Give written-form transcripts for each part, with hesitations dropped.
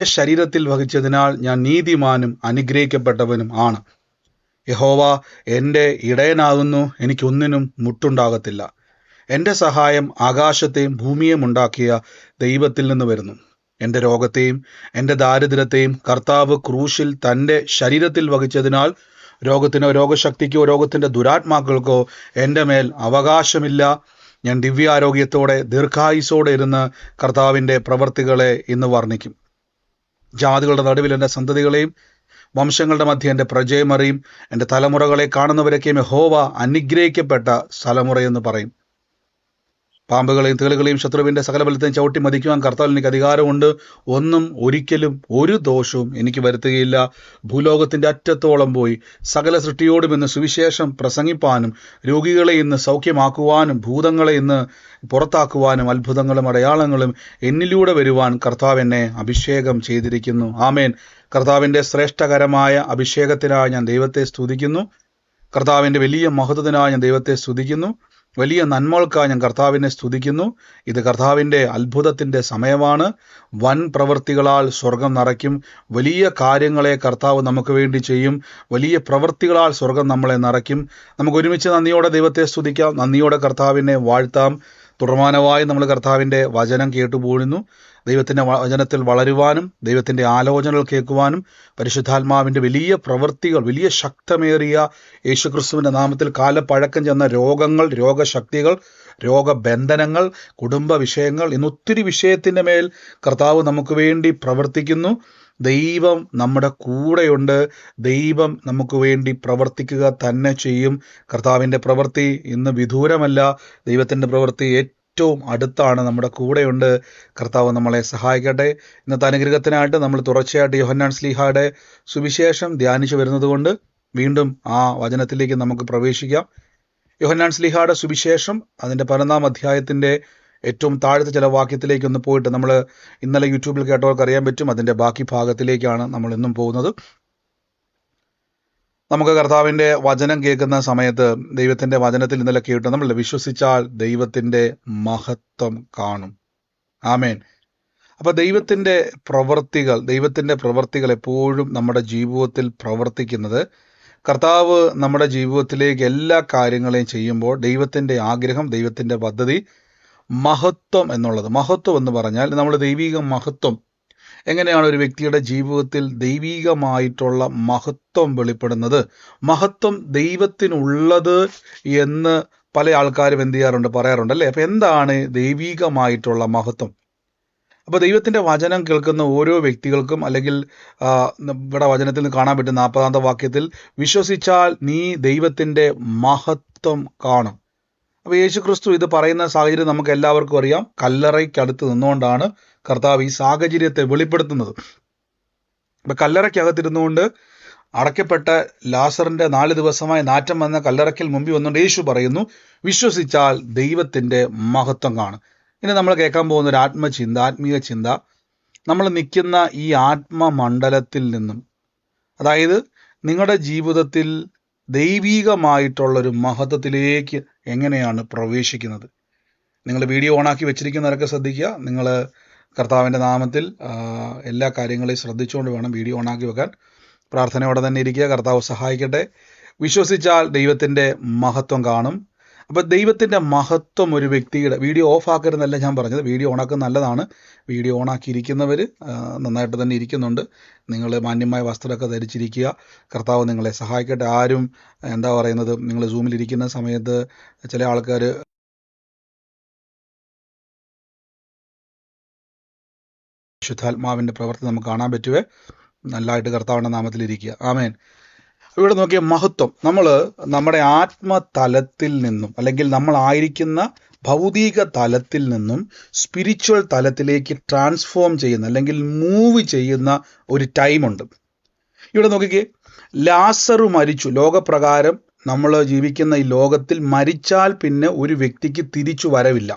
ശരീരത്തിൽ വഹിച്ചതിനാൽ ഞാൻ നീതിമാനും അനുഗ്രഹിക്കപ്പെട്ടവനും ആണ്. യഹോവ എൻ്റെ ഇടയനാകുന്നു, എനിക്കൊന്നിനും മുട്ടുണ്ടാകത്തില്ല. എൻ്റെ സഹായം ആകാശത്തെയും ഭൂമിയെയും ഉണ്ടാക്കിയ ദൈവത്തിൽ നിന്ന് വരുന്നു. എൻ്റെ രോഗത്തെയും എൻ്റെ ദാരിദ്ര്യത്തെയും കർത്താവ് ക്രൂശിൽ തൻ്റെ ശരീരത്തിൽ വഹിച്ചതിനാൽ രോഗത്തിനോ രോഗശക്തിക്കോ രോഗത്തിൻ്റെ ദുരാത്മാക്കൾക്കോ എൻ്റെ മേൽ അവകാശമില്ല. ഞാൻ ദിവ്യാരോഗ്യത്തോടെ ദീർഘായുസോടെ ഇരുന്ന് കർത്താവിൻ്റെ പ്രവർത്തികളെ ഇന്ന് വർണ്ണിക്കും. ജാതികളുടെ നടുവിൽ എൻ്റെ സന്തതികളെയും വംശങ്ങളുടെ മധ്യ എൻ്റെ പ്രജയം അറിയും. എൻ്റെ തലമുറകളെ കാണുന്നവരൊക്കെയും യഹോവ അനുഗ്രഹിക്കപ്പെട്ട തലമുറയെന്ന് പറയും. പാമ്പുകളെയും തേളുകളെയും ശത്രുവിൻ്റെ സകല ബലത്തെയും ചവിട്ടി മതിക്കുവാൻ കർത്താവിൽ എനിക്ക് അധികാരമുണ്ട്. ഒന്നും ഒരിക്കലും ഒരു ദോഷവും എനിക്ക് വരുത്തുകയില്ല. ഭൂലോകത്തിൻ്റെ അറ്റത്തോളം പോയി സകല സൃഷ്ടിയോടും ഇന്ന് സുവിശേഷം പ്രസംഗിപ്പാനും രോഗികളെ ഇന്ന് സൗഖ്യമാക്കുവാനും ഭൂതങ്ങളെ ഇന്ന് പുറത്താക്കുവാനും അത്ഭുതങ്ങളും അടയാളങ്ങളും എന്നിലൂടെ വരുവാൻ കർത്താവ് എന്നെ അഭിഷേകം ചെയ്തിരിക്കുന്നു. ആമേൻ. കർത്താവിൻ്റെ ശ്രേഷ്ഠകരമായ അഭിഷേകത്തിനായി ഞാൻ ദൈവത്തെ സ്തുതിക്കുന്നു. കർത്താവിൻ്റെ വലിയ മഹത്വത്തിനായി ഞാൻ ദൈവത്തെ സ്തുതിക്കുന്നു. വലിയ നന്മകൾക്കായി ഞാൻ കർത്താവിനെ സ്തുതിക്കുന്നു. ഇത് കർത്താവിൻ്റെ അത്ഭുതത്തിൻ്റെ സമയമാണ്. വൻ പ്രവൃത്തികളാൽ സ്വർഗം നിറയ്ക്കും. വലിയ കാര്യങ്ങളെ കർത്താവ് നമുക്ക് വേണ്ടി ചെയ്യും. വലിയ പ്രവൃത്തികളാൽ സ്വർഗം നമ്മളെ നിറയ്ക്കും. നമുക്ക് ഒരുമിച്ച് നന്ദിയോടെ ദൈവത്തെ സ്തുതിക്കാം, നന്ദിയോടെ കർത്താവിനെ വാഴ്ത്താം. തുടർമാനമായി നമ്മൾ കർത്താവിൻ്റെ വചനം കേട്ടുപോഴുന്നു. ദൈവത്തിൻ്റെ വചനത്തിൽ വളരുവാനും ദൈവത്തിൻ്റെ ആലോചനകൾ കേൾക്കുവാനും പരിശുദ്ധാത്മാവിൻ്റെ വലിയ പ്രവൃത്തികൾ, വലിയ ശക്തമേറിയ യേശുക്രിസ്തുവിൻ്റെ നാമത്തിൽ കാലപ്പഴക്കം ചെന്ന രോഗങ്ങൾ, രോഗശക്തികൾ, രോഗബന്ധനങ്ങൾ, കുടുംബ വിഷയങ്ങൾ, ഇന്നൊത്തിരി വിഷയത്തിൻ്റെ മേൽ കർത്താവ് നമുക്ക് വേണ്ടി പ്രവർത്തിക്കുന്നു. ദൈവം നമ്മുടെ കൂടെയുണ്ട്. ദൈവം നമുക്ക് വേണ്ടി പ്രവർത്തിക്കുക തന്നെ ചെയ്യും. കർത്താവിൻ്റെ പ്രവൃത്തി ഇന്ന് വിദൂരമല്ല. ദൈവത്തിൻ്റെ പ്രവൃത്തി ഏറ്റവും അടുത്താണ്, നമ്മുടെ കൂടെയുണ്ട്. കർത്താവ് നമ്മളെ സഹായിക്കട്ടെ. ഇന്നത്തെ അനുഗ്രഹത്തിനായിട്ട് നമ്മൾ തുടർച്ചയായിട്ട് യോഹന്നാൻ ശ്ലീഹായുടെ സുവിശേഷം ധ്യാനിച്ചു വരുന്നത് കൊണ്ട് വീണ്ടും ആ വചനത്തിലേക്ക് നമുക്ക് പ്രവേശിക്കാം. യോഹന്നാൻ ശ്ലീഹായുടെ സുവിശേഷം അതിൻ്റെ 11-ാം അധ്യായത്തിൻ്റെ ഏറ്റവും താഴത്തെ ചില വാക്യത്തിലേക്ക് ഒന്ന് പോയിട്ട്, നമ്മൾ ഇന്നലെ യൂട്യൂബിൽ കേട്ടവർക്ക് അറിയാൻ പറ്റും, അതിൻ്റെ ബാക്കി ഭാഗത്തിലേക്കാണ് നമ്മൾ ഇന്നും പോകുന്നത്. നമുക്ക് കർത്താവിൻ്റെ വചനം കേൾക്കുന്ന സമയത്ത് ദൈവത്തിൻ്റെ വചനത്തിൽ ഇന്നലെ കേട്ടു, നമ്മൾ വിശ്വസിച്ചാൽ ദൈവത്തിൻ്റെ മഹത്വം കാണും. ആമേൻ. അപ്പോൾ ദൈവത്തിൻ്റെ പ്രവൃത്തികൾ എപ്പോഴും നമ്മുടെ ജീവിതത്തിൽ പ്രവർത്തിക്കുന്നത്, കർത്താവ് നമ്മുടെ ജീവിതത്തിലേക്ക് എല്ലാ കാര്യങ്ങളെയും ചെയ്യുമ്പോൾ ദൈവത്തിൻ്റെ ആഗ്രഹം, ദൈവത്തിൻ്റെ പദ്ധതി, മഹത്വം എന്നുള്ളത്. മഹത്വം എന്ന് പറഞ്ഞാൽ നമ്മൾ ദൈവിക മഹത്വം എങ്ങനെയാണ് ഒരു വ്യക്തിയുടെ ജീവിതത്തിൽ ദൈവികമായിട്ടുള്ള മഹത്വം വെളിപ്പെടുന്നത്? മഹത്വം ദൈവത്തിനുള്ളത് എന്ന് പല ആൾക്കാരും എന്ത് ചെയ്യാറുണ്ട്, പറയാറുണ്ട് അല്ലേ? അപ്പം എന്താണ് ദൈവികമായിട്ടുള്ള മഹത്വം? അപ്പോൾ ദൈവത്തിൻ്റെ വചനം കേൾക്കുന്ന ഓരോ വ്യക്തികൾക്കും, അല്ലെങ്കിൽ ഇവിടെ വചനത്തിൽ നിന്ന് കാണാൻ പറ്റും 40-ാമത്തെ വാക്യത്തിൽ, വിശ്വസിച്ചാൽ നീ ദൈവത്തിൻ്റെ മഹത്വം കാണും. അപ്പോൾ യേശുക്രിസ്തു ഇത് പറയുന്ന സാഹചര്യം നമുക്ക് എല്ലാവർക്കും അറിയാം. കല്ലറയ്ക്കടുത്ത് നിന്നുകൊണ്ടാണ് കർത്താവ് ഈ സാഹചര്യത്തെ വെളിപ്പെടുത്തുന്നത്. അപ്പം കല്ലറയ്ക്കകത്തിരുന്നുകൊണ്ട് അടയ്ക്കപ്പെട്ട ലാസറിൻ്റെ 4 ദിവസമായി നാറ്റം വന്ന കല്ലറയ്ക്കൽ മുമ്പിൽ വന്നുകൊണ്ട് യേശു പറയുന്നു, വിശ്വസിച്ചാൽ ദൈവത്തിൻ്റെ മഹത്വം കാണും. ഇനി നമ്മൾ കേൾക്കാൻ പോകുന്ന ഒരു ആത്മീയ ചിന്ത, നമ്മൾ നിൽക്കുന്ന ഈ ആത്മമണ്ഡലത്തിൽ നിന്നും, അതായത് നിങ്ങളുടെ ജീവിതത്തിൽ ദൈവികമായിട്ടുള്ളൊരു മഹത്വത്തിലേക്ക് എങ്ങനെയാണ് പ്രവേശിക്കുന്നത്? നിങ്ങൾ വീഡിയോ ഓണാക്കി വെച്ചിരിക്കുന്നവരൊക്കെ ശ്രദ്ധിക്കുക. നിങ്ങൾ കർത്താവിൻ്റെ നാമത്തിൽ എല്ലാ കാര്യങ്ങളെയും ശ്രദ്ധിച്ചുകൊണ്ട് വേണം വീഡിയോ ഓണാക്കി വെക്കാൻ. പ്രാർത്ഥനയോടെ തന്നെ ഇരിക്കുക. കർത്താവ് സഹായിക്കട്ടെ. വിശ്വസിച്ചാൽ ദൈവത്തിൻ്റെ മഹത്വം കാണും. അപ്പോൾ ദൈവത്തിൻ്റെ മഹത്വം ഒരു വ്യക്തിയുടെ, വീഡിയോ ഓഫ് ആക്കരുതെന്നല്ല ഞാൻ പറഞ്ഞത്, വീഡിയോ ഓണാക്കുന്നത് നല്ലതാണ്. വീഡിയോ ഓണാക്കിയിരിക്കുന്നവർ നന്നായിട്ട് തന്നെ ഇരിക്കുന്നുണ്ട്. നിങ്ങൾ മാന്യമായ വസ്ത്രമൊക്കെ ധരിച്ചിരിക്കുക. കർത്താവ് നിങ്ങളെ സഹായിക്കട്ടെ. ആരും എന്താ പറയുന്നത്, നിങ്ങൾ സൂമിലിരിക്കുന്ന സമയത്ത് ചില ആൾക്കാർ ശുദ്ധാത്മാവിൻ്റെ പ്രവൃത്തി നമുക്ക് കാണാൻ പറ്റുവേ. നല്ലതായിട്ട് കർത്താവിൻ്റെ നാമത്തിലിരിക്കുക. ആമേൻ. ഇവിടെ നോക്കിയ മഹത്വം, നമ്മൾ നമ്മുടെ ആത്മതലത്തിൽ നിന്നും, അല്ലെങ്കിൽ നമ്മളായിരിക്കുന്ന ഭൗതിക തലത്തിൽ നിന്നും സ്പിരിച്വൽ തലത്തിലേക്ക് ട്രാൻസ്ഫോം ചെയ്യുന്ന, അല്ലെങ്കിൽ മൂവ് ചെയ്യുന്ന ഒരു ടൈമുണ്ട്. ഇവിടെ നോക്കിക്കേ, ലാസറു മരിച്ചു. ലോകപ്രകാരം നമ്മൾ ജീവിക്കുന്ന ഈ ലോകത്തിൽ മരിച്ചാൽ പിന്നെ ഒരു വ്യക്തിക്ക് തിരിച്ചു വരവില്ല.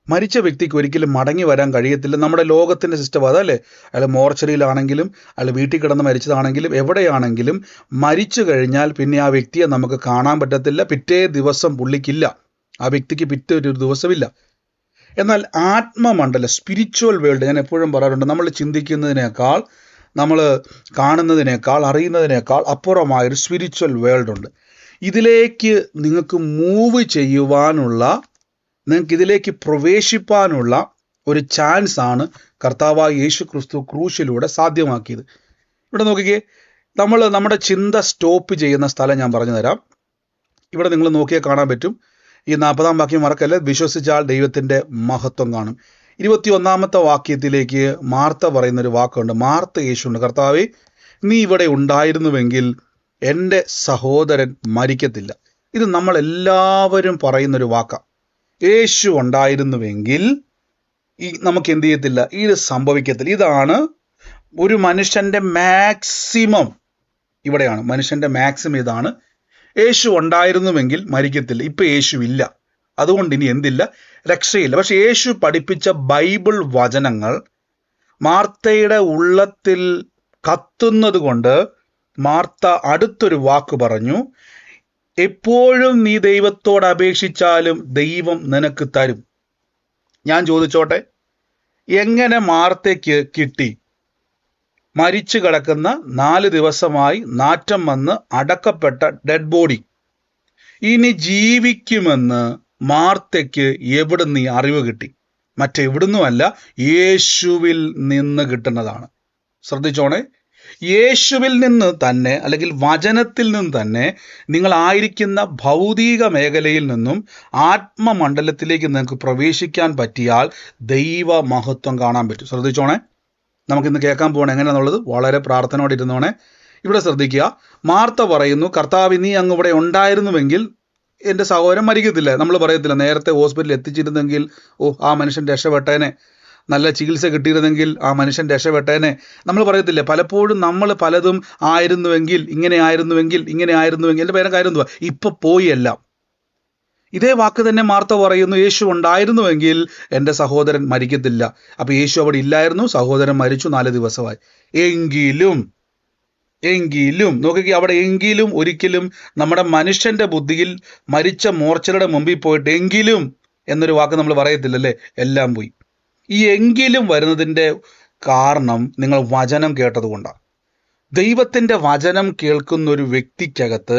മരിച്ച വ്യക്തിക്ക് ഒരിക്കലും മടങ്ങി വരാൻ കഴിയത്തില്ല. നമ്മുടെ ലോകത്തിൻ്റെ സിസ്റ്റം അതല്ലേ. അയാൾ മോർച്ചറിയിലാണെങ്കിലും അയാൾ വീട്ടിൽ കിടന്ന് മരിച്ചതാണെങ്കിലും എവിടെയാണെങ്കിലും മരിച്ചു കഴിഞ്ഞാൽ പിന്നെ ആ വ്യക്തിയെ നമുക്ക് കാണാൻ പറ്റത്തില്ല. പിറ്റേ ദിവസം പുള്ളിക്കില്ല, ആ വ്യക്തിക്ക് പിറ്റേ ഒരു ദിവസമില്ല. എന്നാൽ ആത്മമണ്ഡലം, സ്പിരിച്വൽ വേൾഡ്, ഞാൻ എപ്പോഴും പറയാറുണ്ട്, നമ്മൾ ചിന്തിക്കുന്നതിനേക്കാൾ, നമ്മൾ കാണുന്നതിനേക്കാൾ, അറിയുന്നതിനേക്കാൾ അപ്പുറമായൊരു സ്പിരിച്വൽ വേൾഡ് ഉണ്ട്. ഇതിലേക്ക് നിങ്ങൾക്ക് മൂവ് ചെയ്യുവാനുള്ള, നിങ്ങൾക്ക് ഇതിലേക്ക് പ്രവേശിപ്പാനുള്ള ഒരു ചാൻസ് ആണ് കർത്താവായ യേശു ക്രിസ്തു ക്രൂശിലൂടെ സാധ്യമാക്കിയത്. ഇവിടെ നോക്കിക്കേ, നമ്മൾ നമ്മുടെ ചിന്ത സ്റ്റോപ്പ് ചെയ്യുന്ന സ്ഥലം ഞാൻ പറഞ്ഞു തരാം. ഇവിടെ നിങ്ങൾ നോക്കിയാൽ കാണാൻ പറ്റും. ഈ 40-ാം വാക്യം മറക്കല്ലേ, വിശ്വസിച്ചാൽ ദൈവത്തിൻ്റെ മഹത്വം കാണും. 21-ാമത്തെ വാക്യത്തിലേക്ക് മാർത്ത പറയുന്നൊരു വാക്കുണ്ട്. മാർത്ത യേശുണ്ട്, കർത്താവേ, നീ ഇവിടെ ഉണ്ടായിരുന്നുവെങ്കിൽ എൻ്റെ സഹോദരൻ മരിക്കത്തില്ല. ഇത് നമ്മളെല്ലാവരും പറയുന്നൊരു വാക്കാണ്. യേശു ഉണ്ടായിരുന്നുവെങ്കിൽ നമുക്ക് എന്ത് ചെയ്യത്തില്ല, ഇത് സംഭവിക്കത്തില്ല. ഇതാണ് ഒരു മനുഷ്യൻ്റെ മാക്സിമം. ഇവിടെയാണ് മനുഷ്യൻ്റെ മാക്സിമം. ഇതാണ്, യേശു ഉണ്ടായിരുന്നുവെങ്കിൽ മരിക്കത്തില്ല. ഇപ്പം യേശു ഇല്ല, അതുകൊണ്ട് ഇനി എന്തില്ല, രക്ഷയില്ല. പക്ഷെ യേശു പഠിപ്പിച്ച ബൈബിൾ വചനങ്ങൾ മാർത്തയുടെ ഉള്ളത്തിൽ കത്തുന്നത് കൊണ്ട് മാർത്ത അടുത്തൊരു വാക്ക് പറഞ്ഞു, എപ്പോഴും നീ ദൈവത്തോട് അപേക്ഷിച്ചാലും ദൈവം നിനക്ക് തരും. ഞാൻ ചോദിച്ചോട്ടെ, എങ്ങനെ മാർത്തയ്ക്ക് കിട്ടി? മരിച്ചു കിടക്കുന്ന 4 ദിവസമായി നാറ്റം വന്ന് അടക്കപ്പെട്ട ഡെഡ് ബോഡി ഇനി ജീവിക്കുമെന്ന് മാർത്തയ്ക്ക് എവിടുന്ന് ഈ അറിവ് കിട്ടി? മറ്റെവിടുന്നുമല്ല, യേശുവിൽ നിന്ന് കിട്ടുന്നതാണ്. ശ്രദ്ധിച്ചോണേ, യേശുവിൽ നിന്ന് തന്നെ, അല്ലെങ്കിൽ വചനത്തിൽ നിന്ന് തന്നെ, നിങ്ങളായിരിക്കുന്ന ഭൗതിക മേഖലയിൽ നിന്നും ആത്മമണ്ഡലത്തിലേക്ക് നിങ്ങൾക്ക് പ്രവേശിക്കാൻ പറ്റിയാൽ ദൈവ മഹത്വം കാണാൻ പറ്റും. ശ്രദ്ധിച്ചോണേ, നമുക്കിന്ന് കേൾക്കാൻ പോകണം എങ്ങനെയാണെന്നുള്ളത്. വളരെ പ്രാർത്ഥനയോടെ ഇരുന്നോണേ. ഇവിടെ ശ്രദ്ധിക്കുക, മാർത്ത പറയുന്നു, കർത്താവ് നീ അങ്ങ് ഇവിടെ ഉണ്ടായിരുന്നുവെങ്കിൽ എൻ്റെ സഹോദരൻ മരിക്കത്തില്ല. നമ്മൾ പറയത്തില്ല, നേരത്തെ ഹോസ്പിറ്റലിൽ എത്തിച്ചിരുന്നെങ്കിൽ ആ മനുഷ്യൻ രക്ഷപ്പെട്ടേനെ, നല്ല ചികിത്സ കിട്ടിയിരുന്നെങ്കിൽ ആ മനുഷ്യൻ രക്ഷപ്പെട്ടേനെ. നമ്മൾ പറയത്തില്ലേ, പലപ്പോഴും നമ്മൾ പലതും ആയിരുന്നുവെങ്കിൽ, ഇങ്ങനെ ആയിരുന്നുവെങ്കിൽ, ഇങ്ങനെ ആയിരുന്നുവെങ്കിൽ, എൻ്റെ പേരെ കാര്യം എന്തുവാ, ഇപ്പം പോയി എല്ലാം. ഇതേ വാക്ക് തന്നെ മാർത്ത പറയുന്നു, യേശു ഉണ്ടായിരുന്നുവെങ്കിൽ എൻ്റെ സഹോദരൻ മരിക്കത്തില്ല. അപ്പോൾ യേശു അവിടെ ഇല്ലായിരുന്നു, സഹോദരൻ മരിച്ചു, 4 ദിവസമായി. എങ്കിലും നോക്കിക്കേ, അവിടെ എങ്കിലും ഒരിക്കലും നമ്മുടെ മനുഷ്യൻ്റെ ബുദ്ധിയിൽ മരിച്ച മോർച്ചയുടെ മുമ്പിൽ പോയിട്ട് എങ്കിലും എന്നൊരു വാക്ക് നമ്മൾ പറയത്തില്ലല്ലേ, എല്ലാം പോയി. ഈ എങ്കിലും വരുന്നതിൻ്റെ കാരണം നിങ്ങൾ വചനം കേട്ടതുകൊണ്ടാണ്. ദൈവത്തിൻ്റെ വചനം കേൾക്കുന്ന ഒരു വ്യക്തിക്കകത്ത്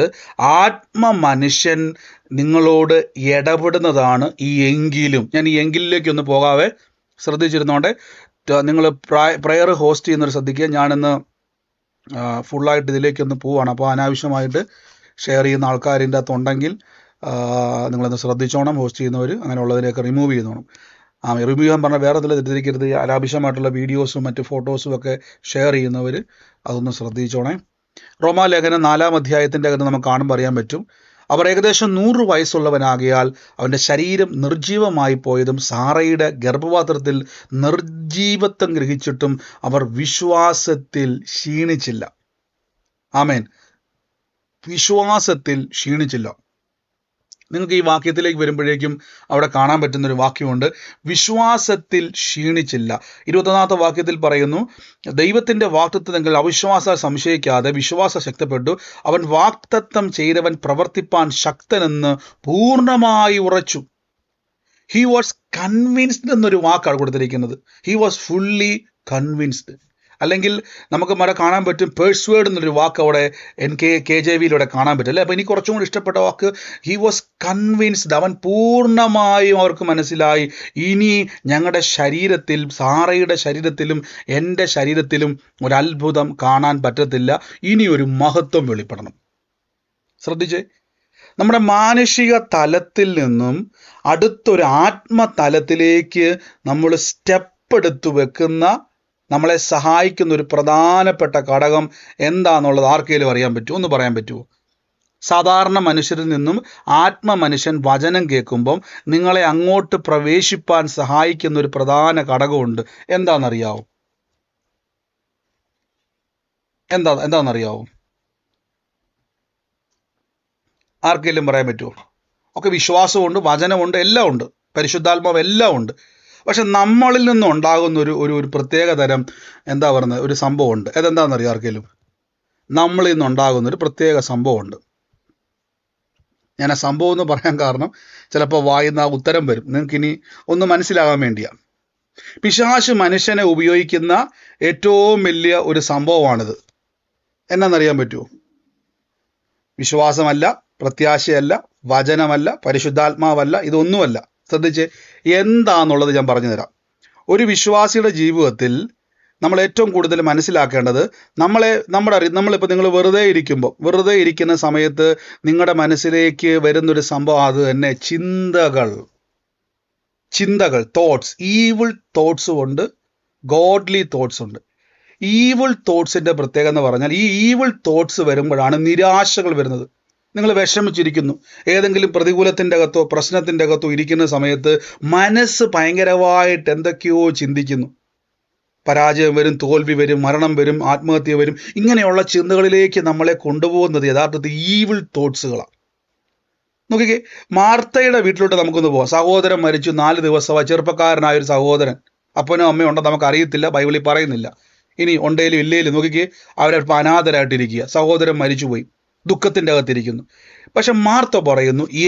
മനുഷ്യൻ നിങ്ങളോട് ഇടപെടുന്നതാണ് ഈ എങ്കിലും. ഞാൻ ഈ എങ്കിലേക്ക് ഒന്ന് പോകാവേ, ശ്രദ്ധിച്ചിരുന്നോണ്ടേ. നിങ്ങൾ പ്രയർ ഹോസ്റ്റ് ചെയ്യുന്നവർ ശ്രദ്ധിക്കുക. ഞാനിന്ന് ഫുള്ളായിട്ട് ഇതിലേക്കൊന്ന് പോവുകയാണ്. അപ്പോൾ അനാവശ്യമായിട്ട് ഷെയർ ചെയ്യുന്ന ആൾക്കാരിൻ്റെ അകത്തുണ്ടെങ്കിൽ നിങ്ങളൊന്ന് ശ്രദ്ധിച്ചോണം. ഹോസ്റ്റ് ചെയ്യുന്നവർ അങ്ങനെയുള്ളതിനെയൊക്കെ റിമൂവ് ചെയ്യുന്നോണം. റിമൂവ് ചെയ്യാൻ പറഞ്ഞാൽ വേറെ ഇതിൽ തെറ്റിദ്ധരിക്കരുത്. അനാവശ്യമായിട്ടുള്ള വീഡിയോസും മറ്റ് ഫോട്ടോസും ഒക്കെ ഷെയർ ചെയ്യുന്നവർ അതൊന്ന് ശ്രദ്ധിച്ചോണേ. റോമാലേഖനം 4-ാം അധ്യായത്തിൻ്റെ അകത്ത് നമുക്ക് കാണുമ്പോൾ അറിയാൻ പറ്റും, അവർ ഏകദേശം 100 വയസ്സുള്ളവനാകിയാൽ അവൻ്റെ ശരീരം നിർജീവമായി പോയതും സാറയുടെ ഗർഭപാത്രത്തിൽ നിർജീവത്വം ഗ്രഹിച്ചിട്ടും അവർ വിശ്വാസത്തിൽ ക്ഷീണിച്ചില്ല. ആമേൻ, വിശ്വാസത്തിൽ ക്ഷീണിച്ചില്ല. നിങ്ങൾക്ക് ഈ വാക്യത്തിലേക്ക് വരുമ്പോഴേക്കും അവിടെ കാണാൻ പറ്റുന്നൊരു വാക്യമുണ്ട്, വിശ്വാസത്തിൽ ക്ഷീണിച്ചില്ല. 21-ാമത്തെ വാക്യത്തിൽ പറയുന്നു, ദൈവത്തിൻ്റെ വാഗ്ദത്തങ്ങൾ അവിശ്വാസം സംശയിക്കാതെ വിശ്വാസം ശക്തപ്പെട്ടു, അവൻ വാഗ്ദത്തം ചെയ്തവൻ പ്രവർത്തിപ്പാൻ ശക്തനെന്ന് പൂർണ്ണമായി ഉറച്ചു. ഹി വാസ് കൺവിൻസ്ഡ് എന്നൊരു വാക്കാണ് കൊടുത്തിരിക്കുന്നത്. He was fully convinced. അല്ലെങ്കിൽ നമുക്ക് അവിടെ കാണാൻ പറ്റും പേഴ്സ്വേഡ് എന്നൊരു വാക്ക് അവിടെ KJV-യിലൂടെ കാണാൻ പറ്റും അല്ലേ. അപ്പോൾ എനിക്ക് കുറച്ചും കൂടി ഇഷ്ടപ്പെട്ട വാക്ക് ഹി വാസ് കൺവിൻസ്ഡ്. അവൻ പൂർണ്ണമായും അവർക്ക് മനസ്സിലായി, ഇനി ഞങ്ങളുടെ ശരീരത്തിൽ, സാറയുടെ ശരീരത്തിലും എൻ്റെ ശരീരത്തിലും ഒരു അത്ഭുതം കാണാൻ പറ്റത്തില്ല, ഇനി ഒരു മഹത്വം വെളിപ്പെടണം. ശ്രദ്ധിച്ചേ, നമ്മുടെ മാനുഷിക തലത്തിൽ നിന്നും അടുത്തൊരു ആത്മതലത്തിലേക്ക് നമ്മൾ സ്റ്റെപ്പ് എടുത്തു വെക്കുന്ന, നമ്മളെ സഹായിക്കുന്ന ഒരു പ്രധാനപ്പെട്ട ഘടകം എന്താണെന്നുള്ളത് ആർക്കെങ്കിലും അറിയാൻ പറ്റുമോ? ഒന്ന് പറയാൻ പറ്റുമോ? സാധാരണ മനുഷ്യരിൽ നിന്നും മനുഷ്യൻ വചനം കേൾക്കുമ്പം നിങ്ങളെ അങ്ങോട്ട് പ്രവേശിപ്പാൻ സഹായിക്കുന്ന ഒരു പ്രധാന ഘടകമുണ്ട്. എന്താണെന്നറിയാവോ? എന്താണെന്നറിയാവോ? ആർക്കെങ്കിലും പറയാൻ പറ്റുമോ? ഒക്കെ വിശ്വാസമുണ്ട്, വചനമുണ്ട്, എല്ലാം ഉണ്ട്, പരിശുദ്ധാത്മാവ് എല്ലാം ഉണ്ട്. പക്ഷെ നമ്മളിൽ നിന്നുണ്ടാകുന്ന ഒരു പ്രത്യേക തരം എന്താ പറയുന്നത് ഒരു സംഭവമുണ്ട്. അതെന്താണെന്നറിയാം ആർക്കെങ്കിലും? നമ്മളിൽ നിന്നുണ്ടാകുന്ന ഒരു പ്രത്യേക സംഭവമുണ്ട്. ഞാൻ ആ സംഭവം എന്ന് പറയാൻ കാരണം ചിലപ്പോൾ വായിന്ന് ആ ഉത്തരം വരും, നിങ്ങൾക്കിനി ഒന്ന് മനസ്സിലാകാൻ വേണ്ടിയാണ്. പിശാച് മനുഷ്യനെ ഉപയോഗിക്കുന്ന ഏറ്റവും വലിയ ഒരു സംഭവമാണിത്. എന്നാന്നറിയാൻ പറ്റുമോ? വിശ്വാസമല്ല, പ്രത്യാശയല്ല, വചനമല്ല, പരിശുദ്ധാത്മാവല്ല, ഇതൊന്നുമല്ല. ശ്രദ്ധിച്ച്, എന്താന്നുള്ളത് ഞാൻ പറഞ്ഞു തരാം. ഒരു വിശ്വാസിയുടെ ജീവിതത്തിൽ നമ്മൾ ഏറ്റവും കൂടുതൽ മനസ്സിലാക്കേണ്ടത്, നമ്മളിപ്പോൾ നിങ്ങൾ വെറുതെ ഇരിക്കുന്ന സമയത്ത് നിങ്ങളുടെ മനസ്സിലേക്ക് വരുന്നൊരു സംഭവം അത് തന്നെ ചിന്തകൾ, തോട്ട്സ്. ഈവിൾ തോട്ട്സും ഉണ്ട്, ഗോഡ്ലി തോട്ട്സ് ഉണ്ട്. ഈവിൾ തോട്ട്സിൻ്റെ പ്രത്യേകത എന്ന് പറഞ്ഞാൽ, ഈ ഈവിൾ തോട്ട്സ് വരുമ്പോഴാണ് നിരാശകൾ വരുന്നത്. നിങ്ങൾ വിഷമിച്ചിരിക്കുന്നു, ഏതെങ്കിലും പ്രതികൂലത്തിൻ്റെ അകത്തോ പ്രശ്നത്തിൻ്റെ അകത്തോ ഇരിക്കുന്ന സമയത്ത് മനസ്സ് ഭയങ്കരമായിട്ട് എന്തൊക്കെയോ ചിന്തിക്കുന്നു. പരാജയം വരും, തോൽവി വരും, മരണം വരും, ആത്മഹത്യ വരും. ഇങ്ങനെയുള്ള ചിന്തകളിലേക്ക് നമ്മളെ കൊണ്ടുപോകുന്നത് യഥാർത്ഥത്തിൽ ഈവിൾ തോട്ട്സുകളാണ്. നോക്കിക്കേ, മാർത്തയുടെ വീട്ടിലോട്ട് നമുക്കൊന്ന് പോവാം. സഹോദരൻ മരിച്ചു, 4 ദിവസമായി. ചെറുപ്പക്കാരനായ ഒരു സഹോദരൻ, അപ്പനോ അമ്മയോ ഉണ്ടോ നമുക്ക് അറിയത്തില്ല, ബൈബിളിൽ പറയുന്നില്ല. ഇനി ഉണ്ടേലും ഇല്ലേലും നോക്കിക്കേ, അവരിപ്പോൾ അനാഥരായിട്ടിരിക്കുക. സഹോദരൻ മരിച്ചുപോയി, ദുഃഖത്തിൻ്റെ അകത്തിരിക്കുന്നു. പക്ഷെ മാർത്ത പറയുന്നു ഈ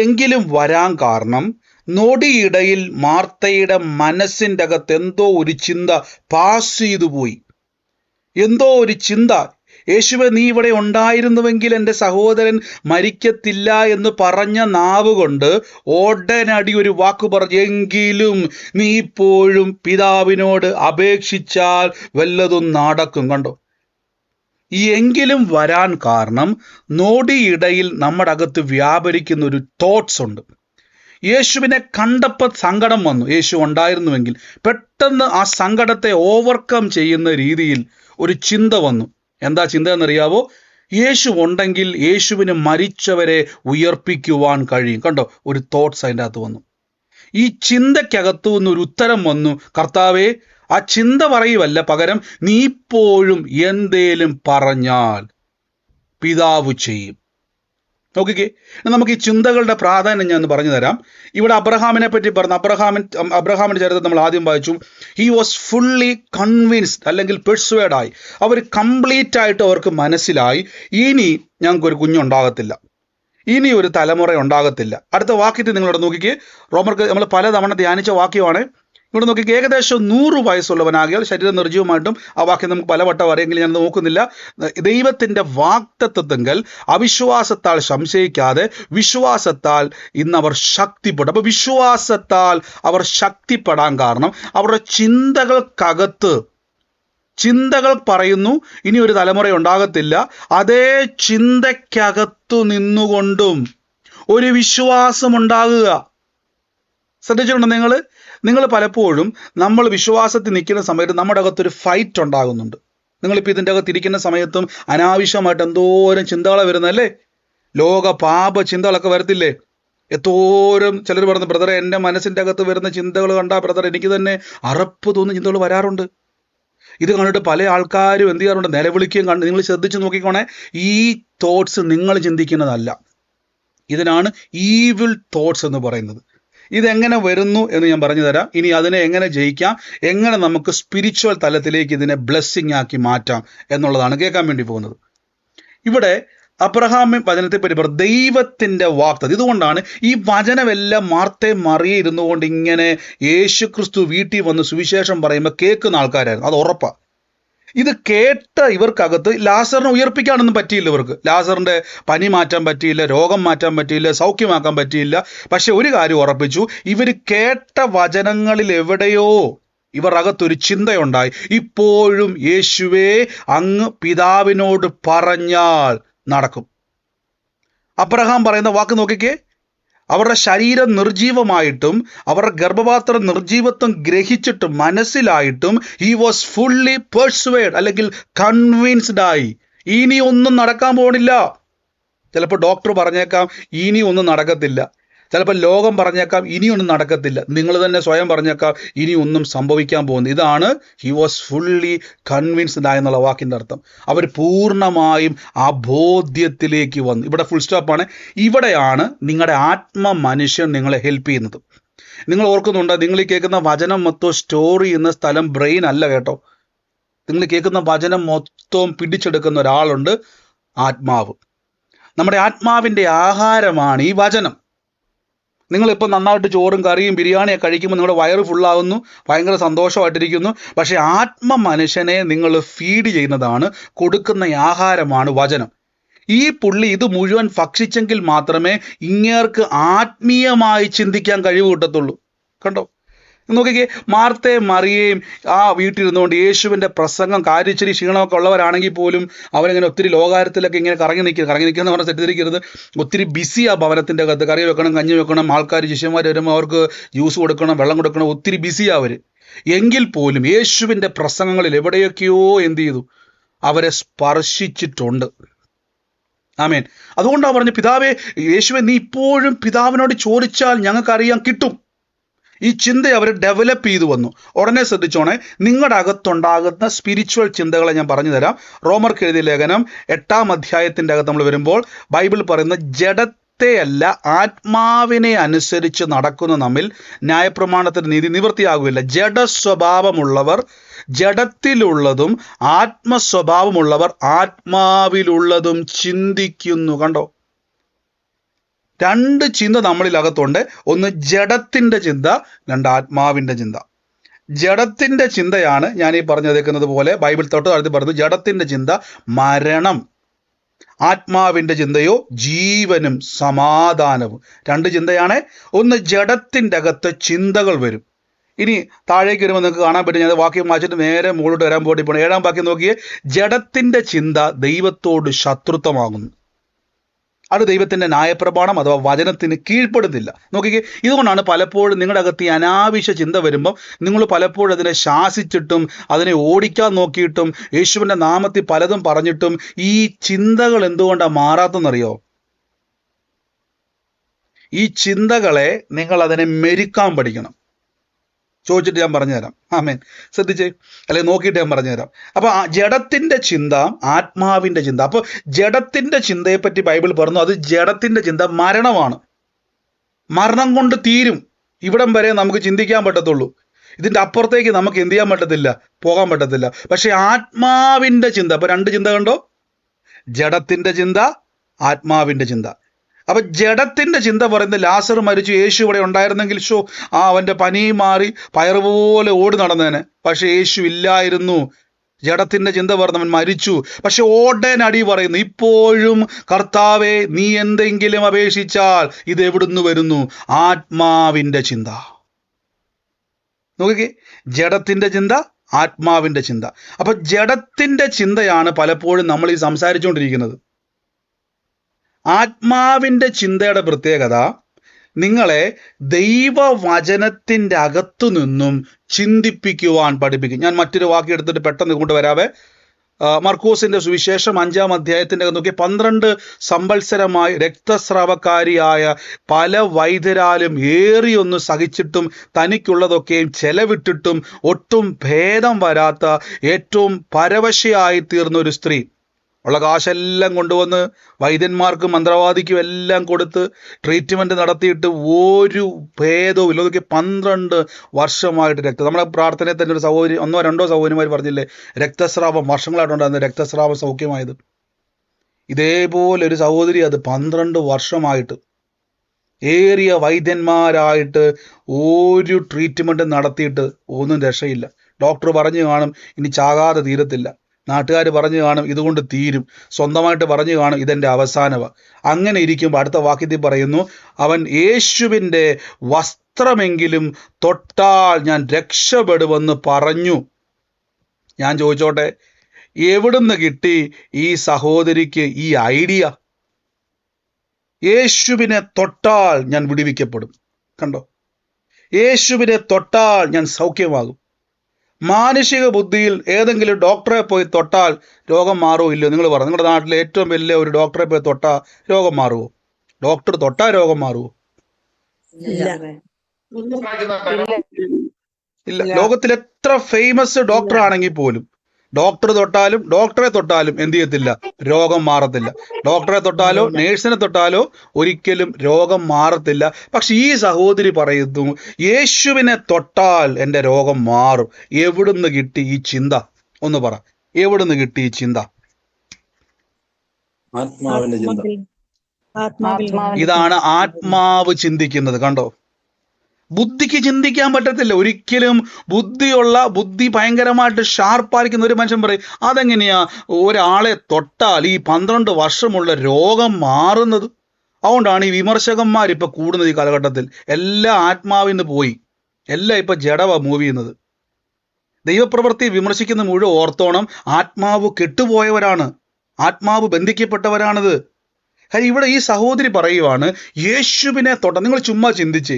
എങ്കിലും വരാൻ കാരണം, നൊടിയിടയിൽ മാർത്തയുടെ മനസ്സിൻ്റെ അകത്ത് എന്തോ ഒരു ചിന്ത പാസ് ചെയ്തു പോയി. എന്തോ ഒരു ചിന്ത, യേശുവേ നീ ഇവിടെ ഉണ്ടായിരുന്നുവെങ്കിൽ എൻ്റെ സഹോദരൻ മരിക്കത്തില്ല എന്ന് പറഞ്ഞ നാവ് കൊണ്ട് ഉടനടി ഒരു വാക്ക് പറഞ്ഞു, എങ്കിലും നീ ഇപ്പോഴും പിതാവിനോട് അപേക്ഷിച്ചാൽ വല്ലതും നടക്കും. കണ്ടോ, ഈ എങ്കിലും വരാൻ കാരണം നൊടിയിടയിൽ നമ്മുടെ അകത്ത് വ്യാപരിക്കുന്ന ഒരു തോട്ട്സ് ഉണ്ട്. യേശുവിനെ കണ്ടപ്പോൾ സങ്കടം വന്നു. യേശു ഉണ്ടായിരുന്നുവെങ്കിൽ പെട്ടെന്ന് ആ സങ്കടത്തെ ഓവർകം ചെയ്യുന്ന രീതിയിൽ ഒരു ചിന്ത വന്നു. എന്താ ചിന്ത എന്നറിയാവോ? യേശു ഉണ്ടെങ്കിൽ യേശുവിന് മരിച്ചവരെ ഉയർപ്പിക്കുവാൻ കഴിയും. കണ്ടോ, ഒരു തോട്ട്സ് അതിൻ്റെ അകത്ത് വന്നു. ഈ ചിന്തയ്ക്കകത്തു നിന്നൊരു ഉത്തരം വന്നു, കർത്താവേ, ആ ചിന്ത പറയുവല്ല, പകരം നീ ഇപ്പോഴും എന്തേലും പറഞ്ഞാൽ പിതാവ് ചെയ്യും. നോക്കിക്കേ, നമുക്ക് ഈ ചിന്തകളുടെ പ്രാധാന്യം ഞാൻ പറഞ്ഞു തരാം. ഇവിടെ അബ്രഹാമിനെ പറ്റി പറഞ്ഞു. അബ്രഹാമിൻ്റെ ചരിത്രം നമ്മൾ ആദ്യം വായിച്ചു. ഹി വാസ് ഫുള്ളി കൺവിൻസ്ഡ്, അല്ലെങ്കിൽ പെർസ്വേഡ് ആയി. അവർ കംപ്ലീറ്റ് ആയിട്ട് അവർക്ക് മനസ്സിലായി, ഇനി ഞങ്ങൾക്കൊരു കുഞ്ഞുണ്ടാകത്തില്ല, ഇനി ഒരു തലമുറ ഉണ്ടാകത്തില്ല. അടുത്ത വാക്യത്തിൽ നിങ്ങളോട് നോക്കിക്കേ, റോമർക്ക് നമ്മൾ പലതവണ ധ്യാനിച്ച വാക്യമാണ്. ഇവിടെ നോക്കി, ഏകദേശം 100 വയസ്സുള്ളവനാകിയാൽ ശരീരം നിർജ്ജീവമായിട്ടും. ആ വാക്യം നമുക്ക് പലവട്ടം അറിയെങ്കിലും ഞാൻ നോക്കുന്നില്ല. ദൈവത്തിൻ്റെ വാഗ്ദത്തത്വങ്ങൾ അവിശ്വാസത്താൽ സംശയിക്കാതെ വിശ്വാസത്താൽ ഇന്ന് അവർ ശക്തിപ്പെട്ടു. അപ്പോൾ വിശ്വാസത്താൽ അവർ ശക്തിപ്പെടാൻ കാരണം അവരുടെ ചിന്തകൾ പറയുന്നു ഇനി ഒരു തലമുറ ഉണ്ടാകത്തില്ല. അതേ ചിന്തയ്ക്കകത്തു നിന്നുകൊണ്ടും ഒരു വിശ്വാസം ഉണ്ടാകുക. ശ്രദ്ധിച്ചിട്ടുണ്ടോ നിങ്ങൾ പലപ്പോഴും നമ്മൾ വിശ്വാസത്തിൽ നിൽക്കുന്ന സമയത്ത് നമ്മുടെ അകത്തൊരു ഫൈറ്റ് ഉണ്ടാകുന്നുണ്ട്. നിങ്ങളിപ്പോൾ ഇതിൻ്റെ അകത്ത് ഇരിക്കുന്ന സമയത്തും അനാവശ്യമായിട്ട് എന്തോരം ചിന്തകളാണ് വരുന്നതല്ലേ? ലോക പാപ ചിന്തകളൊക്കെ വരത്തില്ലേ? എന്തോരം ചിലർ പറഞ്ഞു, ബ്രദറെ, എൻ്റെ മനസ്സിൻ്റെ അകത്ത് വരുന്ന ചിന്തകൾ കണ്ടാൽ ബ്രദർ എനിക്ക് തന്നെ അറപ്പ് തോന്നുന്ന ചിന്തകൾ വരാറുണ്ട്. ഇത് കണ്ടിട്ട് പല ആൾക്കാരും എന്ത് ചെയ്യാറുണ്ട്, നിലവിളിക്കുകയും കണ്ട്. നിങ്ങൾ ശ്രദ്ധിച്ച് നോക്കിക്കോണേ, ഈ തോട്ട്സ് നിങ്ങൾ ചിന്തിക്കുന്നതല്ല. ഇതിനാണ് ഈവിൾ തോട്ട്സ് എന്ന് പറയുന്നത്. ഇതെങ്ങനെ വരുന്നു എന്ന് ഞാൻ പറഞ്ഞു തരാം. ഇനി അതിനെ എങ്ങനെ ജയിക്കാം, എങ്ങനെ നമുക്ക് സ്പിരിച്വൽ തലത്തിലേക്ക് ഇതിനെ ബ്ലെസ്സിങ് ആക്കി മാറ്റാം എന്നുള്ളതാണ് കേൾക്കാൻ വേണ്ടി പോകുന്നത്. ഇവിടെ അബ്രഹാം വചനത്തെ പറ്റി പറഞ്ഞു, ദൈവത്തിൻ്റെ വാഗ്ദത്തം. ഇതുകൊണ്ടാണ് ഈ വചനമെല്ലാം മറിയെ ഇരുന്നു കൊണ്ട് ഇങ്ങനെ യേശു ക്രിസ്തു വീട്ടിൽ വന്ന് സുവിശേഷം പറയുമ്പോൾ കേൾക്കുന്ന ആൾക്കാരായിരുന്നു. അത് ഉറപ്പാണ്. ഇത് കേട്ട ഇവർക്കകത്ത് ലാസറിനെ ഉയർപ്പിക്കാനൊന്നും പറ്റിയില്ല. ഇവർക്ക് ലാസറിൻ്റെ പനി മാറ്റാൻ പറ്റിയില്ല, രോഗം മാറ്റാൻ പറ്റിയില്ല, സൗഖ്യമാക്കാൻ പറ്റിയില്ല. പക്ഷെ ഒരു കാര്യം ഉറപ്പിച്ചു, ഇവർ കേട്ട വചനങ്ങളിൽ എവിടെയോ ഇവർ അകത്തൊരു ചിന്തയുണ്ടായി, ഇപ്പോഴും യേശുവേ അങ്ങ് പിതാവിനോട് പറഞ്ഞാൽ നടക്കും. അബ്രഹാം പറയുന്ന വാക്ക് നോക്കിക്കേ, അവരുടെ ശരീരം നിർജീവമായിട്ടും അവരുടെ ഗർഭപാത്രം നിർജീവത്വം ഗ്രഹിച്ചിട്ടും മനസ്സിലായിട്ടും ഹി വാസ് ഫുള്ളി പെർസ്വേഡ്, അല്ലെങ്കിൽ കൺവിൻസ്ഡ് ആയി. ഇനി ഒന്നും നടക്കാൻ പോണില്ല. ചിലപ്പോൾ ഡോക്ടർ പറഞ്ഞേക്കാം ഇനി ഒന്നും നടക്കത്തില്ല, ചിലപ്പോൾ ലോകം പറഞ്ഞേക്കാം ഇനിയൊന്നും നടക്കത്തില്ല, നിങ്ങൾ തന്നെ സ്വയം പറഞ്ഞേക്കാം ഇനി ഒന്നും സംഭവിക്കാൻ പോകുന്നു. ഇതാണ് ഹി വാസ് ഫുള്ളി കൺവിൻസ്ഡ് ആയെന്നുള്ള വാക്കിൻ്റെ അർത്ഥം. അവർ പൂർണ്ണമായും ആ ബോധ്യത്തിലേക്ക് വന്നു. ഇവിടെ ഫുൾ സ്റ്റോപ്പാണ്. ഇവിടെയാണ് നിങ്ങളുടെ മനുഷ്യൻ നിങ്ങളെ ഹെൽപ്പ് ചെയ്യുന്നത്. നിങ്ങൾ ഓർക്കുന്നുണ്ടോ, നിങ്ങൾ ഈ കേൾക്കുന്ന വചനം മൊത്തം സ്റ്റോർ ചെയ്യുന്ന സ്ഥലം ബ്രെയിൻ അല്ല കേട്ടോ. നിങ്ങൾ കേൾക്കുന്ന വചനം മൊത്തം പിടിച്ചെടുക്കുന്ന ഒരാളുണ്ട്, ആത്മാവ്. നമ്മുടെ ആത്മാവിൻ്റെ ആഹാരമാണ് ഈ വചനം. നിങ്ങളിപ്പോൾ നന്നായിട്ട് ചോറും കറിയും ബിരിയാണിയൊക്കെ കഴിക്കുമ്പോൾ നിങ്ങളുടെ വയറ് ഫുള്ളാകുന്നു, ഭയങ്കര സന്തോഷമായിട്ടിരിക്കുന്നു. പക്ഷേ മനുഷ്യനെ നിങ്ങൾ ഫീഡ് ചെയ്യുന്നതാണ്, കൊടുക്കുന്ന ആഹാരമാണ് വചനം. ഈ പുള്ളി ഇത് മുഴുവൻ ഭക്ഷിച്ചെങ്കിൽ മാത്രമേ ഇങ്ങേർക്ക് ആത്മീയമായി ചിന്തിക്കാൻ കഴിവ് കിട്ടത്തുള്ളൂ. കണ്ടോ? നോക്കിക്കേ, മാർത്തയും മറിയയും ആ വീട്ടിലിരുന്നുകൊണ്ട് യേശുവിൻ്റെ പ്രസംഗം കാര്യച്ചിരി ക്ഷീണമൊക്കെ ഉള്ളവരാണെങ്കിൽ പോലും അവരിങ്ങനെ ഒത്തിരി ലോകാരത്തിലൊക്കെ ഇങ്ങനെ കറങ്ങി നിൽക്കുന്ന പറഞ്ഞാൽ തെറ്റിദ്ധരിക്കരുത്. ഒത്തിരി ബിസിയാണ് ഭവനത്തിൻ്റെ അകത്ത്. കറി വെക്കണം, കഞ്ഞി വെക്കണം, ആൾക്കാർ ശിഷ്യന്മാർ വരുമ്പോൾ അവർക്ക് ജ്യൂസ് കൊടുക്കണം, വെള്ളം കൊടുക്കണം, ഒത്തിരി ബിസിയാണ് അവർ. എങ്കിൽ പോലും യേശുവിൻ്റെ പ്രസംഗങ്ങളിൽ എവിടെയൊക്കെയോ എന്ത് ചെയ്തു? അവരെ സ്പർശിച്ചിട്ടുണ്ട്. ആമേൻ. അതുകൊണ്ടാണ് പറഞ്ഞു, പിതാവേ യേശുവെ, നീ ഇപ്പോഴും പിതാവിനോട് ചോദിച്ചാൽ ഞങ്ങൾക്കറിയാം, കിട്ടും. ഈ ചിന്ത അവർ ഡെവലപ്പ് ചെയ്തു വന്നു. ഉടനെ ശ്രദ്ധിച്ചോണേ, നിങ്ങളുടെ അകത്തുണ്ടാകുന്ന സ്പിരിച്വൽ ചിന്തകളെ ഞാൻ പറഞ്ഞു തരാം. റോമർക്ക് എഴുതിയ ലേഖനം 8-ാം അധ്യായത്തിൻ്റെ അകത്ത് നമ്മൾ വരുമ്പോൾ ബൈബിൾ പറയുന്ന ജഡത്തെയല്ല ആത്മാവിനെ അനുസരിച്ച് നടക്കുന്ന നമ്മിൽ ന്യായപ്രമാണത്തിൻ്റെ നീതി നിവൃത്തിയാകുകയില്ല. ജഡസ്വഭാവമുള്ളവർ ജഡത്തിലുള്ളതും ആത്മസ്വഭാവമുള്ളവർ ആത്മാവിലുള്ളതും ചിന്തിക്കുന്നു. കണ്ടോ? രണ്ട് ചിന്ത നമ്മളിലകത്തുണ്ട്. ഒന്ന് ജഡത്തിൻ്റെ ചിന്ത, രണ്ട് ആത്മാവിൻ്റെ ചിന്ത. ജഡത്തിൻ്റെ ചിന്തയാണ് ഞാൻ ഈ പറഞ്ഞേക്കുന്നത് പോലെ ബൈബിൾ തൊട്ട് താഴ്ത്തി പറഞ്ഞു, ജഡത്തിൻ്റെ ചിന്ത മരണം, ആത്മാവിൻ്റെ ചിന്തയോ ജീവനും സമാധാനവും. രണ്ട് ചിന്തയാണ്. ഒന്ന് ജഡത്തിൻ്റെ അകത്ത് ചിന്തകൾ വരും. ഇനി താഴേക്ക് വരുമ്പോൾ നിങ്ങൾക്ക് കാണാൻ പറ്റും, ഞാൻ വാക്യം വായിച്ചിട്ട് നേരെ മുകളിലോട്ട് വരാൻ പോയിട്ട് പോകണം. 7-ാം വാക്യം നോക്കിയേ, ജഡത്തിൻ്റെ ചിന്ത ദൈവത്തോട് ശത്രുത്വമാകുന്നു. അത് ദൈവത്തിൻ്റെ ന്യായപ്രമാണം അഥവാ വചനത്തിന് കീഴ്പ്പെടുന്നില്ല. നോക്കിക്കേ, ഇതുകൊണ്ടാണ് പലപ്പോഴും നിങ്ങളുടെ അകത്ത് ഈ അനാവശ്യ ചിന്ത വരുമ്പം നിങ്ങൾ പലപ്പോഴും അതിനെ ശാസിച്ചിട്ടും അതിനെ ഓടിക്കാൻ നോക്കിയിട്ടും യേശുവിൻ്റെ നാമത്തിൽ പലതും പറഞ്ഞിട്ടും ഈ ചിന്തകൾ എന്തുകൊണ്ടാണ് മാറാത്തെന്നറിയോ? ഈ ചിന്തകളെ നിങ്ങൾ അതിനെ മെരുക്കാൻ പഠിക്കണം. ചോദിച്ചിട്ട് ഞാൻ പറഞ്ഞുതരാം. ആമേൻ. ശ്രദ്ധിച്ചേ, അല്ലെങ്കിൽ നോക്കിയിട്ട് ഞാൻ പറഞ്ഞുതരാം. അപ്പോൾ ജഡത്തിൻ്റെ ചിന്ത, ആത്മാവിൻ്റെ ചിന്ത. അപ്പോൾ ജഡത്തിൻ്റെ ചിന്തയെപ്പറ്റി ബൈബിൾ പറഞ്ഞു, അത് ജഡത്തിൻ്റെ ചിന്ത മരണമാണ്. മരണം കൊണ്ട് തീരും. ഇവിടം വരെ നമുക്ക് ചിന്തിക്കാൻ പറ്റത്തുള്ളൂ. ഇതിൻ്റെ അപ്പുറത്തേക്ക് നമുക്ക് എന്ത് ചെയ്യാൻ പറ്റത്തില്ല, പോകാൻ പറ്റത്തില്ല. പക്ഷേ ആത്മാവിൻ്റെ ചിന്ത, അപ്പോൾ രണ്ട് ചിന്ത കണ്ടോ? ജഡത്തിൻ്റെ ചിന്ത, ആത്മാവിൻ്റെ ചിന്ത. അപ്പൊ ജഡത്തിന്റെ ചിന്ത പറയുന്നത് ലാസർ മരിച്ചു, യേശു ഇവിടെ ഉണ്ടായിരുന്നെങ്കിൽ അവന്റെ പനി മാറി പയറുപോലെ ഓടി നടന്നേനെ. പക്ഷെ യേശു ഇല്ലായിരുന്നു. ജഡത്തിന്റെ ചിന്ത പറഞ്ഞവൻ മരിച്ചു. പക്ഷെ ഓടേനടി പറയുന്നു, ഇപ്പോഴും കർത്താവെ നീ എന്തെങ്കിലും അപേക്ഷിച്ചാൽ ഇത് എവിടുന്ന് വരുന്നു? ആത്മാവിന്റെ ചിന്ത. നോക്കിക്കേ, ജഡത്തിന്റെ ചിന്ത, ആത്മാവിന്റെ ചിന്ത. അപ്പൊ ജഡത്തിന്റെ ചിന്തയാണ് പലപ്പോഴും നമ്മൾ ഈ സംസാരിച്ചുകൊണ്ടിരിക്കുന്നത്. ആത്മാവിൻ്റെ ചിന്തയുടെ പ്രത്യേകത നിങ്ങളെ ദൈവവചനത്തിൻ്റെ അകത്തു നിന്നും ചിന്തിപ്പിക്കുവാൻ പഠിപ്പിക്കും. ഞാൻ മറ്റൊരു വാക്യം എടുത്തിട്ട് പെട്ടെന്ന് കൊണ്ട് വരാവേ. മർക്കോസിൻ്റെ സുവിശേഷം 5-ാം അധ്യായത്തിൻ്റെ അകത്ത് നോക്കി, 12 സംവത്സരമായി രക്തസ്രാവക്കാരിയായ പല വൈദ്യരാലും ഏറിയൊന്ന് സഹിച്ചിട്ടും തനിക്കുള്ളതൊക്കെയും ചെലവിട്ടിട്ടും ഒട്ടും ഭേദം വരാത്ത ഏറ്റവും പരവശയായി തീർന്ന ഒരു സ്ത്രീ. ഉള്ള കാശെല്ലാം കൊണ്ടുവന്ന് വൈദ്യന്മാർക്കും മന്ത്രവാദിക്കും എല്ലാം കൊടുത്ത് ട്രീറ്റ്മെൻറ്റ് നടത്തിയിട്ട് ഒരു ഭേദവും ഇല്ല. അതൊക്കെ 12 വർഷമായിട്ട് നമ്മുടെ പ്രാർത്ഥനയിൽ തന്നെ ഒരു സഹോദരി, 1-2 സഹോദരിമാർ പറഞ്ഞില്ലേ, രക്തസ്രാവം വർഷങ്ങളായിട്ടുണ്ടായിരുന്ന രക്തസ്രാവം സൗഖ്യമായത്. ഇതേപോലെ ഒരു സഹോദരി, അത് 12 വർഷമായിട്ട് ഏറിയ വൈദ്യന്മാരായിട്ട് ഒരു ട്രീറ്റ്മെൻറ്റ് നടത്തിയിട്ട് ഒന്നും രക്ഷയില്ല. ഡോക്ടർ പറഞ്ഞു കാണും ഇനി ചാകാതെ തീരത്തില്ല, നാട്ടുകാർ പറഞ്ഞു കാണും ഇതുകൊണ്ട് തീരും, സ്വന്തമായിട്ട് പറഞ്ഞു കാണും ഇതെൻ്റെ അവസാനമാണ്. അങ്ങനെ ഇരിക്കുമ്പോൾ അടുത്ത വാക്യത്തിൽ പറയുന്നു, അവൻ യേശുവിൻ്റെ വസ്ത്രമെങ്കിലും തൊട്ടാൽ ഞാൻ രക്ഷപ്പെടുമെന്ന് പറഞ്ഞു. ഞാൻ ചോദിച്ചോട്ടെ, എവിടുന്ന് കിട്ടി ഈ സഹോദരിക്ക് ഈ ഐഡിയ? യേശുവിനെ തൊട്ടാൽ ഞാൻ വിടുവിക്കപ്പെടും. കണ്ടോ? യേശുവിനെ തൊട്ടാൽ ഞാൻ സൗഖ്യമാകും. മാനുഷിക ബുദ്ധിയിൽ ഏതെങ്കിലും ഡോക്ടറെ പോയി തൊട്ടാൽ രോഗം മാറുമോ ഇല്ലയോ? നിങ്ങൾ പറഞ്ഞു, നിങ്ങളുടെ നാട്ടിലെ ഏറ്റവും വലിയ ഒരു ഡോക്ടറെ പോയി തൊട്ടാൽ രോഗം മാറുമോ? ഡോക്ടർ തൊട്ടാൽ രോഗം മാറുമോ? ഇല്ല. ലോകത്തിൽ എത്ര ഫേമസ് ഡോക്ടർ ആണെങ്കിൽ പോലും ഡോക്ടറെ തൊട്ടാലും എന്ത് ചെയ്യത്തില്ല? രോഗം മാറത്തില്ല. ഡോക്ടറെ തൊട്ടാലോ നേഴ്സിനെ തൊട്ടാലോ ഒരിക്കലും രോഗം മാറത്തില്ല. പക്ഷെ ഈ സഹോദരി പറയുന്നു, യേശുവിനെ തൊട്ടാൽ എൻ്റെ രോഗം മാറും. എവിടുന്ന് കിട്ടി ഈ ചിന്ത? ഒന്ന് പറ, എവിടുന്ന് കിട്ടി ഈ ചിന്ത? ആത്മാവിന്റെ ചിന്ത. ഇതാണ് ആത്മാവ് ചിന്തിക്കുന്നത്. കണ്ടോ, ബുദ്ധിക്ക് ചിന്തിക്കാൻ പറ്റത്തില്ല ഒരിക്കലും. ബുദ്ധി ഭയങ്കരമായിട്ട് ഷാർപ്പായിരിക്കുന്ന ഒരു മനുഷ്യൻ പറയും, അതെങ്ങനെയാ ഒരാളെ തൊട്ടാൽ ഈ 12 വർഷമുള്ള രോഗം മാറുന്നത്? അതുകൊണ്ടാണ് ഈ വിമർശകന്മാർ ഇപ്പൊ കൂടുന്നത് ഈ കാലഘട്ടത്തിൽ. എല്ലാം ആത്മാവിന്ന് പോയി, എല്ലാം ഇപ്പൊ ജഡവാ മൂവ് ചെയ്യുന്നത്. ദൈവപ്രവൃത്തി വിമർശിക്കുന്ന മുഴുവൻ ഓർത്തോണം, ആത്മാവ് കെട്ടുപോയവരാണ്, ആത്മാവ് ബന്ധിക്കപ്പെട്ടവരാണിത്. കാര്യം ഇവിടെ ഈ സഹോദരി പറയുവാണ്, യേശുവിനെ തൊട്ട, നിങ്ങൾ ചുമ്മാ ചിന്തിച്ചേ,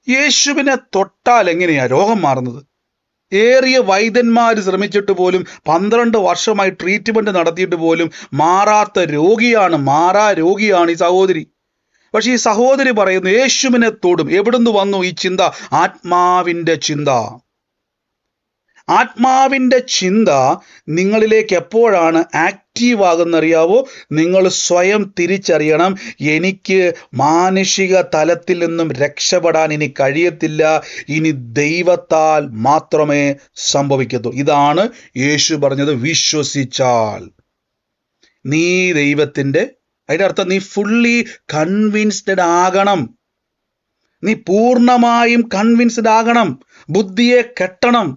യേശുവിനെ തൊട്ടാൽ എങ്ങനെയാ രോഗം മാറുന്നത്? ഏറിയ വൈദ്യന്മാർ ശ്രമിച്ചിട്ട് പോലും 12 വർഷമായി ട്രീറ്റ്മെന്റ് നടത്തിയിട്ട് പോലും മാറാത്ത രോഗിയാണ് ഈ സഹോദരി. പക്ഷെ ഈ സഹോദരി പറയുന്നു യേശുവിനെ തൊടും. എവിടുന്ന് വന്നു ഈ ചിന്ത? ആത്മാവിൻ്റെ ചിന്ത നിങ്ങളിലേക്ക് എപ്പോഴാണ് ആക്റ്റീവ് ആകുന്നറിയാവോ? നിങ്ങൾ സ്വയം തിരിച്ചറിയണം, എനിക്ക് മാനുഷിക തലത്തിൽ നിന്നും രക്ഷപ്പെടാൻ ഇനി കഴിയത്തില്ല, ഇനി ദൈവത്താൽ മാത്രമേ സംഭവിക്കത്തുള്ളൂ. ഇതാണ് യേശു പറഞ്ഞത്, വിശ്വസിച്ചാൽ നീ ദൈവത്തിൻ്റെ, അതിൻ്റെ അർത്ഥം നീ ഫുള്ളി കൺവിൻസ്ഡ് ആകണം, നീ പൂർണ്ണമായും കൺവിൻസ്ഡ് ആകണം, ബുദ്ധിയെ കെട്ടണം,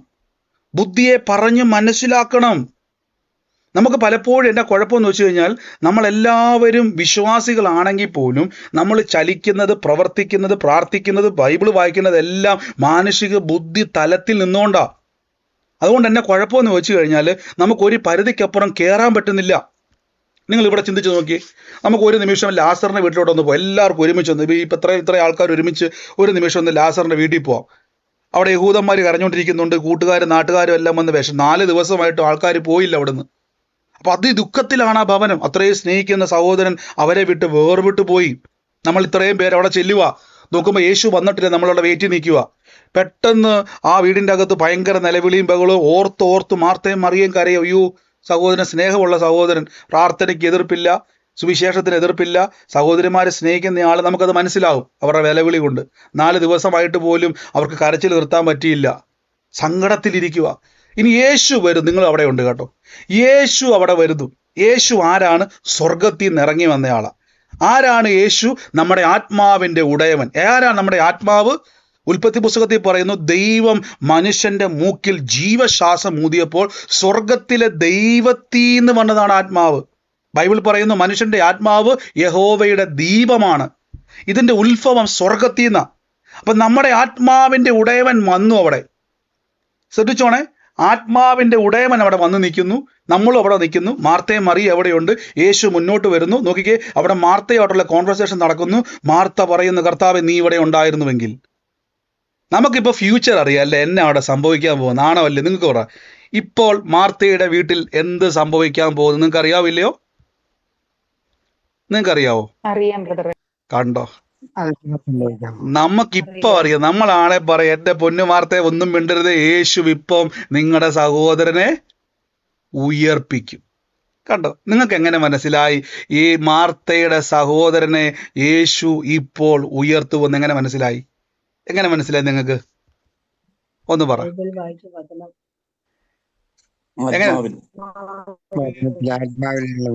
ബുദ്ധിയെ പറഞ്ഞ് മനസ്സിലാക്കണം. നമുക്ക് പലപ്പോഴും എൻ്റെ കുഴപ്പമെന്ന് വെച്ച് കഴിഞ്ഞാൽ, നമ്മളെല്ലാവരും വിശ്വാസികളാണെങ്കിൽ പോലും നമ്മൾ ചലിക്കുന്നത്, പ്രവർത്തിക്കുന്നത്, പ്രാർത്ഥിക്കുന്നത്, ബൈബിൾ വായിക്കുന്നത് എല്ലാം മാനുഷിക ബുദ്ധി തലത്തിൽ നിന്നുകൊണ്ടാണ്. അതുകൊണ്ട് തന്നെ കുഴപ്പമെന്ന് വെച്ച് കഴിഞ്ഞാൽ നമുക്കൊരു പരിധിക്കപ്പുറം കയറാൻ പറ്റുന്നില്ല. നിങ്ങൾ ഇവിടെ ചിന്തിച്ച് നോക്കി, നമുക്ക് ഒരു നിമിഷം ലാസറിൻ്റെ വീട്ടിലോട്ടൊന്ന് പോകാം, എല്ലാവർക്കും ഒരുമിച്ച് ഒന്ന്, ഇപ്പം ഇത്ര ആൾക്കാർ ഒരുമിച്ച് ഒരു നിമിഷം ഒന്ന് ലാസറിൻ്റെ വീട്ടിൽ പോവാം. അവിടെ യഹൂദന്മാർ കരഞ്ഞുകൊണ്ടിരിക്കുന്നുണ്ട്, കൂട്ടുകാരും നാട്ടുകാരും എല്ലാം വന്ന് 4 ദിവസമായിട്ട് ആൾക്കാർ പോയില്ല അവിടുന്ന്. അപ്പം അതിദുഃഖത്തിലാണ് ആ ഭവനം. അത്രയും സ്നേഹിക്കുന്ന സഹോദരൻ അവരെ വിട്ട് വേർവിട്ട് പോയി. നമ്മൾ ഇത്രയും പേര് അവിടെ ചെല്ലുക, നോക്കുമ്പോൾ യേശു വന്നിട്ടില്ല, നമ്മളവിടെ വെയിറ്റ് നിൽക്കുക. പെട്ടെന്ന് ആ വീടിൻ്റെ അകത്ത് ഭയങ്കര നിലവിളിയും ബഹളവും, ഓർത്ത് മാർത്തയും മറിയയും കരയും. അയ്യോ, സഹോദരൻ, സ്നേഹമുള്ള സഹോദരൻ, പ്രാർത്ഥനയ്ക്ക് എതിർപ്പില്ല, സുവിശേഷത്തിന് എതിർപ്പില്ല, സഹോദരിമാരെ സ്നേഹിക്കുന്ന ആൾ, നമുക്കത് മനസ്സിലാവും അവരുടെ വിലവിളി കൊണ്ട്. 4 ദിവസമായിട്ട് പോലും അവർക്ക് കരച്ചിൽ നിർത്താൻ പറ്റിയില്ല, സങ്കടത്തിലിരിക്കുക. ഇനി യേശു വരും, നിങ്ങൾ അവിടെ ഉണ്ട് കേട്ടോ, യേശു അവിടെ വരുന്നു. യേശു ആരാണ്? സ്വർഗത്തിൽ നിന്ന് ഇറങ്ങി വന്നയാളാണ്. ആരാണ് യേശു? നമ്മുടെ ആത്മാവിൻ്റെ ഉടയവൻ. ആരാണ് നമ്മുടെ ആത്മാവ്? ഉൽപ്പത്തി പുസ്തകത്തിൽ പറയുന്നു, ദൈവം മനുഷ്യന്റെ മൂക്കിൽ ജീവശ്വാസം ഊതിയപ്പോൾ സ്വർഗത്തിലെ ദൈവത്തിൽ നിന്ന് വന്നതാണ് ആത്മാവ്. ബൈബിൾ പറയുന്നു മനുഷ്യന്റെ ആത്മാവ് യഹോവയുടെ ദീപമാണ്. ഇതിന്റെ ഉത്ഭവം സ്വർഗത്തിൽ നിന്നാണ്. അപ്പം നമ്മുടെ ആത്മാവിൻ്റെ ഉടയവൻ വന്നു അവിടെ. ശ്രദ്ധിച്ചോണേ, ആത്മാവിൻ്റെ ഉടയവൻ അവിടെ വന്ന് നിൽക്കുന്നു, നമ്മളും അവിടെ നിൽക്കുന്നു. മാർത്തയും മറിയ എവിടെയുണ്ട്? യേശു മുന്നോട്ട് വരുന്നു. നോക്കിക്കേ, അവിടെ മാർത്തയായിട്ടുള്ള കോൺവെർസേഷൻ നടക്കുന്നു. മാർത്ത പറയുന്നു, കർത്താവേ, നീ ഇവിടെ ഉണ്ടായിരുന്നുവെങ്കിൽ. നമുക്കിപ്പോൾ ഫ്യൂച്ചർ അറിയാം അല്ലേ, എന്നെ അവിടെ സംഭവിക്കാൻ പോകുന്ന ആണോ? നിങ്ങൾക്ക് പറ, ഇപ്പോൾ മാർത്തയുടെ വീട്ടിൽ എന്ത് സംഭവിക്കാൻ പോകുന്നു നിങ്ങൾക്ക് അറിയാവില്ലയോ? നിങ്ങൾക്കറിയാവോ? കണ്ടോ, നമുക്കിപ്പോ അറിയാം. നമ്മളാണെ പറയാം, എന്റെ പൊന്നു മാർത്തയെ ഒന്നും മിണ്ടരുത്, യേശു ഇപ്പം നിങ്ങളുടെ സഹോദരനെ ഉയർപ്പിക്കും. കണ്ടോ, നിങ്ങൾക്ക് എങ്ങനെ മനസ്സിലായി ഈ മാർത്തയുടെ സഹോദരനെ യേശു ഇപ്പോൾ ഉയർത്തുമെന്ന്? എങ്ങനെ മനസ്സിലായി നിങ്ങൾക്ക്? ഒന്ന് പറ.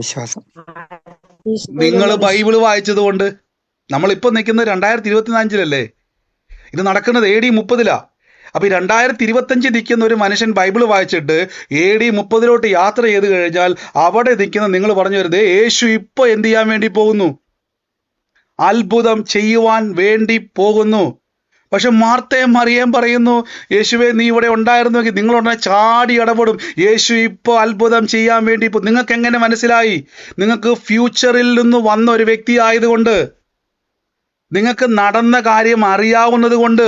വിശ്വാസം. നിങ്ങൾ ബൈബിള് വായിച്ചത് കൊണ്ട്. നമ്മളിപ്പോൾ നിൽക്കുന്നത് 2025 ഇത് നടക്കുന്നത് AD 30. അപ്പൊ ഈ 2025 നിൽക്കുന്ന ഒരു മനുഷ്യൻ ബൈബിള് വായിച്ചിട്ട് AD 30 യാത്ര ചെയ്ത് കഴിഞ്ഞാൽ അവിടെ നിൽക്കുന്ന നിങ്ങൾ പറഞ്ഞു വരുന്നത് യേശു ഇപ്പൊ എന്ത് ചെയ്യാൻ വേണ്ടി പോകുന്നു? അത്ഭുതം ചെയ്യുവാൻ വേണ്ടി പോകുന്നു. പക്ഷെ മാർത്തയും മറിയയും പറയുന്നു, യേശുവേ, നീ ഇവിടെ ഉണ്ടായിരുന്നുവെങ്കിൽ നിങ്ങളുടനെ ചാടി ഇടപെടും. യേശു ഇപ്പോൾ അത്ഭുതം ചെയ്യാൻ വേണ്ടി ഇപ്പോൾ. നിങ്ങൾക്ക് എങ്ങനെ മനസ്സിലായി? നിങ്ങൾക്ക് ഫ്യൂച്ചറിൽ നിന്ന് വന്ന ഒരു വ്യക്തി ആയതുകൊണ്ട്, നിങ്ങൾക്ക് നടന്ന കാര്യം അറിയാവുന്നത് കൊണ്ട്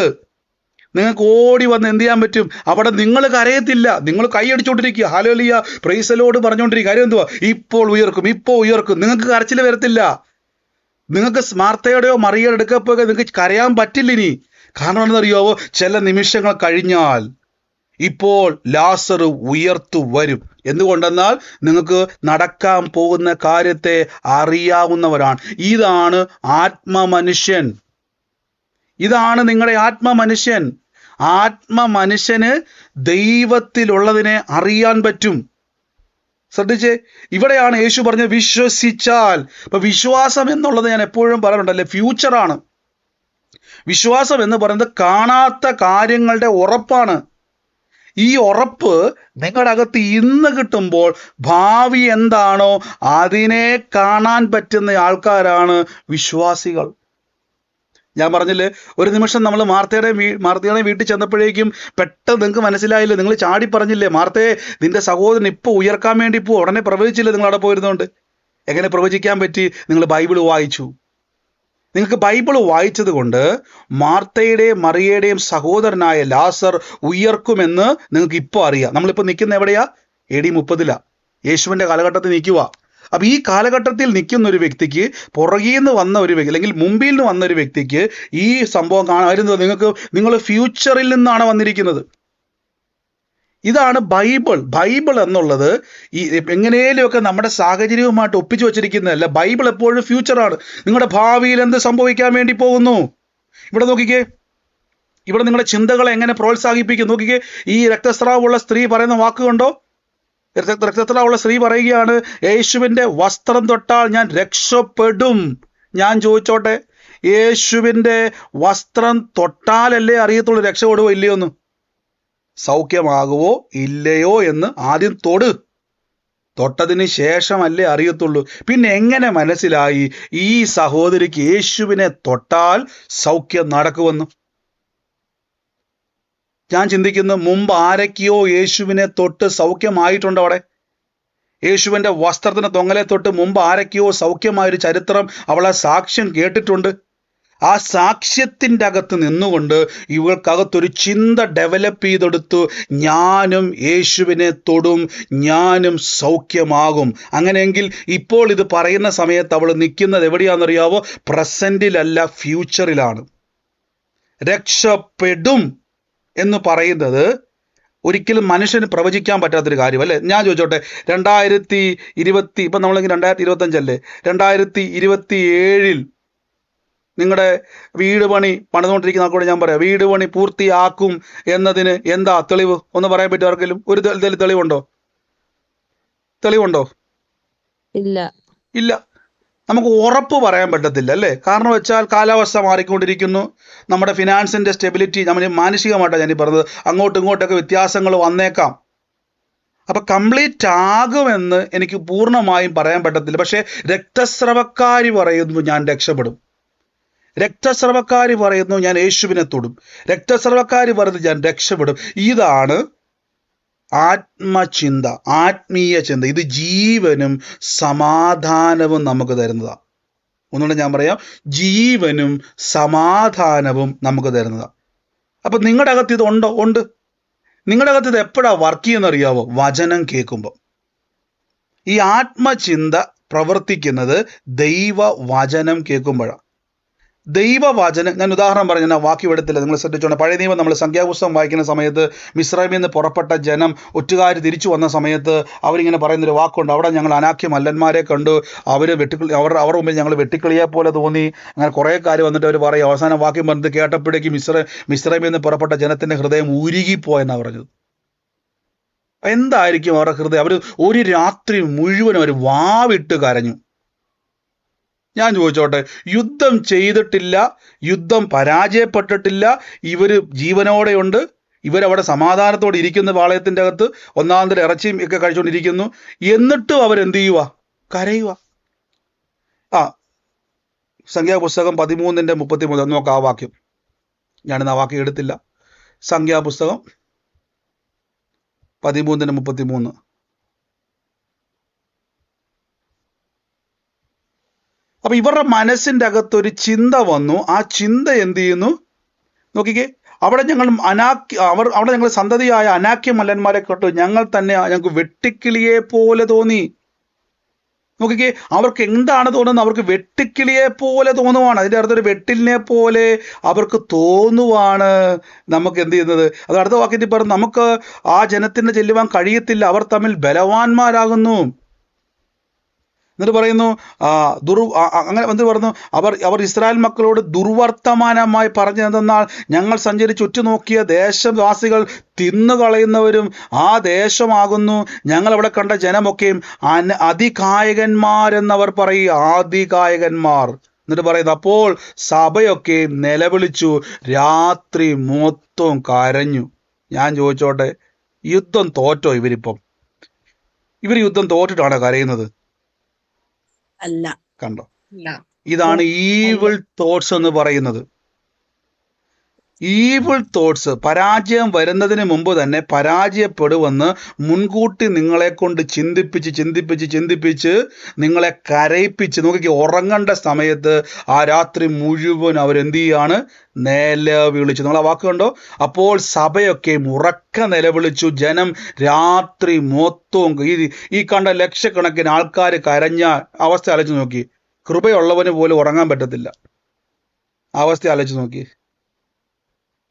നിങ്ങൾക്ക് ഓടി വന്ന് എന്ത് ചെയ്യാൻ പറ്റും? അവിടെ നിങ്ങൾ കരയത്തില്ല, നിങ്ങൾ കൈയടിച്ചോണ്ടിരിക്കുക, ഹല്ലേലൂയ, പ്രൈസ് ദി ലോർഡ് പറഞ്ഞുകൊണ്ടിരിക്കുക. കാര്യം എന്തുവാ? ഇപ്പോൾ ഉയർക്കും. നിങ്ങൾക്ക് കരച്ചിൽ വരത്തില്ല. നിങ്ങൾക്ക് മാർത്തയുടെയോ മറിയയുടെ അടുക്കപ്പോയി നിങ്ങൾക്ക് കരയാൻ പറ്റില്ല ഇനി. കാരണം എന്താണെന്നറിയാവോ? ചില നിമിഷങ്ങൾ കഴിഞ്ഞാൽ ഇപ്പോൾ ലാസർ ഉയർത്തു വരും. എന്തുകൊണ്ടെന്നാൽ നിങ്ങൾക്ക് നടക്കാൻ പോകുന്ന കാര്യത്തെ അറിയാവുന്നവരാണ്. ഇതാണ് ആത്മമനുഷ്യൻ. ഇതാണ് നിങ്ങളുടെ ആത്മമനുഷ്യൻ. ആത്മമനുഷ്യന് ദൈവത്തിലുള്ളതിനെ അറിയാൻ പറ്റും. ശ്രദ്ധിച്ചേ, ഇവിടെയാണ് യേശു പറഞ്ഞത് വിശ്വസിച്ചാൽ. ഇപ്പൊ വിശ്വാസം എന്നുള്ളത് ഞാൻ എപ്പോഴും പറയാറുണ്ടല്ലേ, ഫ്യൂച്ചറാണ്. വിശ്വാസം എന്ന് പറയുന്നത് കാണാത്ത കാര്യങ്ങളുടെ ഉറപ്പാണ്. ഈ ഉറപ്പ് നിങ്ങളുടെ അകത്ത് ഇന്ന് കിട്ടുമ്പോൾ ഭാവി എന്താണോ അതിനെ കാണാൻ പറ്റുന്ന ആൾക്കാരാണ് വിശ്വാസികൾ. ഞാൻ പറഞ്ഞില്ലേ, ഒരു നിമിഷം നമ്മൾ മാർത്തയുടെ വീട്ടിൽ ചെന്നപ്പോഴേക്കും പെട്ടെന്ന് നിങ്ങൾക്ക് മനസ്സിലായില്ലേ, നിങ്ങൾ ചാടി പറഞ്ഞില്ലേ, മാർത്തയെ നിന്റെ സഹോദരൻ ഇപ്പോൾ ഉയർക്കാൻ വേണ്ടി ഉടനെ പ്രവചിച്ചില്ലേ നിങ്ങൾ അവിടെ പോയിരുന്നുകൊണ്ട്. എങ്ങനെ പ്രവചിക്കാൻ പറ്റി? നിങ്ങൾ ബൈബിൾ വായിച്ചു. നിങ്ങൾക്ക് ബൈബിൾ വായിച്ചത് കൊണ്ട് മാർത്തയുടെയും മറിയയുടെയും സഹോദരനായ ലാസർ ഉയർക്കുമെന്ന് നിങ്ങൾക്ക് ഇപ്പോൾ അറിയാം. നമ്മളിപ്പോൾ നിൽക്കുന്ന എവിടെയാ? AD 30 യേശുവിൻ്റെ കാലഘട്ടത്തിൽ നിൽക്കുക. അപ്പം ഈ കാലഘട്ടത്തിൽ നിൽക്കുന്ന ഒരു വ്യക്തിക്ക്, പുറകിൽ നിന്ന് വന്ന ഒരു വ്യക്തി അല്ലെങ്കിൽ മുമ്പിൽ നിന്ന് വന്ന ഒരു വ്യക്തിക്ക് ഈ സംഭവം കാണാറുന്നത് നിങ്ങൾ ഫ്യൂച്ചറിൽ നിന്നാണ് വന്നിരിക്കുന്നത്. ഇതാണ് ബൈബിൾ. ബൈബിൾ എന്നുള്ളത് ഈ എങ്ങനെയൊക്കെ നമ്മുടെ സാഹചര്യവുമായിട്ട് ഒപ്പിച്ചു വച്ചിരിക്കുന്നതല്ല. ബൈബിൾ എപ്പോഴും ഫ്യൂച്ചറാണ്. നിങ്ങളുടെ ഭാവിയിൽ എന്ത് സംഭവിക്കാൻ വേണ്ടി പോകുന്നു. ഇവിടെ നോക്കിക്കേ, ഇവിടെ നിങ്ങളുടെ ചിന്തകളെ എങ്ങനെ പ്രോത്സാഹിപ്പിക്കും നോക്കിക്കേ. ഈ രക്തസ്രാവമുള്ള സ്ത്രീ പറയുന്ന വാക്കുകൊണ്ടോ, രക്തസ്രാവമുള്ള സ്ത്രീ പറയുകയാണ്, യേശുവിൻ്റെ വസ്ത്രം തൊട്ടാൽ ഞാൻ രക്ഷപ്പെടും. ഞാൻ ചോദിച്ചോട്ടെ, യേശുവിൻ്റെ വസ്ത്രം തൊട്ടാലല്ലേ അറിയത്തുള്ളൂ രക്ഷപ്പെടുവോ ഇല്ലയോ എന്ന്? സൗഖ്യമാകുവോ ഇല്ലയോ എന്ന് ആദ്യം തൊട്ടതിന് ശേഷമല്ലേ അറിയത്തുള്ളൂ. പിന്നെ എങ്ങനെ മനസ്സിലായി ഈ സഹോദരിക്ക് യേശുവിനെ തൊട്ടാൽ സൗഖ്യം നടക്കുമെന്ന്? ഞാൻ ചിന്തിക്കുന്നു, മുമ്പ് ആരൊക്കെയോ യേശുവിനെ തൊട്ട് സൗഖ്യമായിട്ടുണ്ട്. അവിടെ യേശുവിൻ്റെ വസ്ത്രത്തിന് തൊങ്ങലെ തൊട്ട് മുമ്പ് ആരൊക്കെയോ സൗഖ്യമായൊരു ചരിത്രം അവളെ സാക്ഷ്യം കേട്ടിട്ടുണ്ട്. ആ സാക്ഷ്യത്തിൻ്റെ അകത്ത് നിന്നുകൊണ്ട് ഇവൾക്കകത്തൊരു ചിന്ത ഡെവലപ്പ് ചെയ്തെടുത്തു, ഞാനും യേശുവിനെ തൊടും, ഞാനും സൗഖ്യമാകും. അങ്ങനെയെങ്കിൽ ഇപ്പോൾ ഇത് പറയുന്ന സമയത്ത് അവൾ നിൽക്കുന്നത് എവിടെയാണെന്നറിയാവോ? പ്രസൻറ്റിലല്ല, ഫ്യൂച്ചറിലാണ്. രക്ഷപ്പെടും എന്ന് പറയുന്നത് ഒരിക്കലും മനുഷ്യന് പ്രവചിക്കാൻ പറ്റാത്തൊരു കാര്യം അല്ലേ. ഞാൻ ചോദിച്ചോട്ടെ, 2020 ഇപ്പം നമ്മളെങ്കിൽ 2025 2027 നിങ്ങളുടെ വീട് പണി പണിതുകൊണ്ടിരിക്കുന്ന ആൾക്കൂടെ ഞാൻ പറയാം, വീട് പണി പൂർത്തിയാക്കും എന്നതിന് എന്താ തെളിവ്? ഒന്ന് പറയാൻ പറ്റും ആർക്കെങ്കിലും? ഒരു തെളിവുണ്ടോ? ഇല്ല. നമുക്ക് ഉറപ്പ് പറയാൻ പറ്റത്തില്ല അല്ലേ. കാരണം വെച്ചാൽ കാലാവസ്ഥ മാറിക്കൊണ്ടിരിക്കുന്നു, നമ്മുടെ ഫിനാൻസിൻ്റെ സ്റ്റെബിലിറ്റി, നമ്മൾ മാനസികമായിട്ടാണ് ഞാൻ പറഞ്ഞത്, അങ്ങോട്ടും ഇങ്ങോട്ടൊക്കെ വ്യത്യാസങ്ങൾ വന്നേക്കാം. അപ്പം കംപ്ലീറ്റ് ആകുമെന്ന് എനിക്ക് പൂർണ്ണമായും പറയാൻ പറ്റത്തില്ല. പക്ഷേ രക്തസ്രവക്കാരി പറയുന്നു ഞാൻ രക്ഷപ്പെടും, രക്തസ്രവക്കാരി പറയുന്നു ഞാൻ യേശുവിനെ തൊടും, രക്തസ്രവക്കാരി പറയുന്നു ഞാൻ രക്ഷപ്പെടും. ഇതാണ് ആത്മചിന്ത, ആത്മീയ ചിന്ത. ഇത് ജീവനും സമാധാനവും നമുക്ക് തരുന്നതാണ്. ഒന്നുകൂടെ ഞാൻ പറയാം, ജീവനും സമാധാനവും നമുക്ക് തരുന്നതാണ്. അപ്പം നിങ്ങളുടെ അകത്ത് ഇത് ഉണ്ട്. നിങ്ങളുടെ അകത്ത് ഇത് എപ്പോഴാണ് വർക്ക് ചെയ്യുന്നറിയാവോ? വചനം കേൾക്കുമ്പോൾ. ഈ ആത്മചിന്ത പ്രവർത്തിക്കുന്നത് ദൈവവചനം കേൾക്കുമ്പോഴാണ്. ദൈവവചനം, ഞാൻ ഉദാഹരണം പറഞ്ഞു, ഞാൻ വാക്യം എടുത്തില്ല, നിങ്ങൾ ശ്രദ്ധിച്ചോണം. പഴയ നിയമം നമ്മൾ സംഖ്യാപുസ്തകം വായിക്കുന്ന സമയത്ത് മിസ്രൈമിൽ നിന്ന് പുറപ്പെട്ട ജനം ഒറ്റുകാർ തിരിച്ചു വന്ന സമയത്ത് അവരിങ്ങനെ പറയുന്നൊരു വാക്കുണ്ട്, അവിടെ ഞങ്ങൾ അനാഖ്യ മല്ലന്മാരെ കണ്ടു, അവർ മുമ്പിൽ ഞങ്ങൾ വെട്ടിക്കിളിയെ പോലെ തോന്നി. അങ്ങനെ കുറേ കാര്യം വന്നിട്ട് അവർ പറയും. അവസാനം വാക്യം പറഞ്ഞത് കേട്ടപ്പോഴേക്കും മിസ്രൈമിൽ നിന്ന് പുറപ്പെട്ട ജനത്തിൻ്റെ ഹൃദയം ഉരുകിപ്പോയെന്നാണ് പറഞ്ഞത്. എന്തായിരിക്കും അവരുടെ ഹൃദയം? അവർ ഒരു രാത്രി മുഴുവനും അവർ വാവിട്ട് കരഞ്ഞു. ഞാൻ ചോദിച്ചോട്ടെ, യുദ്ധം ചെയ്തിട്ടില്ല, യുദ്ധം പരാജയപ്പെട്ടിട്ടില്ല, ഇവർ ജീവനോടെയുണ്ട്, ഇവരവിടെ സമാധാനത്തോടെ ഇരിക്കുന്ന പാളയത്തിൻ്റെ അകത്ത്, ഒന്നാം തരം ഇറച്ചിയും ഒക്കെ കഴിച്ചുകൊണ്ടിരിക്കുന്നു. എന്നിട്ടും അവരെന്ത് ചെയ്യുക? കരയുക. സംഖ്യാപുസ്തകം 13:33 നോക്കാം ആ വാക്യം. ഞാനിന്ന് ആ വാക്യം എടുത്തില്ല. സംഖ്യാപുസ്തകം 13:33. അപ്പം ഇവരുടെ മനസ്സിൻ്റെ അകത്തൊരു ചിന്ത വന്നു. ആ ചിന്ത എന്ത് ചെയ്യുന്നു നോക്കിക്കേ. അവിടെ ഞങ്ങൾ സന്തതിയായ അനാഖ്യ മല്ലന്മാരെ കണ്ടു, ഞങ്ങൾക്ക് വെട്ടിക്കിളിയെ പോലെ തോന്നി. നോക്കിക്കേ, അവർക്ക് എന്താണ് തോന്നുന്നത്? അവർക്ക് വെട്ടിക്കിളിയെ പോലെ തോന്നുവാണ്. അതിൻ്റെ അർത്ഥം ഒരു വെട്ടിലിനെ പോലെ അവർക്ക് തോന്നുവാണ്. നമുക്ക് എന്ത് ചെയ്യുന്നത്? അത് അടുത്ത വാക്യത്തിൽ പറഞ്ഞു, നമുക്ക് ആ ജനത്തിന് ചെല്ലുവാൻ കഴിയത്തില്ല, അവർ തമ്മിൽ ബലവാന്മാരാകുന്നു. എന്നിട്ട് പറയുന്നു അങ്ങനെ എന്നിട്ട് പറഞ്ഞു, അവർ ഇസ്രായേൽ മക്കളോട് ദുർവർത്തമാനമായി പറഞ്ഞതെന്നാൽ ഞങ്ങൾ സഞ്ചരിച്ച് ഉറ്റുനോക്കിയ ദേശവാസികൾ തിന്നുകളയുന്നവരും ആ ദേശമാകുന്നു. ഞങ്ങൾ അവിടെ കണ്ട ജനമൊക്കെയും അതികായകന്മാരെന്നവർ പറയുക. ആദികായകന്മാർ. എന്നിട്ട് പറയുന്നു, അപ്പോൾ സഭയൊക്കെ നിലവിളിച്ചു, രാത്രി മൊത്തം കരഞ്ഞു. ഞാൻ ചോദിച്ചോട്ടെ, യുദ്ധം തോറ്റോ ഇവരിപ്പം? ഇവർ യുദ്ധം തോറ്റിട്ടാണോ കരയുന്നത്? അല്ല. കണ്ടോ, അല്ല. ഇതാണ് ഈവിൾ തോട്ട്സ് എന്ന് പറയുന്നത്. ഈവിൾ തോട്ട്സ് പരാജയം വരുന്നതിന് മുമ്പ് തന്നെ പരാജയപ്പെടുമെന്ന് മുൻകൂട്ടി നിങ്ങളെ കൊണ്ട് ചിന്തിപ്പിച്ച് നിങ്ങളെ കരയിപ്പിച്ച്, നോക്കി, ഉറങ്ങേണ്ട സമയത്ത് ആ രാത്രി മുഴുവൻ അവരെന്ത് ചെയ്യാണ്? നിലവിളിച്ചു. നിങ്ങൾ ആ വാക്ക് കണ്ടോ? അപ്പോൾ സഭയൊക്കെ ഉറക്ക നിലവിളിച്ചു, ജനം രാത്രി മൊത്തവും. ഈ കണ്ട ലക്ഷക്കണക്കിന് ആൾക്കാർ കരഞ്ഞ അവസ്ഥ ആലോചിച്ച് നോക്കി. കൃപയുള്ളവന് പോലും ഉറങ്ങാൻ പറ്റത്തില്ല. അവസ്ഥ ആലോചിച്ച് നോക്കി.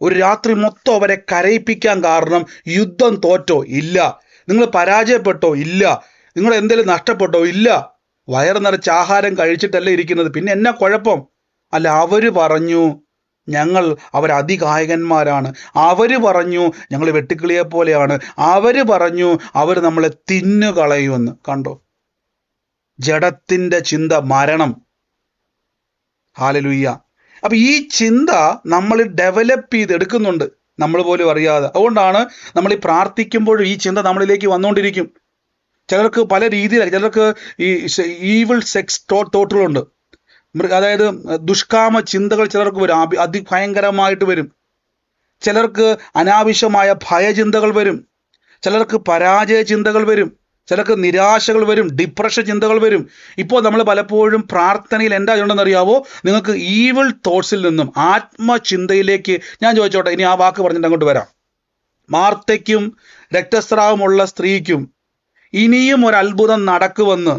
ഒരു രാത്രി മൊത്തം അവരെ കരയിപ്പിക്കാൻ കാരണം യുദ്ധം തോറ്റോ? ഇല്ല. നിങ്ങൾ പരാജയപ്പെട്ടോ? ഇല്ല. നിങ്ങൾ എന്തെങ്കിലും നഷ്ടപ്പെട്ടോ? ഇല്ല. വയറ് നിറച്ച് ആഹാരം കഴിച്ചിട്ടല്ലേ ഇരിക്കുന്നത്, പിന്നെ എന്നാ കുഴപ്പം? അല്ല, അവര് പറഞ്ഞു അവരതികായകന്മാരാണ്. അവര് പറഞ്ഞു ഞങ്ങൾ വെട്ടുക്കിളിയെ പോലെയാണ്. അവര് പറഞ്ഞു അവർ നമ്മളെ തിന്നുകളയുമെന്ന്. കണ്ടോ, ജഡത്തിന്റെ ചിന്ത, മരണം. ഹല്ലേലൂയ. അപ്പൊ ഈ ചിന്ത നമ്മൾ ഡെവലപ്പ് ചെയ്തെടുക്കുന്നുണ്ട്, നമ്മൾ പോലും അറിയാതെ. അതുകൊണ്ടാണ് നമ്മൾ ഈ പ്രാർത്ഥിക്കുമ്പോഴും ഈ ചിന്ത നമ്മളിലേക്ക് വന്നുകൊണ്ടിരിക്കും. ചിലർക്ക് പല രീതിയിലാണ്. ചിലർക്ക് ഈ ഈവിൾ സെക്സ് തോട്ടുകളുണ്ട്. അതായത് ദുഷ്കാമ ചിന്തകൾ ചിലർക്ക് വരും, അതിഭയങ്കരമായിട്ട് വരും. ചിലർക്ക് അനാവശ്യമായ ഭയചിന്തകൾ വരും. ചിലർക്ക് പരാജയ ചിന്തകൾ വരും. ചിലർക്ക് നിരാശകൾ വരും, ഡിപ്രഷൻ ചിന്തകൾ വരും. ഇപ്പോൾ നമ്മൾ പലപ്പോഴും പ്രാർത്ഥനയിൽ എന്താ ചെയ്യണമെന്ന് അറിയാവോ? നിങ്ങൾക്ക് ഈവിൾ തോട്ട്സിൽ നിന്നും ആത്മചിന്തയിലേക്ക്. ഞാൻ ചോദിച്ചോട്ടെ, ഇനി ആ വാക്ക് പറഞ്ഞിട്ട് അങ്ങോട്ട് വരാം. മാർത്തയ്ക്കും രക്തസ്രാവമുള്ള സ്ത്രീക്കും ഇനിയും ഒരു അത്ഭുതം നടക്കുമെന്ന്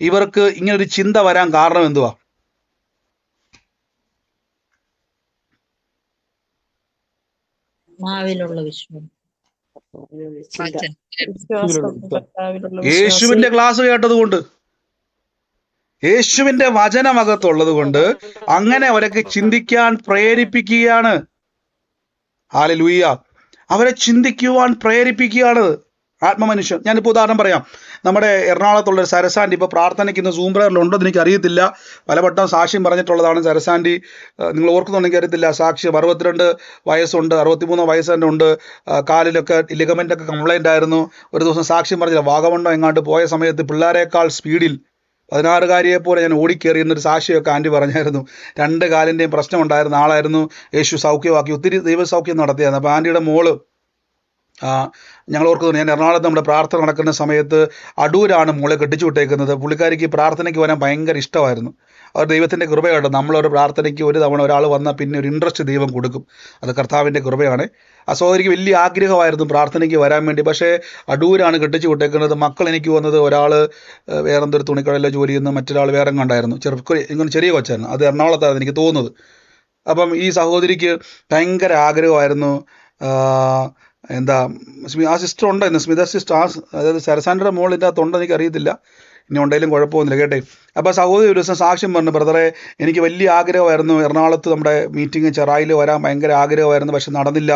ഇവർക്ക് ഇങ്ങനൊരു ചിന്ത വരാൻ കാരണം എന്തുവാ? യേശുവിന്റെ ക്ലാസ് കേട്ടത് കൊണ്ട്, യേശുവിന്റെ വചനമകത്തുള്ളത് കൊണ്ട് അങ്ങനെ അവരൊക്കെ ചിന്തിക്കാൻ പ്രേരിപ്പിക്കുകയാണ്. ഹല്ലേലൂയ. അവരെ ചിന്തിക്കുവാൻ പ്രേരിപ്പിക്കുകയാണ് ആത്മമനുഷ്യൻ. ഞാനിപ്പോൾ ഉദാഹരണം പറയാം. നമ്മുടെ എറണാകുളത്തുള്ള സരസാൻഡി ഇപ്പോൾ പ്രാർത്ഥനയ്ക്ക് ഇന്ന് സൂം പ്രയറിൽ ഉണ്ടോ എന്ന് എനിക്കറിയത്തില്ല. പലവട്ടം സാക്ഷ്യം പറഞ്ഞിട്ടുള്ളതാണ് സരസാൻഡി. നിങ്ങൾ ഓർക്കുന്നുണ്ടെങ്കിൽ അറിയത്തില്ല. സാക്ഷ്യം 62 വയസ്സുണ്ട്, 63 വയസ്സ് തന്നെ ഉണ്ട്. കാലിലൊക്കെ ലിഗമെൻ്റൊക്കെ കംപ്ലൈൻ്റ് ആയിരുന്നു. ഒരു ദിവസം സാക്ഷ്യം പറഞ്ഞില്ല, വാഗമണ്ണോ എങ്ങാണ്ട് പോയ സമയത്ത് പിള്ളേരെക്കാൾ സ്പീഡിൽ 16-കാരിയെ പോലെ ഞാൻ ഓടിക്കേറി എന്നൊരു സാക്ഷിയൊക്കെ ആൻറ്റി പറഞ്ഞായിരുന്നു. 2 കാലിൻ്റെയും പ്രശ്നം ഉണ്ടായിരുന്ന ആളായിരുന്നു. യേശു സൗഖ്യമാക്കി, ഒത്തിരി ദൈവസൗഖ്യം നടത്തിയായിരുന്നു. അപ്പോൾ ആൻറ്റിയുടെ മോള്, ഞങ്ങൾ ഓർക്കുന്നു, ഞാൻ എറണാകുളത്ത് നമ്മുടെ പ്രാർത്ഥന നടക്കുന്ന സമയത്ത് അടൂരാണ് മോളെ കെട്ടിച്ചു വിട്ടേക്കുന്നത്. പുള്ളിക്കാരിക്ക് പ്രാർത്ഥനയ്ക്ക് വരാൻ ഭയങ്കര ഇഷ്ടമായിരുന്നു. അവർ ദൈവത്തിൻ്റെ കൃപയാണ്. നമ്മളൊരു പ്രാർത്ഥനയ്ക്ക് ഒരു തവണ ഒരാൾ വന്നാൽ പിന്നെ ഒരു ഇൻട്രസ്റ്റ് ദൈവം കൊടുക്കും. അത് കർത്താവിൻ്റെ കൃപയാണ്. ആ സഹോദരിക്ക് വലിയ ആഗ്രഹമായിരുന്നു പ്രാർത്ഥനയ്ക്ക് വരാൻ വേണ്ടി. പക്ഷേ അടൂരാണ് കെട്ടിച്ചു വിട്ടേക്കുന്നത്. മക്കൾ എനിക്ക് വന്നത്, ഒരാൾ വേറെന്തൊരു തുണിക്കടയിലെ ജോലി ചെയ്യുന്നു, മറ്റൊരാൾ വേറെ കണ്ടായിരുന്നു. ഇങ്ങനെ ചെറിയ കൊച്ചായിരുന്നു. അത് എറണാകുളത്തായിരുന്നു എനിക്ക് തോന്നുന്നത്. അപ്പം ഈ സഹോദരിക്ക് ഭയങ്കര ആഗ്രഹമായിരുന്നു. എന്താ, ആ സിസ്റ്റർ ഉണ്ട് ഇന്ന്, സ്മിത സിസ്റ്റർ. അതായത് സരസാൻഡയുടെ മോൾ ഇതിൻ്റെ അകത്തുണ്ട്, എനിക്ക് അറിയത്തില്ല. ഇനി ഉണ്ടെങ്കിലും കുഴപ്പമൊന്നുമില്ല, കേട്ടെ. അപ്പോൾ സഹോദരി ഒരു ദിവസം സാക്ഷ്യം പറഞ്ഞു, ബ്രദറെ എനിക്ക് വലിയ ആഗ്രഹമായിരുന്നു എറണാകുളത്ത് നമ്മുടെ മീറ്റിംഗ് ചെറായിൽ വരാൻ ഭയങ്കര ആഗ്രഹമായിരുന്നു, പക്ഷെ നടന്നില്ല.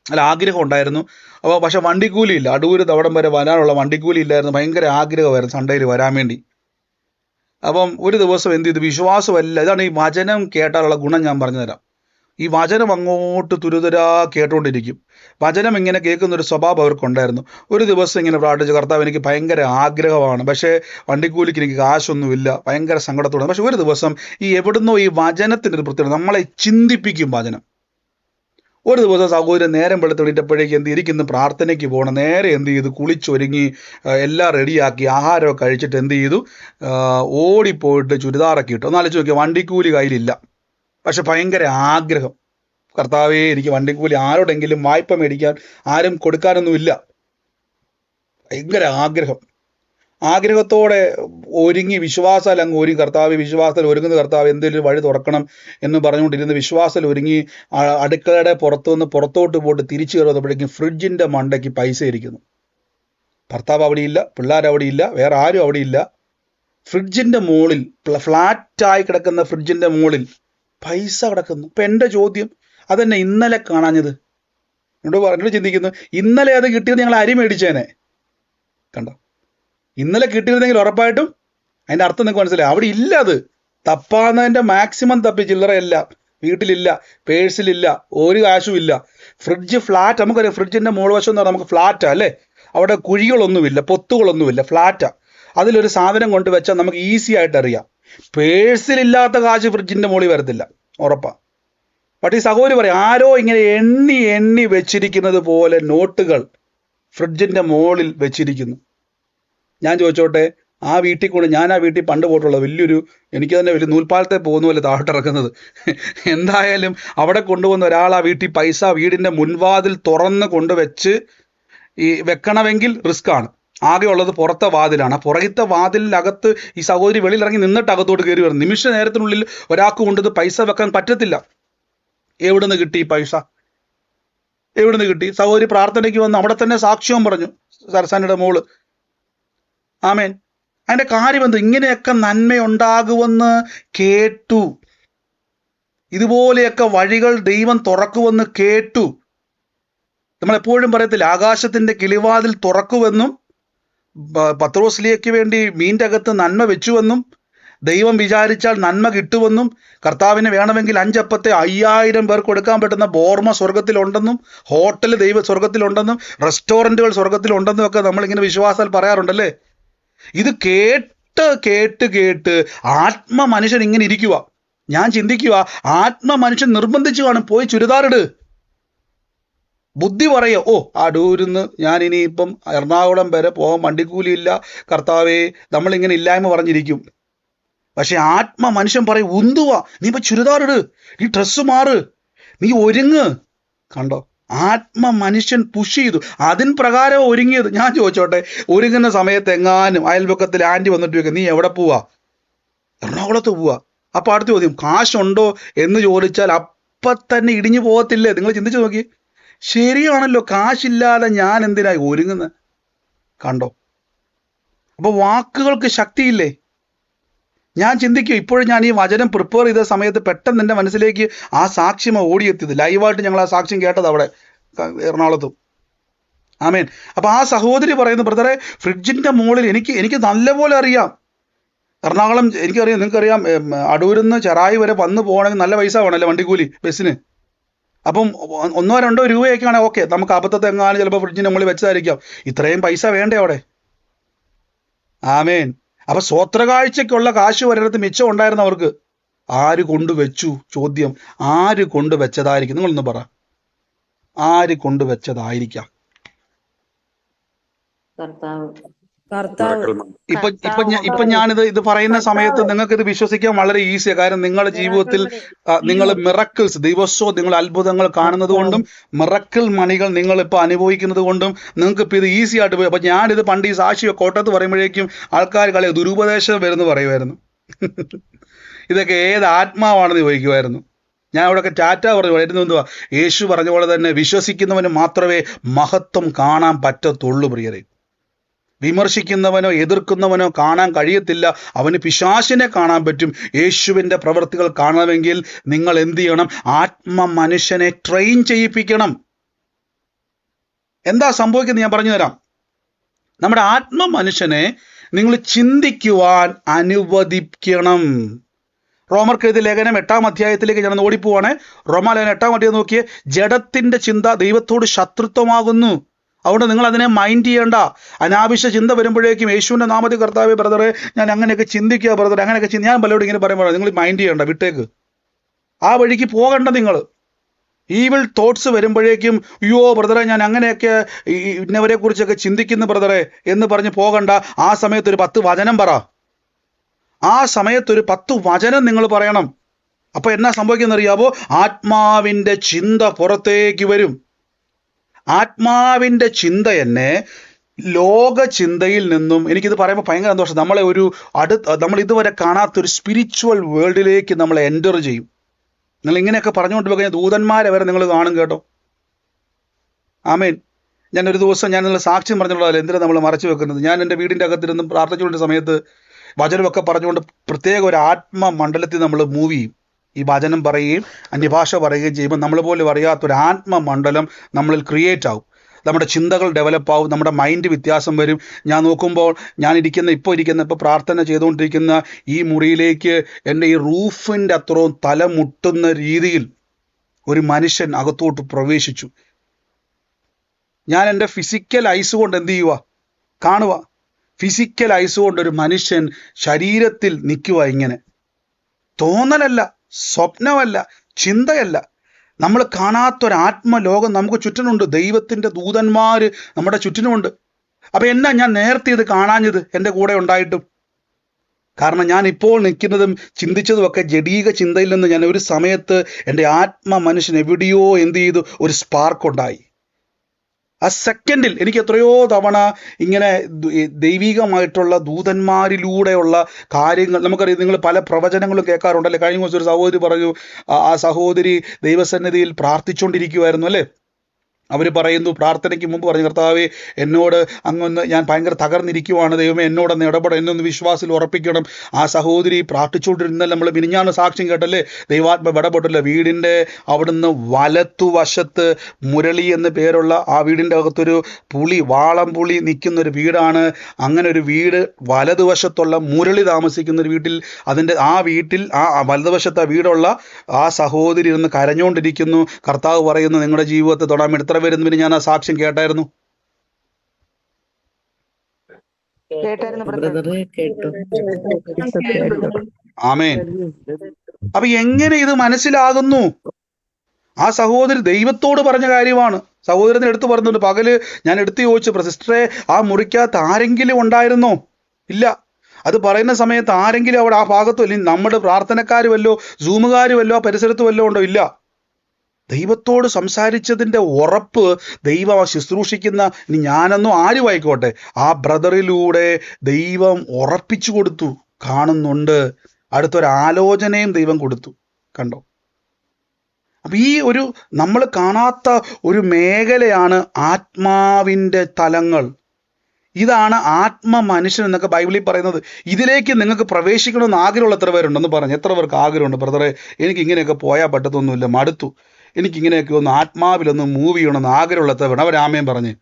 അല്ല, ആഗ്രഹം ഉണ്ടായിരുന്നു. അപ്പോൾ പക്ഷെ വണ്ടിക്കൂലി ഇല്ല. അടൂര് അവിടം വരെ വരാനുള്ള വണ്ടിക്കൂലി ഇല്ലായിരുന്നു. ഭയങ്കര ആഗ്രഹമായിരുന്നു സൺഡേയിൽ വരാൻ വേണ്ടി. അപ്പം ഒരു ദിവസം എന്ത് ചെയ്തു? വിശ്വാസമല്ല, ഇതാണ് ഈ വചനം കേട്ടാലുള്ള ഗുണം ഞാൻ പറഞ്ഞുതരാം. ഈ വചനം അങ്ങോട്ട് തുരുതുരാ കേട്ടുകൊണ്ടിരിക്കും. വചനം ഇങ്ങനെ കേൾക്കുന്നൊരു സ്വഭാവം അവർക്കുണ്ടായിരുന്നു. ഒരു ദിവസം ഇങ്ങനെ പ്രാർത്ഥിച്ചു, കർത്താവ് എനിക്ക് ഭയങ്കര ആഗ്രഹമാണ്, പക്ഷേ വണ്ടിക്കൂലിക്ക് എനിക്ക് കാശൊന്നുമില്ല, ഭയങ്കര സങ്കടത്തോടെ. പക്ഷെ ഒരു ദിവസം ഈ എവിടുന്നോ ഈ വചനത്തിൻ്റെ ഒരു പ്രത്യേകത, നമ്മളെ ചിന്തിപ്പിക്കും വചനം. ഒരു ദിവസം സഹോദരൻ നേരം വെളുത്തെണീറ്റപ്പോഴേക്ക് എന്ത് ഇരിക്കുന്നു, പ്രാർത്ഥനയ്ക്ക് പോകണം. നേരെ എന്ത് ചെയ്തു, കുളിച്ചൊരുങ്ങി എല്ലാം റെഡിയാക്കി ആഹാരമൊക്കെ കഴിച്ചിട്ട് എന്ത് ചെയ്തു, ഓടിപ്പോയിട്ട് ചുരിദാറൊക്കെ ഇട്ടു. ഒന്ന് ആലോചിച്ച് നോക്കിയാൽ, വണ്ടിക്കൂലി കയ്യിലില്ല, പക്ഷെ ഭയങ്കര ആഗ്രഹം. കർത്താവേ എനിക്ക് വണ്ടിക്കൂലി, ആരോടെങ്കിലും വായ്പ മേടിക്കാൻ ആരും കൊടുക്കാനൊന്നുമില്ല. ഭയങ്കര ആഗ്രഹം. ആഗ്രഹത്തോടെ ഒരുങ്ങി, വിശ്വാസത്തിൽ അങ്ങ് ഒരുങ്ങി. കർത്താവ്, വിശ്വാസത്തിൽ ഒരുങ്ങുന്ന കർത്താവ് എന്തെങ്കിലും വഴി തുറക്കണം എന്ന് പറഞ്ഞുകൊണ്ടിരുന്ന് വിശ്വാസത്തിൽ ഒരുങ്ങി അടുക്കളയുടെ പുറത്തോട്ട് പോയിട്ട് തിരിച്ചു കയറുന്നപ്പോഴേക്കും ഫ്രിഡ്ജിൻ്റെ മണ്ടയ്ക്ക് പൈസ ഇരിക്കുന്നു. ഭർത്താവ് അവിടെയില്ല, പിള്ളേരവിടെയില്ല, വേറെ ആരും അവിടെയില്ല. ഫ്രിഡ്ജിന്റെ മുകളിൽ, ഫ്ലാറ്റായി കിടക്കുന്ന ഫ്രിഡ്ജിന്റെ മുകളിൽ പൈസ കിടക്കുന്നു. ഇപ്പൊ എന്റെ ചോദ്യം, അതെന്നെ ഇന്നലെ കാണാഞ്ഞത്? എന്നോട് ചിന്തിക്കുന്നു, ഇന്നലെ അത് കിട്ടിയത് ഞങ്ങൾ അരി മേടിച്ചേനെ. കണ്ടോ, ഇന്നലെ കിട്ടിയിരുന്നെങ്കിൽ ഉറപ്പായിട്ടും അതിന്റെ അർത്ഥം നിങ്ങൾക്ക് മനസ്സിലായി. അവിടെ ഇല്ല. അത് തപ്പാന്നതിന്റെ മാക്സിമം തപ്പി, ചില്ലറയല്ല, വീട്ടിലില്ല, പേഴ്സിലില്ല, ഒരു കാശും ഇല്ല. ഫ്രിഡ്ജ് ഫ്ലാറ്റ്, നമുക്കറിയാം ഫ്രിഡ്ജിന്റെ മുകൾ വശം എന്ന് പറഞ്ഞാൽ നമുക്ക് ഫ്ലാറ്റാ അല്ലേ, അവിടെ കുഴികളൊന്നുമില്ല, പൊത്തുകളൊന്നുമില്ല, ഫ്ലാറ്റാ. അതിലൊരു സാധനം കൊണ്ട് വെച്ചാൽ നമുക്ക് ഈസി ആയിട്ട് അറിയാം. പേഴ്സിലില്ലാത്ത കാശ് ഫ്രിഡ്ജിന്റെ മുകളിൽ വരത്തില്ല, ഉറപ്പാ. പക്ഷേ ഈ സഹോദരി പറയും, ആരോ ഇങ്ങനെ എണ്ണി എണ്ണി വെച്ചിരിക്കുന്നത് പോലെ നോട്ടുകൾ ഫ്രിഡ്ജിന്റെ മുകളിൽ വെച്ചിരിക്കുന്നു. ഞാൻ ചോദിച്ചോട്ടെ, ആ വീട്ടിൽ കൊണ്ട്, ഞാൻ ആ വീട്ടിൽ പണ്ട് പോയിട്ടുള്ള വലിയൊരു, എനിക്ക് തന്നെ വലിയ നൂൽപ്പാലത്തെ പോകുന്ന പോലെ താഴോട്ടിറക്കുന്നത്. എന്തായാലും അവിടെ കൊണ്ടുവന്ന ഒരാൾ ആ വീട്ടിൽ പൈസ വീടിന്റെ മുൻവാതിൽ തുറന്ന് കൊണ്ടുവച്ച് ഈ വെക്കണമെങ്കിൽ റിസ്ക് ആണ്. ആകെ ഉള്ളത് പുറത്തെ വാതിലാണ്. ആ പുറകിലത്തെ വാതിലിനകത്ത് ഈ സഹോദരി വെളിയിലിറങ്ങി നിന്നിട്ട് അകത്തോട്ട് കയറി വരും. നിമിഷ നേരത്തിനുള്ളിൽ ഒരാൾക്ക് കൊണ്ടത് പൈസ വെക്കാൻ പറ്റത്തില്ല. എവിടെ നിന്ന് കിട്ടി പൈസ? എവിടെ നിന്ന് കിട്ടി? സഹോദരി പ്രാർത്ഥനയ്ക്ക് വന്ന് അവിടെ തന്നെ സാക്ഷ്യവും പറഞ്ഞു, സരസാനിയുടെ മോള്. ആമേൻ. അതിന്റെ കാര്യം എന്ത്? ഇങ്ങനെയൊക്കെ നന്മയുണ്ടാകുമെന്ന് കേട്ടു, ഇതുപോലെയൊക്കെ വഴികൾ ദൈവം തുറക്കുമെന്ന് കേട്ടു. നമ്മളെപ്പോഴും പറയത്തില്ല, ആകാശത്തിന്റെ കിളിവാതിൽ തുറക്കുമെന്നും പത്രോസ്ലിയയ്ക്ക് വേണ്ടി മീൻ്റെ അകത്ത് നന്മ വെച്ചുവെന്നും ദൈവം വിചാരിച്ചാൽ നന്മ കിട്ടുമെന്നും കർത്താവിന് വേണമെങ്കിൽ 5 അപ്പത്തെ 5000 പേർക്ക് കൊടുക്കാൻ പറ്റുന്ന ബോർമ സ്വർഗത്തിലുണ്ടെന്നും ഹോട്ടൽ സ്വർഗത്തിലുണ്ടെന്നും റെസ്റ്റോറൻറ്റുകൾ സ്വർഗത്തിലുണ്ടെന്നും ഒക്കെ നമ്മളിങ്ങനെ വിശ്വാസാൽ പറയാറുണ്ടല്ലേ. ഇത് കേട്ട് കേട്ട് കേട്ട് ആത്മ മനുഷ്യൻ ഇങ്ങനെ ഇരിക്കുക. ഞാൻ ചിന്തിക്കുക, ആത്മ മനുഷ്യൻ നിർബന്ധിച്ചു കാണും, പോയി ചുരിദാറിട്. ബുദ്ധി പറയോ, ഓ അടൂരിന്ന് ഞാൻ ഇനിയിപ്പം എറണാകുളം വരെ പോകാൻ വണ്ടിക്കൂലിയില്ല കർത്താവേ, നമ്മളിങ്ങനെ ഇല്ലായ്മ പറഞ്ഞിരിക്കും. പക്ഷെ ആത്മ മനുഷ്യൻ പറയും, ഉന്തുവാ, നീ ഇപ്പൊ ചുരിദാറിട്, നീ ഡ്രസ്സ് മാറ്, നീ ഒരുങ്ങ്. കണ്ടോ, ആത്മ മനുഷ്യൻ പുഷ് ചെയ്തു, അതിന് പ്രകാരം ഒരുങ്ങിയത്. ഞാൻ ചോദിച്ചോട്ടെ, ഒരുങ്ങുന്ന സമയത്ത് എങ്ങാനും അയൽപക്കത്തിൽ ആൻറ്റി വന്നിട്ട് ചോദിക്കുക, നീ എവിടെ പോവാ? എറണാകുളത്ത് പോവാ. അപ്പൊ അടുത്ത ചോദ്യം, കാശുണ്ടോ എന്ന് ചോദിച്ചാൽ അപ്പം തന്നെ ഇടിഞ്ഞു പോകത്തില്ലേ? നിങ്ങൾ ചിന്തിച്ചു നോക്കി. ശരിയാണല്ലോ, കാശില്ലാതെ ഞാൻ എന്തിനായി ഒരുങ്ങുന്നത്? കണ്ടോ, അപ്പൊ വാക്കുകൾക്ക് ശക്തിയില്ലേ? ഞാൻ ചിന്തിക്കും, ഇപ്പോഴും ഞാൻ ഈ വചനം പ്രിപ്പയർ ചെയ്ത സമയത്ത് പെട്ടെന്ന് എൻ്റെ മനസ്സിലേക്ക് ആ സാക്ഷ്യം ഓടിയെത്തിയത്. ലൈവായിട്ട് ഞങ്ങൾ ആ സാക്ഷ്യം കേട്ടത് അവിടെ എറണാകുളത്തും. ആമേൻ. അപ്പൊ ആ സഹോദരി പറയുന്നു, ബ്രദറെ, ഫ്രിഡ്ജിന്റെ മുകളിൽ എനിക്ക് നല്ലപോലെ അറിയാം. എറണാകുളം എനിക്കറിയാം, നിങ്ങൾക്കറിയാം, അടൂരിന്ന് ചെറായി വരെ വന്ന് പോകണമെങ്കിൽ നല്ല പൈസ വേണമല്ലേ വണ്ടിക്കൂലി ബസ്സിന്. അപ്പം 1-2 രൂപയൊക്കെയാണ് ഓക്കെ, നമുക്ക് അബദ്ധത്തെ എങ്ങാനും ചിലപ്പോൾ ഫ്രിഡ്ജിന്റെ മുകളിൽ വെച്ചതായിരിക്കാം. ഇത്രയും പൈസ വേണ്ടേ അവിടെ? ആമേൻ. അപ്പൊ സ്വോത്രകാഴ്ചയ്ക്കുള്ള കാശ് ഒരിടത്ത് മിച്ചം ഉണ്ടായിരുന്നവർക്ക് ആര് കൊണ്ടുവച്ചു? ചോദ്യം, ആര് കൊണ്ടുവച്ചതായിരിക്കും? നിങ്ങളൊന്ന് പറ, ആര് കൊണ്ടുവച്ചതായിരിക്കാം? ഇപ്പൊ ഞാനിത് പറയുന്ന സമയത്ത് നിങ്ങൾക്ക് ഇത് വിശ്വസിക്കാൻ വളരെ ഈസിയാണ്. കാരണം നിങ്ങളുടെ ജീവിതത്തിൽ നിങ്ങൾ മിറക്കിൾസ്, ദിവസവും നിങ്ങൾ അത്ഭുതങ്ങൾ കാണുന്നത് കൊണ്ടും മിറക്കിൾ മണികൾ നിങ്ങൾ ഇപ്പൊ അനുഭവിക്കുന്നത് കൊണ്ടും നിങ്ങൾക്ക് ഇപ്പൊ ഇത് ഈസി ആയിട്ട് പോയി. അപ്പൊ ഞാനിത് പണ്ട് ഈ സാക്ഷിയോ കോട്ടയത്ത് പറയുമ്പോഴേക്കും ആൾക്കാർ കളി ദുരുപദേശം വരുന്നു പറയുമായിരുന്നു. ഇതൊക്കെ ഏത് ആത്മാവാണെന്ന് ചോദിക്കുമായിരുന്നു. ഞാൻ അവിടെയൊക്കെ ടാറ്റ പറഞ്ഞു എന്തുവാ, യേശു പറഞ്ഞ പോലെ തന്നെ വിശ്വസിക്കുന്നവന് മാത്രമേ മഹത്വം കാണാൻ പറ്റത്തുള്ളൂ പ്രിയരെ. വിമർശിക്കുന്നവനോ എതിർക്കുന്നവനോ കാണാൻ കഴിയത്തില്ല, അവന് പിശാചിനെ കാണാൻ പറ്റും. യേശുവിൻ്റെ പ്രവൃത്തികൾ കാണണമെങ്കിൽ നിങ്ങൾ എന്ത് ചെയ്യണം? ആത്മ മനുഷ്യനെ ട്രെയിൻ ചെയ്യിപ്പിക്കണം. എന്താ സംഭവിക്കുന്നത് ഞാൻ പറഞ്ഞു തരാം. നമ്മുടെ ആത്മ മനുഷ്യനെ നിങ്ങൾ ചിന്തിക്കുവാൻ അനുവദിക്കണം. റോമർക്കെഴുതിയ ലേഖനം 8-ാം അധ്യായത്തിലേക്ക് ഞാൻ ഓടിപ്പോവാണ്. റോമാലേഖനം 8-ാം അധ്യായം നോക്കിയേ. ജഡത്തിന്റെ ചിന്ത ദൈവത്തോട് ശത്രുത്വമാകുന്നു. അതുകൊണ്ട് നിങ്ങൾ അതിനെ മൈൻഡ് ചെയ്യേണ്ട. അനാവശ്യ ചിന്ത വരുമ്പോഴേക്കും യേശുവിൻ്റെ നാമത്തിൽ കർത്താവേ ബ്രദറെ ഞാൻ അങ്ങനെയൊക്കെ ചിന്തിക്കുക ബ്രദറെ, അങ്ങനെയൊക്കെ ഞാൻ പലരോടും ഇങ്ങനെ പറയുമ്പോൾ നിങ്ങൾ മൈൻഡ് ചെയ്യേണ്ട, വിട്ടേക്ക്. ആ വഴിക്ക് പോകണ്ട. നിങ്ങൾ ഈവിൾ തോട്ട്സ് വരുമ്പോഴേക്കും അയ്യോ ബ്രദറെ ഞാൻ അങ്ങനെയൊക്കെ ഇന്നവരെ കുറിച്ചൊക്കെ ചിന്തിക്കുന്നു ബ്രദറെ എന്ന് പറഞ്ഞ് പോകണ്ട. ആ സമയത്തൊരു 10 വചനം പറ. ആ സമയത്തൊരു 10 വചനം നിങ്ങൾ പറയണം. അപ്പൊ എന്നാ സംഭവിക്കുന്ന അറിയാവോ? ആത്മാവിൻ്റെ ചിന്ത പുറത്തേക്ക് വരും. ആത്മാവിൻ്റെ ചിന്ത തന്നെ ലോക ചിന്തയിൽ നിന്നും, എനിക്കിത് പറയുമ്പോൾ ഭയങ്കര സന്തോഷം, നമ്മളെ നമ്മൾ ഇതുവരെ കാണാത്തൊരു സ്പിരിച്വൽ വേൾഡിലേക്ക് നമ്മളെ എൻ്റർ ചെയ്യും. നിങ്ങൾ ഇങ്ങനെയൊക്കെ പറഞ്ഞുകൊണ്ട് പോയി കഴിഞ്ഞാൽ ദൂതന്മാരെ വരെ നിങ്ങൾ കാണും കേട്ടോ. ആമേൻ. ഞാൻ ഒരു ദിവസം നിങ്ങൾ സാക്ഷ്യം പറഞ്ഞുള്ളതല്ല, എന്തിനാണ് നമ്മൾ മറച്ചു വെക്കുന്നത്. ഞാൻ എൻ്റെ വീടിൻ്റെ അകത്തിരുന്നും പ്രാർത്ഥിച്ചുകൊണ്ട സമയത്ത് വചനമൊക്കെ പറഞ്ഞുകൊണ്ട് പ്രത്യേക ഒരു ആത്മമണ്ഡലത്തിൽ നമ്മൾ മൂവ് ചെയ്യും. ഈ വചനം പറയുകയും അന്യഭാഷ പറയുകയും ചെയ്യുമ്പോൾ നമ്മൾ പോലും അറിയാത്തൊരു ആത്മമണ്ഡലം നമ്മളിൽ ക്രിയേറ്റ് ആവും. നമ്മുടെ ചിന്തകൾ ഡെവലപ്പ് ആവും, നമ്മുടെ മൈൻഡ് വ്യത്യാസം വരും. ഞാൻ നോക്കുമ്പോൾ ഇപ്പോൾ പ്രാർത്ഥന ചെയ്തുകൊണ്ടിരിക്കുന്ന ഈ മുറിയിലേക്ക് എൻ്റെ ഈ റൂഫിൻ്റെ അത്രയും തല മുട്ടുന്ന രീതിയിൽ ഒരു മനുഷ്യൻ അകത്തോട്ട് പ്രവേശിച്ചു. ഞാൻ എൻ്റെ ഫിസിക്കൽ ഐസ് കൊണ്ട് എന്ത് ചെയ്യുക, കാണുക. ഫിസിക്കൽ ഐസ് കൊണ്ട് ഒരു മനുഷ്യൻ ശരീരത്തിൽ നിൽക്കുക. ഇങ്ങനെ തോന്നലല്ല, സ്വപ്നമല്ല, ചിന്തയല്ല. നമ്മൾ കാണാത്തൊരു ആത്മലോകം നമുക്ക് ചുറ്റിനുണ്ട്. ദൈവത്തിൻ്റെ ദൂതന്മാർ നമ്മുടെ ചുറ്റിനുമുണ്ട്. അപ്പം എന്നാ ഞാൻ നേരത്തെ ഇത് കാണാഞ്ഞത് എൻ്റെ കൂടെ ഉണ്ടായിട്ടും? കാരണം ഞാൻ ഇപ്പോൾ നിൽക്കുന്നതും ചിന്തിച്ചതുമൊക്കെ ജഡീക ചിന്തയിൽ നിന്ന് ഞാൻ ഒരു സമയത്ത് എൻ്റെ മനുഷ്യൻ എവിടെയോ എന്ത് ചെയ്തു, ഒരു സ്പാർക്ക് ഉണ്ടായി. ആ സെക്കൻഡിൽ എനിക്ക് എത്രയോ തവണ ഇങ്ങനെ ദൈവികമായിട്ടുള്ള ദൂതന്മാരിലൂടെയുള്ള കാര്യങ്ങൾ നമുക്കറിയാം. നിങ്ങൾ പല പ്രവചനങ്ങളും കേൾക്കാറുണ്ടല്ലേ. കഴിഞ്ഞ ദിവസം ഒരു സഹോദരി പറഞ്ഞു, ആ സഹോദരി ദൈവസന്നിധിയിൽ പ്രാർത്ഥിച്ചുകൊണ്ടിരിക്കുമായിരുന്നു അല്ലേ. അവർ പറയുന്നു, പ്രാർത്ഥനയ്ക്ക് മുമ്പ് പറഞ്ഞു, കർത്താവേ എന്നോട് അങ്ങൊന്ന്, ഞാൻ ഭയങ്കര തകർന്നിരിക്കുവാണ്, ദൈവമേ എന്നോടൊന്ന് ഇടപെടണം, എന്നൊന്ന് വിശ്വാസത്തിൽ ഉറപ്പിക്കണം. ആ സഹോദരി പ്രാർത്ഥിച്ചുകൊണ്ടിരുന്നല്ല, നമ്മൾ മിനിഞ്ഞാന്ന് സാക്ഷ്യം കേട്ടല്ലേ, ദൈവാത്മ ഇടപെട്ടല്ലോ. വീടിൻ്റെ അവിടുന്ന് വലത്തുവശത്ത് മുരളി എന്ന് പേരുള്ള ആ വീടിൻ്റെ അകത്തൊരു വാളം പുളി നിൽക്കുന്നൊരു വീടാണ്. അങ്ങനെ ഒരു വീട് വലതുവശത്തുള്ള മുരളി താമസിക്കുന്ന ഒരു വീട്ടിൽ, ആ വീട്ടിൽ ആ വലതുവശത്ത് ആ വീടുള്ള ആ സഹോദരി ഇരുന്ന് കരഞ്ഞുകൊണ്ടിരിക്കുന്നു. കർത്താവ് പറയുന്നു, നിങ്ങളുടെ ജീവിതത്തെ തൊടാൻ എത്ര വരുന്നതിന് ഞാൻ ആ സാക്ഷ്യം കേട്ടായിരുന്നു. ആമേൻ. അപ്പൊ എങ്ങനെ ഇത് മനസ്സിലാകുന്നു? ആ സഹോദരി ദൈവത്തോട് പറഞ്ഞ കാര്യമാണ്. സഹോദരത്തിന് എടുത്തു പറഞ്ഞിട്ടുണ്ട്. പകല് ഞാൻ എടുത്തു ചോദിച്ചു, സിസ്റ്ററെ ആ മുറിക്കകത്ത് ആരെങ്കിലും ഉണ്ടായിരുന്നോ? ഇല്ല. അത് പറയുന്ന സമയത്ത് ആരെങ്കിലും അവിടെ ആ ഭാഗത്തോ, അല്ലെങ്കിൽ നമ്മുടെ പ്രാർത്ഥനക്കാർ വല്ലോ, സൂമുകാർ വല്ലോ, ആ പരിസരത്ത് വല്ലോ ഉണ്ടോ? ഇല്ല. ദൈവത്തോട് സംസാരിച്ചതിൻ്റെ ഉറപ്പ് ദൈവം ശുശ്രൂഷിക്കുന്ന, ഇനി ഞാനെന്നോ ആരും ആയിക്കോട്ടെ, ആ ബ്രദറിലൂടെ ദൈവം ഉറപ്പിച്ചു കൊടുത്തു. കാണുന്നുണ്ട്. അടുത്തൊരാലോചനയും ദൈവം കൊടുത്തു. കണ്ടോ? അപ്പം ഈ ഒരു നമ്മൾ കാണാത്ത ഒരു മേഖലയാണ് ആത്മാവിൻ്റെ തലങ്ങൾ. ഇതാണ് മനുഷ്യൻ എന്നൊക്കെ ബൈബിളിൽ പറയുന്നത്. ഇതിലേക്ക് നിങ്ങൾക്ക് പ്രവേശിക്കണമെന്ന് ആഗ്രഹമുള്ള എത്ര പേരുണ്ടെന്ന് പറഞ്ഞു. എത്ര പേർക്ക് ആഗ്രഹമുണ്ട്? ബ്രദറെ, എനിക്ക് ഇങ്ങനെയൊക്കെ പോയാൽ പറ്റത്തൊന്നുമില്ല, മടുത്തു, എനിക്കിങ്ങനെയൊക്കെ ഒന്ന് ആത്മാവിലൊന്ന് മൂവ് ചെയ്യണമെന്ന് ആഗ്രഹമുള്ള എത്ര വേണം? അവരാമേൻ പറഞ്ഞ്.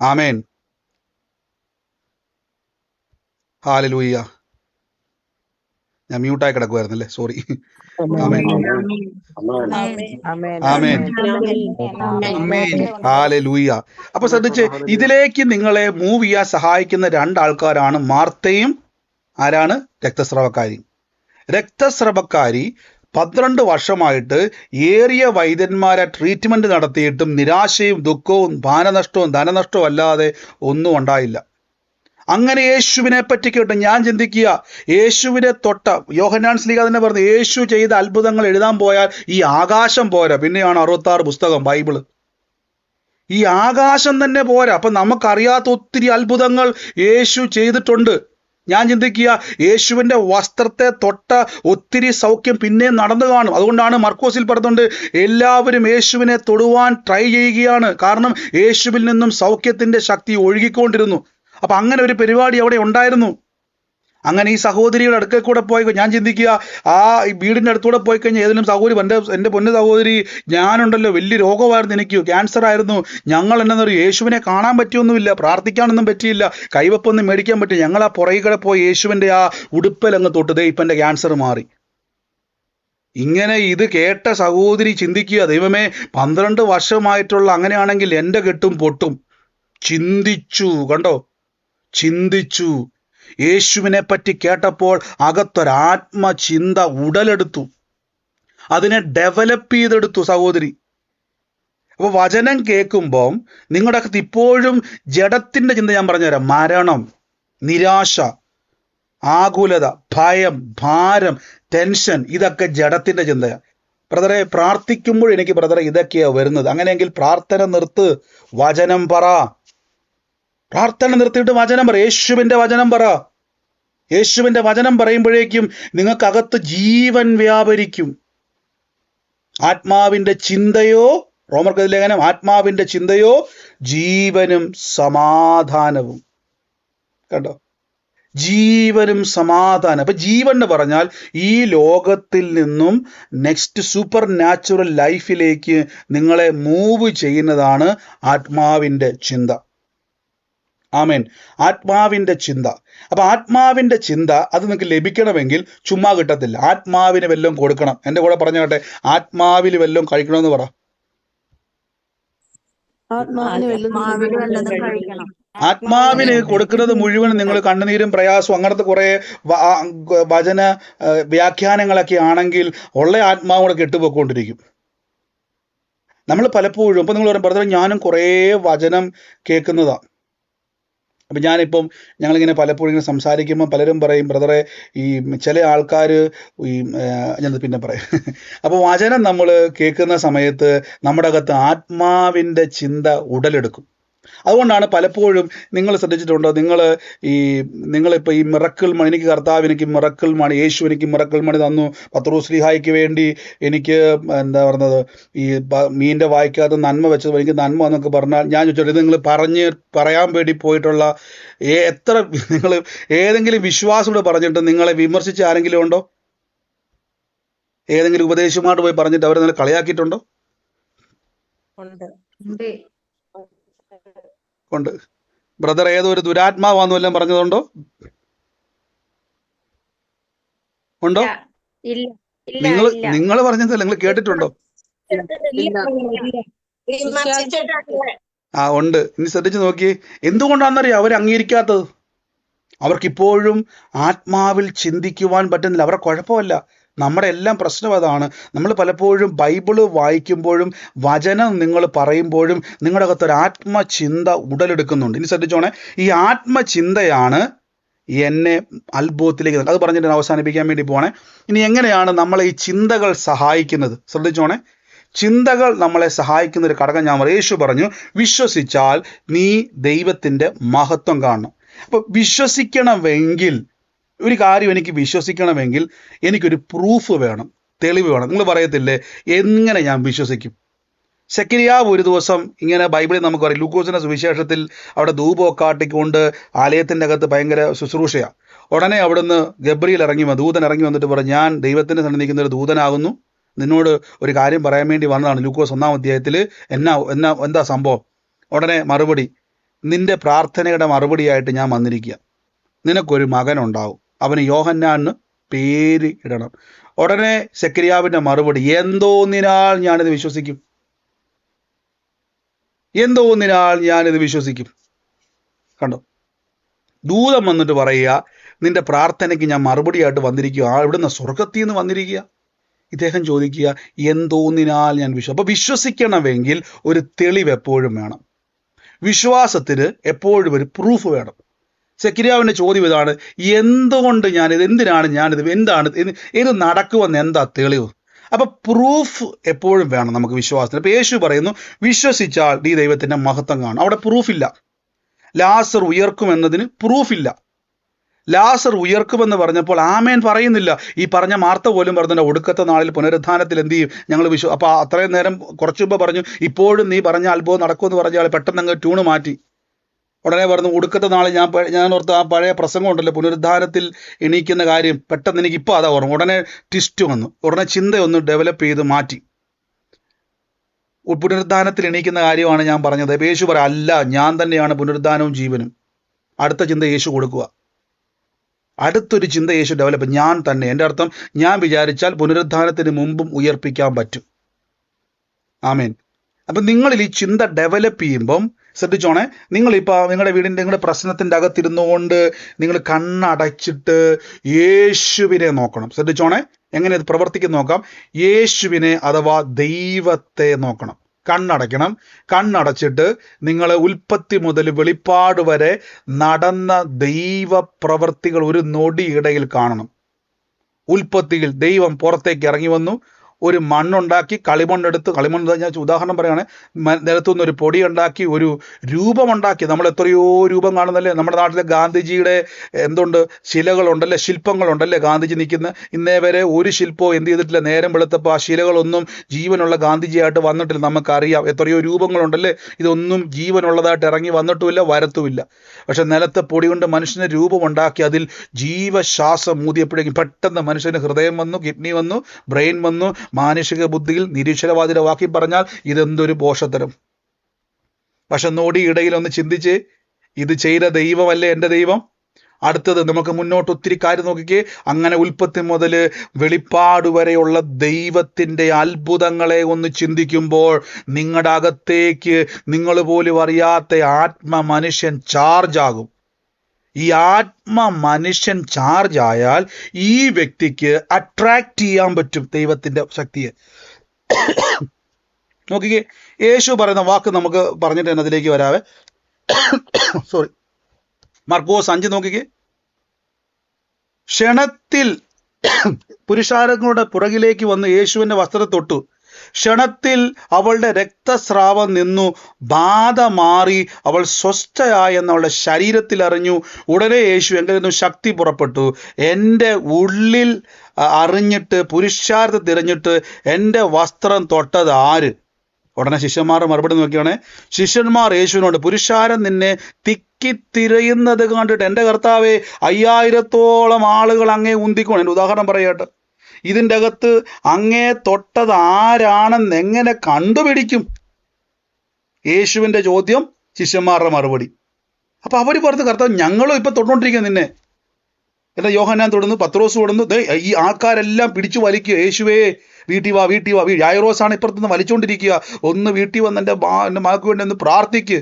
ആമേൻ. ഹല്ലേലൂയ. ഞാൻ മ്യൂട്ടായി കിടക്കുമായിരുന്നല്ലേ, സോറി. ആമേൻ. ആമേൻ. ഹല്ലേലൂയ. അപ്പൊ ശ്രദ്ധിച്ച്, ഇതിലേക്ക് നിങ്ങളെ മൂവ് ചെയ്യാൻ സഹായിക്കുന്ന രണ്ടാൾക്കാരാണ് മാർത്തയും ആരാണ്? രക്തസ്രവക്കാരി. രക്തസ്രവക്കാരി 12 വർഷമായിട്ട് ഏറിയ വൈദ്യന്മാരെ ട്രീറ്റ്മെന്റ് നടത്തിയിട്ടും നിരാശയും ദുഃഖവും മാനനഷ്ടവും ധനനഷ്ടവും അല്ലാതെ ഒന്നും ഉണ്ടായില്ല. അങ്ങനെ യേശുവിനെ പറ്റി കേട്ട് ഞാൻ ചിന്തിക്കുക, യേശുവിനെ തൊട്ട യോഹന്നാൻ ശ്ലീഹ തന്നെ പറഞ്ഞു, യേശു ചെയ്ത അത്ഭുതങ്ങൾ എഴുതാൻ പോയാൽ ഈ ആകാശം പോരാ, പിന്നെയാണ് 66 പുസ്തകം ബൈബിള്. ഈ ആകാശം തന്നെ പോരാ. അപ്പം നമുക്കറിയാത്ത ഒത്തിരി അത്ഭുതങ്ങൾ യേശു ചെയ്തിട്ടുണ്ട്. ഞാൻ ചിന്തിക്കുക, യേശുവിൻ്റെ വസ്ത്രത്തെ തൊട്ട ഒത്തിരി സൗഖ്യം പിന്നെ നടന്നു കാണും. അതുകൊണ്ടാണ് മർക്കോസിൽ പറഞ്ഞുകൊണ്ട് എല്ലാവരും യേശുവിനെ തൊടുവാൻ ട്രൈ ചെയ്യുകയാണ്. കാരണം യേശുവിൽ നിന്നും സൗഖ്യത്തിൻ്റെ ശക്തി ഒഴുകിക്കൊണ്ടിരുന്നു. അപ്പം അങ്ങനെ ഒരു പരിപാടി അവിടെ ഉണ്ടായിരുന്നു. അങ്ങനെ ഈ സഹോദരിയുടെ അടുക്കൽ കൂടെ പോയി ഞാൻ ചിന്തിക്കുക, ആ വീടിൻ്റെ അടുത്തൂടെ പോയി കഴിഞ്ഞാൽ ഏതെങ്കിലും സഹോദരി, എൻ്റെ പൊന്നു സഹോദരി, ഞാനുണ്ടല്ലോ വലിയ രോഗമായിരുന്നു, എനിക്ക് ക്യാൻസർ ആയിരുന്നു, ഞങ്ങൾ എന്നാ യേശുവിനെ കാണാൻ പറ്റിയൊന്നുമില്ല, പ്രാർത്ഥിക്കാനൊന്നും പറ്റിയില്ല, കൈവപ്പൊന്നും മേടിക്കാൻ പറ്റില്ല, ഞങ്ങൾ ആ പുറകിൽ പോയി യേശുവിൻ്റെ ആ ഉടുപ്പലങ്ങ് തൊട്ട് ഇപ്പം എൻ്റെ ക്യാൻസർ മാറി. ഇങ്ങനെ ഇത് കേട്ട സഹോദരി ചിന്തിക്കുക, ദൈവമേ 12 വർഷമായിട്ടുള്ള അങ്ങനെയാണെങ്കിൽ എൻ്റെ കെട്ടും പൊട്ടും. ചിന്തിച്ചു. കണ്ടോ? ചിന്തിച്ചു. യേശുവിനെ പറ്റി കേട്ടപ്പോൾ അകത്തൊരാത്മചിന്ത ഉടലെടുത്തു. അതിനെ ഡെവലപ്പ് ചെയ്തെടുത്തു സഹോദരി. അപ്പോൾ വചനം കേൾക്കുമ്പം നിങ്ങളുടെ അകത്ത് ഇപ്പോഴും ജഡത്തിൻ്റെ ചിന്ത ഞാൻ പറഞ്ഞുതരാം. മരണം, നിരാശ, ആകുലത, ഭയം, ഭാരം, ടെൻഷൻ, ഇതൊക്കെ ജഡത്തിൻ്റെ ചിന്തയാണ്. ബ്രദറെ, പ്രാർത്ഥിക്കുമ്പോൾ എനിക്ക് ബ്രദറെ ഇതൊക്കെയാണ് വരുന്നത്. അങ്ങനെയെങ്കിൽ പ്രാർത്ഥന നിർത്ത്, വചനം പറ. പ്രാർത്ഥന നിർത്തിയിട്ട് വചനം പറ. യേശുവിൻ്റെ വചനം പറ. യേശുവിൻ്റെ വചനം പറയുമ്പോഴേക്കും നിങ്ങൾക്കകത്ത് ജീവൻ വ്യാപരിക്കും. ആത്മാവിൻ്റെ ചിന്തയോ റോമർക്ക് ലേഖനം, ആത്മാവിന്റെ ചിന്തയോ ജീവനും സമാധാനവും. കണ്ടോ, ജീവനും സമാധാനം. അപ്പൊ ജീവൻ എന്ന് പറഞ്ഞാൽ ഈ ലോകത്തിൽ നിന്നും നെക്സ്റ്റ് സൂപ്പർ നാച്ചുറൽ ലൈഫിലേക്ക് നിങ്ങളെ മൂവ് ചെയ്യുന്നതാണ് ആത്മാവിന്റെ ചിന്ത. ആമേൻ. ആത്മാവിന്റെ ചിന്ത. അപ്പൊ ആത്മാവിന്റെ ചിന്ത അത് നിങ്ങൾക്ക് ലഭിക്കണമെങ്കിൽ ചുമ്മാ കിട്ടത്തില്ല. ആത്മാവിന് വല്ലതും കൊടുക്കണം. എൻ്റെ കൂടെ പറഞ്ഞോട്ടെ, ആത്മാവിൽ വല്ലതും കഴിക്കണമെന്ന് പറ. ആത്മാവിന് വല്ലതും ആത്മാവിന് വല്ലതും കഴിക്കണം. കഴിക്കണം. ആത്മാവിന് കൊടുക്കുന്നത് മുഴുവൻ നിങ്ങൾ കണ്ണുനീരും പ്രയാസവും അങ്ങനത്തെ കുറെ വചന വ്യാഖ്യാനങ്ങളൊക്കെ ആണെങ്കിൽ ഉള്ള ആത്മാവ് കൂടെ കെട്ടുപോയിക്കൊണ്ടിരിക്കും. നമ്മൾ പലപ്പോഴും ഇപ്പൊ നിങ്ങൾ പറയും, ബ്രദറെ ഞാനും കുറേ വചനം കേൾക്കുന്നതാണ്. അപ്പം ഞാനിപ്പം ഞങ്ങളിങ്ങനെ പലപ്പോഴും ഇങ്ങനെ സംസാരിക്കുമ്പോൾ പലരും പറയും, ബ്രദറെ ഈ ചില ആൾക്കാർ ഈ ഞാൻ പിന്നെ പറയാം. അപ്പോൾ വചനം നമ്മൾ കേൾക്കുന്ന സമയത്ത് നമ്മുടെ അകത്ത് ആത്മാവിൻ്റെ ചിന്ത ഉടലെടുക്കും. അതുകൊണ്ടാണ് പലപ്പോഴും നിങ്ങൾ ശ്രദ്ധിച്ചിട്ടുണ്ടോ, നിങ്ങളിപ്പോൾ ഈ മിറക്കിൾ മണി, എനിക്ക് കർത്താവ് എനിക്ക് മിറക്കിൾ മണി, യേശു എനിക്ക് മിറക്കിൾ മണി തന്നു, പത്രോസ് ശ്ലീഹായ്ക്ക് വേണ്ടി എനിക്ക് എന്താ പറഞ്ഞത്, ഈ മീൻ്റെ വായിക്കാത്ത നന്മ വെച്ചത് എനിക്ക് നന്മ എന്നൊക്കെ പറഞ്ഞാൽ ഞാൻ ചോദിച്ചോട്ടെ, ഇത് നിങ്ങൾ പറയാൻ വേണ്ടി പോയിട്ടുള്ള എത്ര നിങ്ങൾ ഏതെങ്കിലും വിശ്വാസത്തോടെ പറഞ്ഞിട്ട് നിങ്ങളെ വിമർശിച്ച ആരെങ്കിലും ഉണ്ടോ? ഏതെങ്കിലും ഉപദേശമായിട്ട് പോയി പറഞ്ഞിട്ട് അവരെ നിങ്ങൾ കളിയാക്കിയിട്ടുണ്ടോ? ഉണ്ട്. ബ്രദർ ഏതോ ഒരു ദുരാത്മാവാന്ന് വല്ലതും പറഞ്ഞതുണ്ടോ? ഉണ്ടോ? നിങ്ങൾ പറഞ്ഞതല്ല, നിങ്ങൾ കേട്ടിട്ടുണ്ടോ? ആ ഉണ്ട്. ഇനി ശ്രദ്ധിച്ചു നോക്കിയേ, എന്തുകൊണ്ടാണെന്നറിയാം അവർ അംഗീകരിക്കാത്തത്. അവർക്കിപ്പോഴും ആത്മാവിൽ ചിന്തിക്കുവാൻ പറ്റുന്നില്ല. അവരുടെ കുഴപ്പമല്ല, നമ്മുടെ എല്ലാം പ്രശ്നം അതാണ്. നമ്മൾ പലപ്പോഴും ബൈബിള് വായിക്കുമ്പോഴും വചനം നിങ്ങൾ പറയുമ്പോഴും നിങ്ങളുടെ അകത്തൊരു ആത്മചിന്ത ഉടലെടുക്കുന്നുണ്ട്. ഇനി ശ്രദ്ധിച്ചോണേ, ഈ ആത്മചിന്തയാണ് എന്നെ അത്ഭുതത്തിലേക്ക്, അത് പറഞ്ഞിട്ട് ഞാൻ അവസാനിപ്പിക്കാൻ വേണ്ടി പോണേ. ഇനി എങ്ങനെയാണ് നമ്മളെ ഈ ചിന്തകൾ സഹായിക്കുന്നത്? ശ്രദ്ധിച്ചോണേ, ചിന്തകൾ നമ്മളെ സഹായിക്കുന്ന ഒരു ഘടകം ഞാൻ പറയും. യേശു പറഞ്ഞു, വിശ്വസിച്ചാൽ നീ ദൈവത്തിൻ്റെ മഹത്വം കാണണം. അപ്പൊ വിശ്വസിക്കണമെങ്കിൽ, ഒരു കാര്യം എനിക്ക് വിശ്വസിക്കണമെങ്കിൽ എനിക്കൊരു പ്രൂഫ് വേണം, തെളിവ് വേണം. നിങ്ങൾ പറയത്തില്ലേ, എങ്ങനെ ഞാൻ വിശ്വസിക്കും? സെക്കരിയാവ് ഒരു ദിവസം ഇങ്ങനെ ബൈബിളിൽ നമുക്ക് പറയും, ലൂക്കോസിന്റെ സുവിശേഷത്തിൽ അവിടെ ധൂപമൊക്കെ കാട്ടിക്കൊണ്ട് ആലയത്തിൻ്റെ അകത്ത് ഭയങ്കര ശുശ്രൂഷയാണ്. ഉടനെ അവിടുന്ന് ഗബ്രിയേൽ ദൂതൻ ഇറങ്ങി വന്നിട്ട് പറഞ്ഞു, ഞാൻ ദൈവത്തിൻ്റെ സന്നിധിക്കുന്ന ഒരു ദൂതനാകുന്നു, നിന്നോട് ഒരു കാര്യം പറയാൻ വേണ്ടി വന്നതാണ്. ലൂക്കോസ് 1-ാം അധ്യായത്തിൽ എന്താ സംഭവം? ഉടനെ മറുപടി, നിന്റെ പ്രാർത്ഥനയുടെ മറുപടിയായിട്ട് ഞാൻ വന്നിരിക്കുക, നിനക്കൊരു മകനുണ്ടാവും, അവന് യോഹന്നാന്ന് പേര് ഇടണം. ഉടനെ സെക്കരിയാവിൻ്റെ മറുപടി, എന്തോന്നിനാൽ ഞാനിത് വിശ്വസിക്കും? എന്തോന്നിനാൽ ഞാനിത് വിശ്വസിക്കും? കണ്ടോ, ദൂതം വന്നിട്ട് പറയുക, നിന്റെ പ്രാർത്ഥനയ്ക്ക് ഞാൻ മറുപടിയായിട്ട് വന്നിരിക്കുക, ഇവിടുന്ന് സ്വർഗത്തിൽ നിന്ന് വന്നിരിക്കുക. ഇദ്ദേഹം ചോദിക്കുക, എന്തോന്നിനാൽ ഞാൻ അപ്പോൾ വിശ്വസിക്കണമെങ്കിൽ ഒരു തെളിവ് എപ്പോഴും വേണം. വിശ്വാസത്തിന് എപ്പോഴും ഒരു പ്രൂഫ് വേണം. സെക്കരിയാവിൻ്റെ ചോദ്യം ഇതാണ്, എന്തുകൊണ്ട് ഞാനിത്, എന്തിനാണ് ഞാനിത്, എന്താണ് ഇത് നടക്കുമെന്ന് എന്താ തെളിവ്? അപ്പൊ പ്രൂഫ് എപ്പോഴും വേണം നമുക്ക് വിശ്വാസത്തിന്. ഇപ്പൊ യേശു പറയുന്നു, വിശ്വസിച്ചാൽ നീ ദൈവത്തിന്റെ മഹത്വം കാണും. അവിടെ പ്രൂഫില്ല. ലാസർ ഉയർക്കുമെന്നതിന് പ്രൂഫില്ല. ലാസർ ഉയർക്കുമെന്ന് പറഞ്ഞപ്പോൾ ആമേൻ പറയുന്നില്ല. ഈ പറഞ്ഞ മാർത്ത പോലും പറഞ്ഞില്ല, ഒടുക്കത്തെ നാളിൽ പുനരുദ്ധാനത്തിൽ എന്ത് ചെയ്യും ഞങ്ങൾ അപ്പൊ അത്രയും നേരം കുറച്ചു മുമ്പ് പറഞ്ഞു, ഇപ്പോഴും നീ പറഞ്ഞ അത്ഭുതം നടക്കുമെന്ന് പറഞ്ഞാൽ പെട്ടെന്ന് അങ്ങ് ട്യൂണ് മാറ്റി. ഉടനെ പറഞ്ഞു, ഒടുക്കത്തെ നാളിൽ ഞാൻ ഓർത്ത് ആ പഴയ പ്രസംഗം ഉണ്ടല്ലോ, പുനരുദ്ധാനത്തിൽ എണീക്കുന്ന കാര്യം, പെട്ടെന്ന് എനിക്ക് ഇപ്പോൾ അതാ ഓർമ്മ. ഉടനെ ട്വിസ്റ്റ് വന്നു, ഉടനെ ചിന്തയൊന്ന് ഡെവലപ്പ് ചെയ്ത് മാറ്റി. പുനരുദ്ധാനത്തിൽ എണീക്കുന്ന കാര്യമാണ് ഞാൻ പറഞ്ഞത്. യേശു പറയാം, അല്ല, ഞാൻ തന്നെയാണ് പുനരുദ്ധാനവും ജീവനും. അടുത്ത ചിന്ത യേശു കൊടുക്കുക. അടുത്തൊരു ചിന്ത യേശു ഡെവലപ്പ്, ഞാൻ തന്നെ. എൻ്റെ അർത്ഥം, ഞാൻ വിചാരിച്ചാൽ പുനരുദ്ധാനത്തിന് മുമ്പും ഉയർപ്പിക്കാൻ പറ്റും. ആമേൻ. അപ്പം നിങ്ങളിൽ ഈ ചിന്ത ഡെവലപ്പ് ചെയ്യുമ്പം ശ്രദ്ധിച്ചോണേ, നിങ്ങളിപ്പോൾ നിങ്ങളുടെ പ്രശ്നത്തിൻ്റെ അകത്തിരുന്നുകൊണ്ട് നിങ്ങൾ കണ്ണടച്ചിട്ട് യേശുവിനെ നോക്കണം. ശ്രദ്ധിച്ചോണേ, എങ്ങനെ ഇത് പ്രവർത്തിക്കുന്ന നോക്കാം. യേശുവിനെ അഥവാ ദൈവത്തെ നോക്കണം. കണ്ണടയ്ക്കണം. കണ്ണടച്ചിട്ട് നിങ്ങൾ ഉൽപ്പത്തി മുതൽ വെളിപ്പാട് വരെ നടന്ന ദൈവപ്രവർത്തികൾ ഒരു നൊടിയിടയിൽ കാണണം. ഉൽപ്പത്തിയിൽ ദൈവം പുറത്തേക്ക് ഇറങ്ങി വന്നു, ഒരു മണ്ണുണ്ടാക്കി കളിമണ്ണെടുത്ത് ഞാൻ ഉദാഹരണം പറയുകയാണെങ്കിൽ നിലത്തുനിന്ന് ഒരു പൊടി ഉണ്ടാക്കി ഒരു രൂപമുണ്ടാക്കി. നമ്മൾ എത്രയോ രൂപം കാണുന്നല്ലേ നമ്മുടെ നാട്ടിലെ ഗാന്ധിജിയുടെ എന്തുണ്ട് ശിലകളുണ്ടല്ലേ, ശില്പങ്ങളുണ്ടല്ലേ ഗാന്ധിജി നിൽക്കുന്ന. ഇന്നേ വരെ ഒരു ശില്പവും എന്ത് ചെയ്തിട്ടില്ല. നേരം വെളുത്തപ്പോൾ ആ ശിലകളൊന്നും ജീവനുള്ള ഗാന്ധിജിയായിട്ട് വന്നിട്ടില്ല. നമുക്കറിയാം എത്രയോ രൂപങ്ങളുണ്ടല്ലേ, ഇതൊന്നും ജീവനുള്ളതായിട്ട് ഇറങ്ങി വന്നിട്ടുമില്ല, വരത്തുമില്ല. പക്ഷെ നിലത്തെ പൊടി കൊണ്ട് മനുഷ്യന് രൂപമുണ്ടാക്കി അതിൽ ജീവശ്വാസം ഊതിയപ്പോഴേക്കും പെട്ടെന്ന് മനുഷ്യന് ഹൃദയം വന്നു, കിഡ്നി വന്നു, ബ്രെയിൻ വന്നു. മാനുഷിക ബുദ്ധിയിൽ നിരീശ്വരവാദിയുടെ വാക്കി പറഞ്ഞാൽ ഇതെന്തൊരു പോഷത്തരം. പക്ഷെ നോടിയിടയിൽ ഒന്ന് ചിന്തിച്ച്, ഇത് ചെയ്ത ദൈവമല്ലേ എൻ്റെ ദൈവം? അടുത്തത് നമുക്ക് മുന്നോട്ട് ഒത്തിരി കാര്യം നോക്കിക്കേ. അങ്ങനെ ഉൽപ്പത്തി മുതൽ വെളിപ്പാട് വരെയുള്ള ദൈവത്തിൻ്റെ അത്ഭുതങ്ങളെ ഒന്ന് ചിന്തിക്കുമ്പോൾ നിങ്ങളുടെ അകത്തേക്ക് നിങ്ങൾ പോലും അറിയാത്ത ആത്മ മനുഷ്യൻ ചാർജ് ആകും. ഈ ആത്മ മനുഷ്യൻ ചാർജ് ആയാൽ ഈ വ്യക്തിക്ക് അട്രാക്ട് ചെയ്യാൻ പറ്റും ദൈവത്തിൻ്റെ ശക്തിയെ. നോക്കിക്കേ, യേശു പറയുന്ന വാക്ക് നമുക്ക് പറഞ്ഞിട്ട് തന്നെ അതിലേക്ക് വരാവേ. സോറി, മർക്കോസ് 5 നോക്കിക്കേ. ക്ഷണത്തിൽ പുരുഷാരങ്ങളുടെ പുറകിലേക്ക് വന്ന് യേശുവിൻ്റെ വസ്ത്രം തൊട്ടു. ക്ഷണത്തിൽ അവളുടെ രക്തസ്രാവം നിന്നു, ബാധ മാറി, അവൾ സ്വസ്ഥയായെന്ന് അവളുടെ ശരീരത്തിൽ അറിഞ്ഞു. ഉടനെ യേശു എങ്കിൽ നിന്നും ശക്തി പുറപ്പെട്ടു. എൻ്റെ ഉള്ളിൽ അറിഞ്ഞിട്ട് പുരുഷാരത്തെ തിരഞ്ഞിട്ട് എൻ്റെ വസ്ത്രം തൊട്ടത് ആര്? ഉടനെ ശിഷ്യന്മാർ മറുപടി നോക്കിയാണേ. ശിഷ്യന്മാർ യേശുവിനോട്, പുരുഷാരം നിന്നെ തിക്കിത്തിരയുന്നത് കണ്ടിട്ട് എൻ്റെ കർത്താവേ 5000-ഓളം ആളുകൾ അങ്ങേ ഉന്തിക്കോണം. എൻ്റെ ഉദാഹരണം പറയട്ടെ, ഇതിൻ്റെ അകത്ത് അങ്ങേ തൊട്ടത് ആരാണെന്ന് എങ്ങനെ കണ്ടുപിടിക്കും? യേശുവിൻ്റെ ചോദ്യം, ശിഷ്യന്മാരുടെ മറുപടി. അപ്പൊ അവർ പറഞ്ഞു, കർത്താവ് ഞങ്ങളും ഇപ്പൊ തൊട്ടുകൊണ്ടിരിക്കുക നിന്നെ. എന്താ യോഹന്നാൻ തൊടുന്നു, പത്രോസ് തൊടുന്നു, ഈ ആൾക്കാരെല്ലാം പിടിച്ചു വലിക്കുക. യേശുവേ വീട്ടിൽ വാ, വീട്ടിൽ വാ. യായിറോസാണ് ഇപ്പുറത്തുനിന്ന് വലിച്ചുകൊണ്ടിരിക്കുക. ഒന്ന് വീട്ടിൽ വന്ന് എൻ്റെ മകൾക്ക് വേണ്ടി ഒന്ന് പ്രാർത്ഥിക്ക്.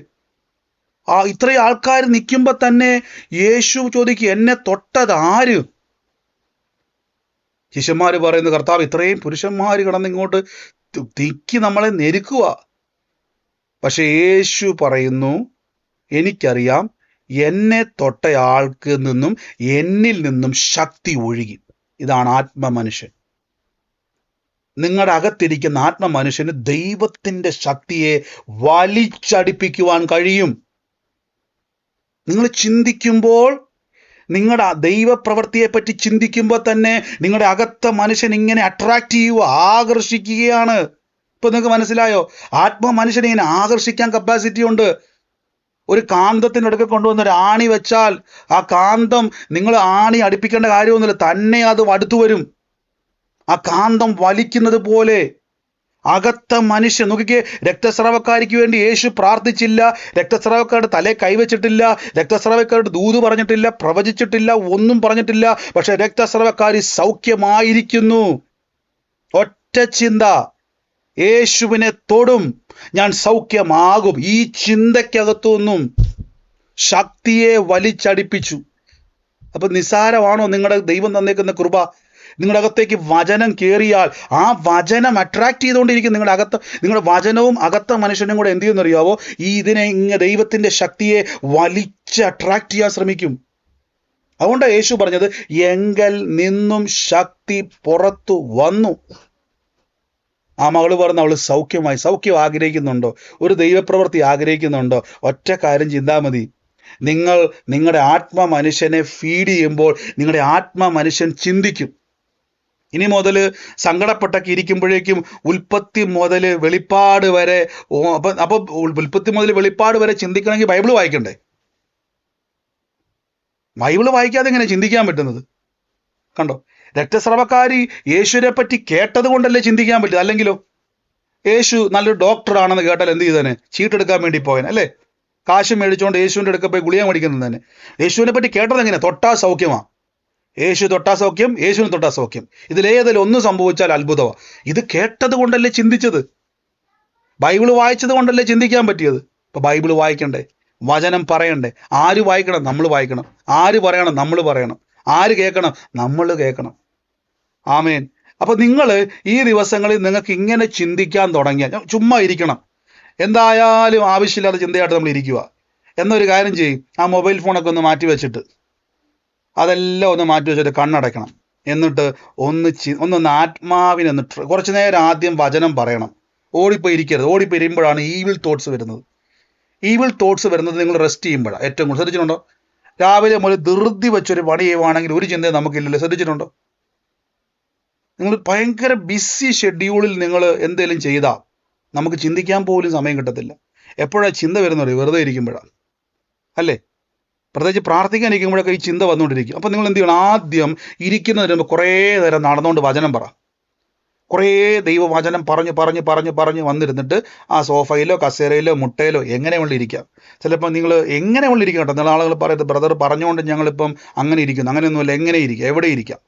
ഇത്രയും ആൾക്കാർ നിൽക്കുമ്പോൾ തന്നെ യേശു ചോദിക്കുക, എന്നെ തൊട്ടത് ആര്? ശിഷ്യന്മാർ പറയുന്നു, കർത്താവ് ഇത്രയും പുരുഷന്മാർ കിടന്നിങ്ങോട്ട് തിക്കി നമ്മളെ ഞെരുക്കുക. പക്ഷെ യേശു പറയുന്നു, എനിക്കറിയാം എന്നെ തൊട്ടയാൾക്ക് നിന്നും എന്നിൽ നിന്നും ശക്തി ഒഴുകി. ഇതാണ് ആത്മമനുഷ്യൻ. നിങ്ങളുടെ അകത്തിരിക്കുന്ന ആത്മമനുഷ്യന് ദൈവത്തിൻ്റെ ശക്തിയെ വലിച്ചടിപ്പിക്കുവാൻ കഴിയും. നിങ്ങൾ ചിന്തിക്കുമ്പോൾ, നിങ്ങളുടെ ദൈവപ്രവൃത്തിയെ പറ്റി ചിന്തിക്കുമ്പോൾ തന്നെ നിങ്ങളുടെ അകത്ത മനുഷ്യൻ ഇങ്ങനെ അട്രാക്റ്റ് ചെയ്യുക, ആകർഷിക്കുകയാണ്. ഇപ്പൊ നിങ്ങൾക്ക് മനസ്സിലായോ? ആത്മമനുഷ്യനെ ഇങ്ങനെ ആകർഷിക്കാൻ കപ്പാസിറ്റി ഉണ്ട്. ഒരു കാന്തത്തിൻ്റെ അടുക്ക കൊണ്ടുവന്ന് ഒരു ആണി വെച്ചാൽ ആ കാന്തം നിങ്ങൾ ആണി അടുപ്പിക്കേണ്ട കാര്യമൊന്നുമില്ല, തന്നെ അത് അടുത്തു വരും. ആ കാന്തം വലിക്കുന്നത് പോലെ അകത്ത മനുഷ്യൻ നോക്കിക്കേ. രക്തസ്രാവക്കാരിക്ക് വേണ്ടി യേശു പ്രാർത്ഥിച്ചില്ല, രക്തസ്രാവക്കാരുടെ തലയെ കൈവച്ചിട്ടില്ല, രക്തസ്രാവക്കാരുടെ ദൂത് പറഞ്ഞിട്ടില്ല, പ്രവചിച്ചിട്ടില്ല, ഒന്നും പറഞ്ഞിട്ടില്ല. പക്ഷെ രക്തസ്രാവക്കാരി സൗഖ്യമായിരിക്കുന്നു. ഒറ്റ ചിന്ത, യേശുവിനെ തൊടും, ഞാൻ സൗഖ്യമാകും. ഈ ചിന്തയ്ക്കകത്തൊന്നും ശക്തിയെ വലിച്ചടിപ്പിച്ചു. അപ്പൊ നിസ്സാരമാണോ നിങ്ങളുടെ ദൈവം തന്നേക്കുന്ന കൃപ? നിങ്ങളുടെ അകത്തേക്ക് വചനം കയറിയാൽ ആ വചനം അട്രാക്ട് ചെയ്തുകൊണ്ടിരിക്കും. നിങ്ങളുടെ വചനവും അകത്ത മനുഷ്യനും കൂടെ എന്ത് ചെയ്യുന്നറിയാവോ? ഇതിനെ ദൈവത്തിന്റെ ശക്തിയെ വലിച്ച് അട്രാക്ട് ചെയ്യാൻ ശ്രമിക്കും. അതുകൊണ്ടാണ് യേശു പറഞ്ഞത്, എങ്കൽ നിന്നും ശക്തി പുറത്തു വന്നു. ആ മകള് പറഞ്ഞ അവള് സൗഖ്യമായി. സൗഖ്യം ആഗ്രഹിക്കുന്നുണ്ടോ? ഒരു ദൈവപ്രവൃത്തി ആഗ്രഹിക്കുന്നുണ്ടോ? ഒറ്റ കാര്യം ചിന്താ മതി. നിങ്ങൾ നിങ്ങളുടെ ആത്മ മനുഷ്യനെ ഫീഡ് ചെയ്യുമ്പോൾ നിങ്ങളുടെ ആത്മ മനുഷ്യൻ ചിന്തിക്കും. ഇനി മുതൽ സങ്കടപ്പെട്ടൊക്കെ ഇരിക്കുമ്പോഴേക്കും ഉൽപ്പത്തി മുതൽ വെളിപ്പാട് വരെ അപ്പൊ ഉൽപ്പത്തി മുതൽ വെളിപ്പാട് വരെ ചിന്തിക്കണമെങ്കിൽ ബൈബിള് വായിക്കണ്ടേ? ബൈബിള് വായിക്കാതെ എങ്ങനെ ചിന്തിക്കാൻ പറ്റുന്നത്? കണ്ടോ, രക്തസ്രാവക്കാരി യേശുവിനെ പറ്റി കേട്ടത് കൊണ്ടല്ലേ ചിന്തിക്കാൻ പറ്റും. അല്ലെങ്കിലോ യേശു നല്ലൊരു ഡോക്ടറാണെന്ന് കേട്ടാൽ എന്ത് ചെയ്തേനെ? ചീട്ടെടുക്കാൻ വേണ്ടി പോയനെ അല്ലേ? കാശ് മേടിച്ചുകൊണ്ട് യേശുവിൻ്റെ അടുക്ക പോയി ഗുളിക മേടിക്കുന്നത് തന്നെ. യേശുവിനെ പറ്റി കേട്ടത് എങ്ങനെ? തൊട്ടാ സൗഖ്യമാ. യേശു തൊട്ടാ സൗഖ്യം, യേശുവിന് തൊട്ടാ സൗഖ്യം. ഇതിലേതെങ്കിലും ഒന്നും സംഭവിച്ചാൽ അത്ഭുതമാണ്. ഇത് കേട്ടത് കൊണ്ടല്ലേ ചിന്തിച്ചത്? ബൈബിള് വായിച്ചത് കൊണ്ടല്ലേ ചിന്തിക്കാൻ പറ്റിയത്? ഇപ്പൊ ബൈബിള് വായിക്കണ്ടേ? വചനം പറയണ്ടേ? ആര് വായിക്കണം? നമ്മൾ വായിക്കണം. ആര് പറയണം? നമ്മൾ പറയണം. ആര് കേൾക്കണം? നമ്മൾ കേൾക്കണം. ആമേൻ. അപ്പൊ നിങ്ങൾ ഈ ദിവസങ്ങളിൽ നിങ്ങൾക്ക് ഇങ്ങനെ ചിന്തിക്കാൻ തുടങ്ങിയാൽ ചുമ്മാ ഇരിക്കണം. എന്തായാലും ആവശ്യമില്ലാത്ത ചിന്തയായിട്ട് നമ്മൾ ഇരിക്കുക. എന്നൊരു കാര്യം ചെയ്യും, ആ മൊബൈൽ ഫോണൊക്കെ ഒന്ന് മാറ്റി വെച്ചിട്ട്, അതെല്ലാം ഒന്ന് മാറ്റി വെച്ചിട്ട് കണ്ണടയ്ക്കണം. എന്നിട്ട് ഒന്നൊന്ന് ആത്മാവിനൊന്ന് കുറച്ചു നേരം ആദ്യം വചനം പറയണം. ഓടിപ്പോയി ഇരിക്കരുത്. ഓടിപ്പോയി ഇരിക്കുമ്പോഴാണ് ഈവിൾ തോട്ട്സ് വരുന്നത്. ഈവിൾ തോട്ട്സ് വരുന്നത് നിങ്ങൾ റെസ്റ്റ് ചെയ്യുമ്പോഴാണ് ഏറ്റവും കൂടുതൽ. ശ്രദ്ധിച്ചിട്ടുണ്ടോ? രാവിലെ മുതൽ ധൃതി വെച്ചൊരു പണി ചെയ്യുവാണെങ്കിൽ ഒരു ചിന്തയും നമുക്കില്ലല്ലോ. ശ്രദ്ധിച്ചിട്ടുണ്ടോ? നിങ്ങൾ ഭയങ്കര ബിസി ഷെഡ്യൂളിൽ നിങ്ങൾ എന്തെങ്കിലും ചെയ്താൽ നമുക്ക് ചിന്തിക്കാൻ പോലും സമയം കിട്ടത്തില്ല. എപ്പോഴാണ് ചിന്ത വരുന്നത്? വെറുതെ ഇരിക്കുമ്പോഴാണ്, അല്ലേ? പ്രത്യേകിച്ച് പ്രാർത്ഥിക്കാൻ ഇരിക്കുമ്പോഴൊക്കെ ഈ ചിന്ത വന്നുകൊണ്ടിരിക്കും. അപ്പം നിങ്ങൾ എന്ത് ചെയ്യണം? ആദ്യം ഇരിക്കുന്നതിന് മുമ്പ് കുറേ നേരം നടന്നുകൊണ്ട് വചനം പറ. കുറേ ദൈവവചനം പറഞ്ഞ് വന്നിരുന്നിട്ട് ആ സോഫയിലോ കസേരയിലോ മുട്ടയിലോ എങ്ങനെ വേണ്ടി ഇരിക്കാം. ചിലപ്പോൾ നിങ്ങൾ എങ്ങനെ വേണ്ടി ഇരിക്കാം കേട്ടോ. നിങ്ങൾ ആളുകൾ പറയരുത് ബ്രദർ പറഞ്ഞുകൊണ്ട് ഞങ്ങളിപ്പം അങ്ങനെ ഇരിക്കുന്നു. അങ്ങനെയൊന്നുമില്ല. എങ്ങനെ ഇരിക്കാം, എവിടെ ഇരിക്കാം.